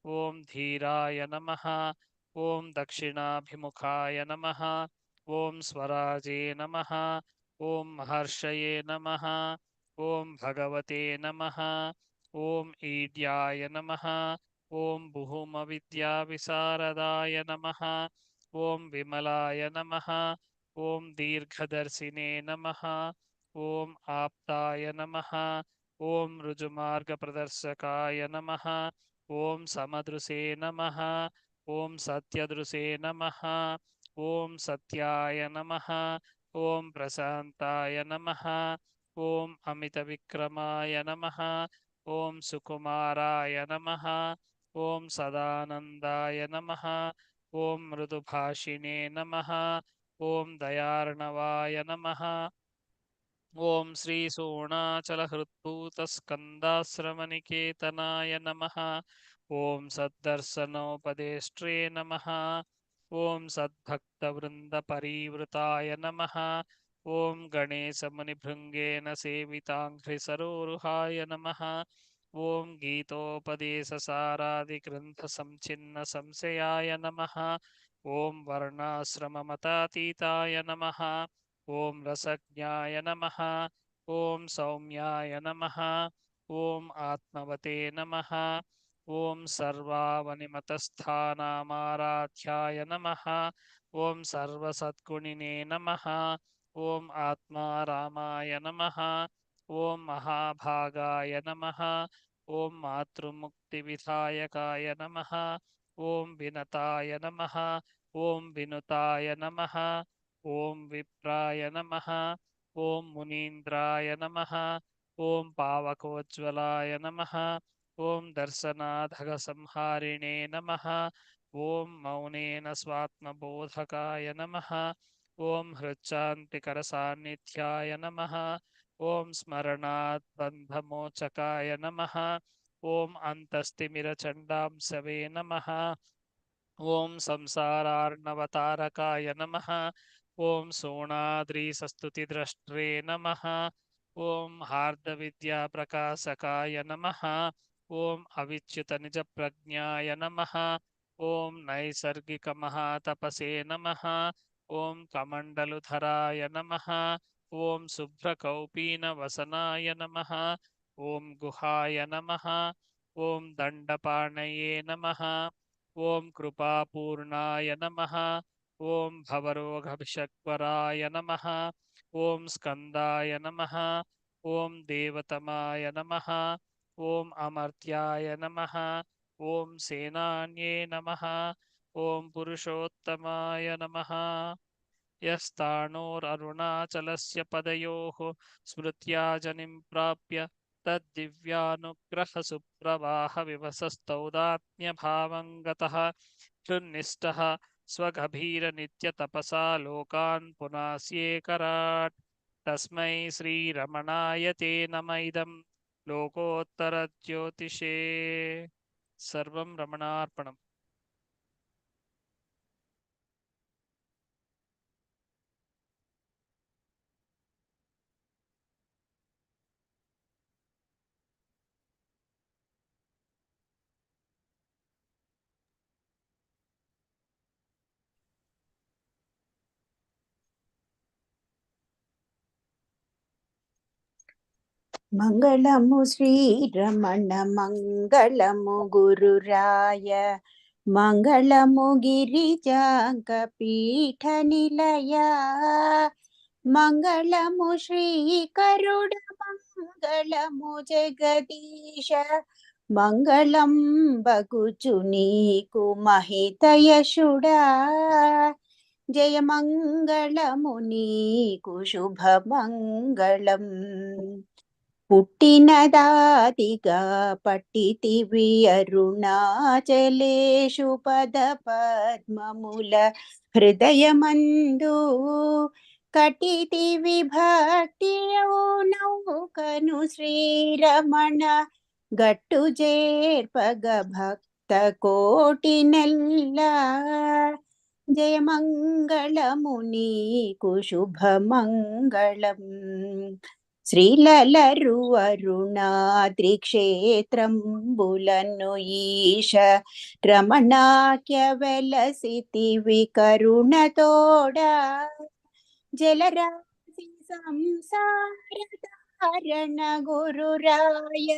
Speaker 4: ॐ धीराय नमः। ॐ दक्षिणाभिमुखाय नमः। ॐ स्वराजे नमः। ॐ महर्षये नमः। ॐ भगवते नमः। ॐ ईड्याय नमः। ॐ भूमविद्याविशारदाय नमः। ॐ विमलाय नमः। ॐ दीर्घदर्शिने नमः। ॐ आप्ताय नमः। ॐ ऋजुमार्गप्रदर्शकाय नमः। ॐ समदृशे नमः। ॐ सत्यदृशे नमः। ॐ सत्याय नमः। ॐ प्रशान्ताय नमः। ॐ अमितविक्रमाय नमः। ॐ सुकुमाराय नमः। ॐ सदानन्दाय नमः। ॐ मृदुभाषिणे नमः। ॐ दयार्णवाय नमः। ॐ श्रीसोणाचलहृद्भूतस्कन्दाश्रमनिकेतनाय नमः। ॐ सद्दर्शनोपदेष्ट्रे नमः। ॐ सद्भक्तवृन्दपरिवृताय नमः। ॐ गणेशमुनिभृङ्गेन सेविताङ्घ्रिसरोरुहाय नमः। ॐ गीतोपदेशसारादिग्रन्थसंच्छिन्नसंशयाय नमः। ॐ वर्णाश्रममतातीताय नमः। ॐ रसज्ञाय नमः। ॐ सौम्याय नमः। ॐ आत्मवते नमः। ॐ सर्वावनिमतस्थानामाराध्याय नमः। ॐ सर्वसद्गुणिने नमः। ॐ आत्मारामाय नमः। ॐ महाभागाय नमः। ॐ मातृमुक्तिविधायकाय नमः। ॐ विनताय नमः। ॐ विनुताय नमः। ॐ विप्राय नमः। ॐ मुनीन्द्राय नमः। ॐ पावकोज्ज्वलाय नमः। ॐ दर्शनाधगसंहारिणे नमः। ॐ मौनेन स्वात्मबोधकाय नमः। ॐ हृच्चान्तिकरसान्निध्याय नमः। ॐ स्मरणात् बन्धमोचकाय नमः। ॐ अन्तस्तिमिरचण्डांसवे नमः। ॐ संसारार्णवतारकाय नमः। ॐ सोणाद्रीसस्तुतिद्रष्ट्रे नमः। ఓం హార్దవిద్యా ప్రకాశకాయ నమః. ఓం అవిచ్యుత నిజ ప్రజ్ఞాయ నమః. ఓం నైసర్గిక మహాతపసే నమః. ఓం కమండలుధరాయ నమః. ఓం శుభ్రకౌపీన వసనాయ నమః. ఓం గుహాయ నమః. ఓం దండపాణయే నమః. ఓం కృపాపూర్ణాయ నమః. ఓం భవరోగభిషక్వరాయ నమః. ఓం స్కందాయ నమః. ఓం దేవతమాయ నమః. ఓం అమర్త్యాయ నమః. ఓం సేనాన్యే నమః. ఓం పురుషోత్తమాయ నమః. యస్తానోరరుణాచలస్య పదయోః స్మృత్యా జనిం ప్రాప్య తద్దివ్యానుగ్రహసుప్రవాహ వివసస్తౌదాత్మ్యభావం గతః హృన్నిష్టః స్వగభీరనిత్యతపసా లోకాన్ పునాస్యేకరాట్. తస్మై శ్రీరమణాయ తే నమ ఇదం లోకోత్తరజ్యోతిషే. సర్వం రమణార్పణం.
Speaker 3: మంగళము శ్రీరమణ మంగళము గురురాయ మంగళము గిరిజాంక పీఠ నిలయ మంగళము శ్రీకరుడ మంగళము జగదీశ మంగళం బగుచు నీకు మహితయశుడా జయ మంగళము నీకు శుభ మంగళం. పుట్టినదాదిగా పట్టితివి అరుణాచలేషు పద పద్మముల హృదయమందు కటితివి భక్తి నౌకను శ్రీరమణ గట్టు చేర్పగ భక్త కోటి నెల్లా జయ మంగళము నీకు శుభ మంగళం. శ్రీలలరు అరుణాద్రి క్షేత్రంబులను ఈశ రమణాఖ్య వెలసితివి కరుణతోడా జలరాశి సంసారధారణ గురురాయ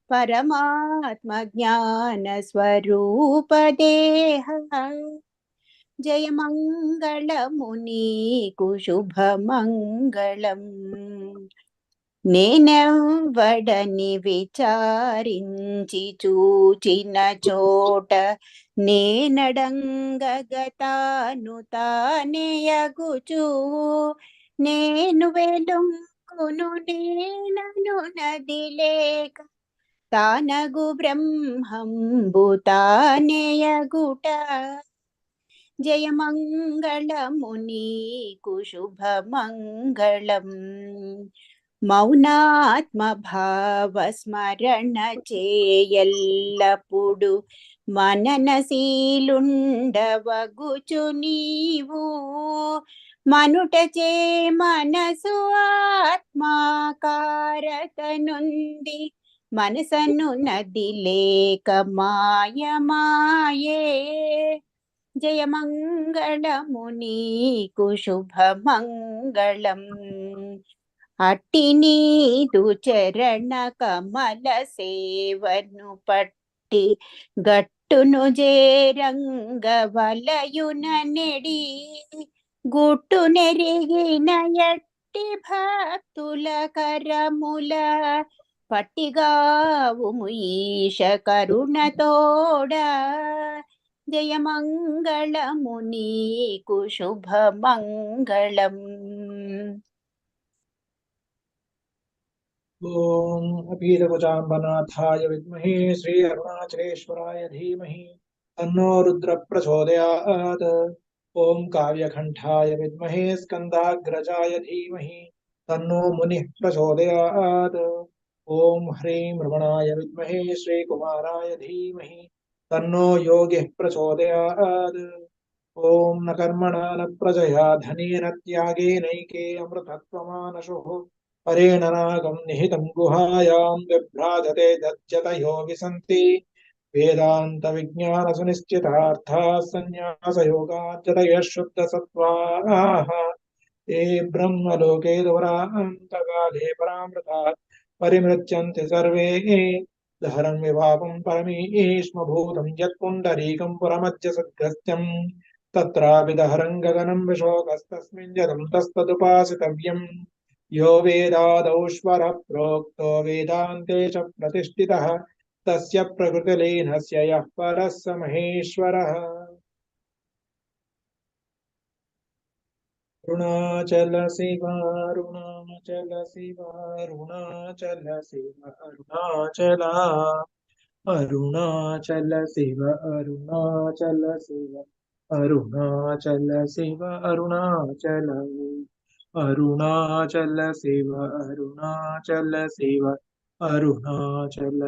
Speaker 3: పరమాత్మ జ్ఞాన స్వరూప దేహ జయ మంగళము నీకు శుభ మంగళం. నేనెవ్వడని విచారించి చూచిన చోట నేనడంగగతాను తానేయగుచు నేను వెలుంకును నేనను నది లేక తానగు బ్రహ్మంబు తానేయగుట జయ మంగళము నీకు శుభ మంగళం. మౌనాత్మ భావ స్మరణ చేయల్లప్పుడు మననశీలుండవగుచు నీవు మనుటచే మనసు ఆత్మాకారత నుండి మనసను నది లేక మాయమాయే జయ మంగళము నీకు శుభ మంగళం. అట్టి నీదు చరణ కమల సేవను పట్టి గట్టును జేరంగ వలయున నెడి గుట్టు నెరిగిన ఎట్టి భక్తుల కరముల పట్టిగావుము ఈశ కరుణతోడా జయ మంగళము నీకు శుభ మంగళం.
Speaker 1: ఓం అపీతకుచాంబనాథాయ విద్మహే శ్రీ అరుణాచలేశ్వరాయ ధీమహి తన్నో రుద్ర ప్రచోదయాత్. ఓం కావ్యకంఠాయ విద్మహే స్కందాగ్రజాయ ధీమహి తన్నో మునిః ప్రచోదయాత్. ఓం హ్రీం రమణాయ విద్మహే శ్రీకుమారాయ ధీమహి తన్నో యోగిః ప్రచోదయాత్. ఓం న కర్మణా న ప్రజయా ధనేన త్యాగేనైకే అమృతత్వమానశుః हरेण नागं निहितं गुहायां बिभ्राजते तज्जतयो विसन्ति वेदान्तविज्ञानसुनिश्चितार्थाः सन्न्यासयोगाच्युतयः शुद्धसत्त्वाः ते ब्रह्मलोके दुरान्तकाले परामृतात् परिमृत्यन्ते सर्वे दहरं विभावं परमीश्मभूतं यत्पुण्डरीकं पुरमध्य सद्गस्त्यम् तत्रापि दहरं गगनं विशोकस्तस्मिन् यदं तस्तदुपासितव्यम् यो वेदादौश्वरः प्रोक्तो वेदान्ते च प्रतिष्ठितः तस्य प्रकृतिलीनस्य यः परः स महेश्वरः अरुणाचल शिव अरुणाचल शिव अरुणाचल शिव अरुणाचल अरुणाचल शिव अरुणाचल शिव अरुणाचल शिव अरुणाचल अरुणाचल शिव अरुणाचल शिव अरुणाचल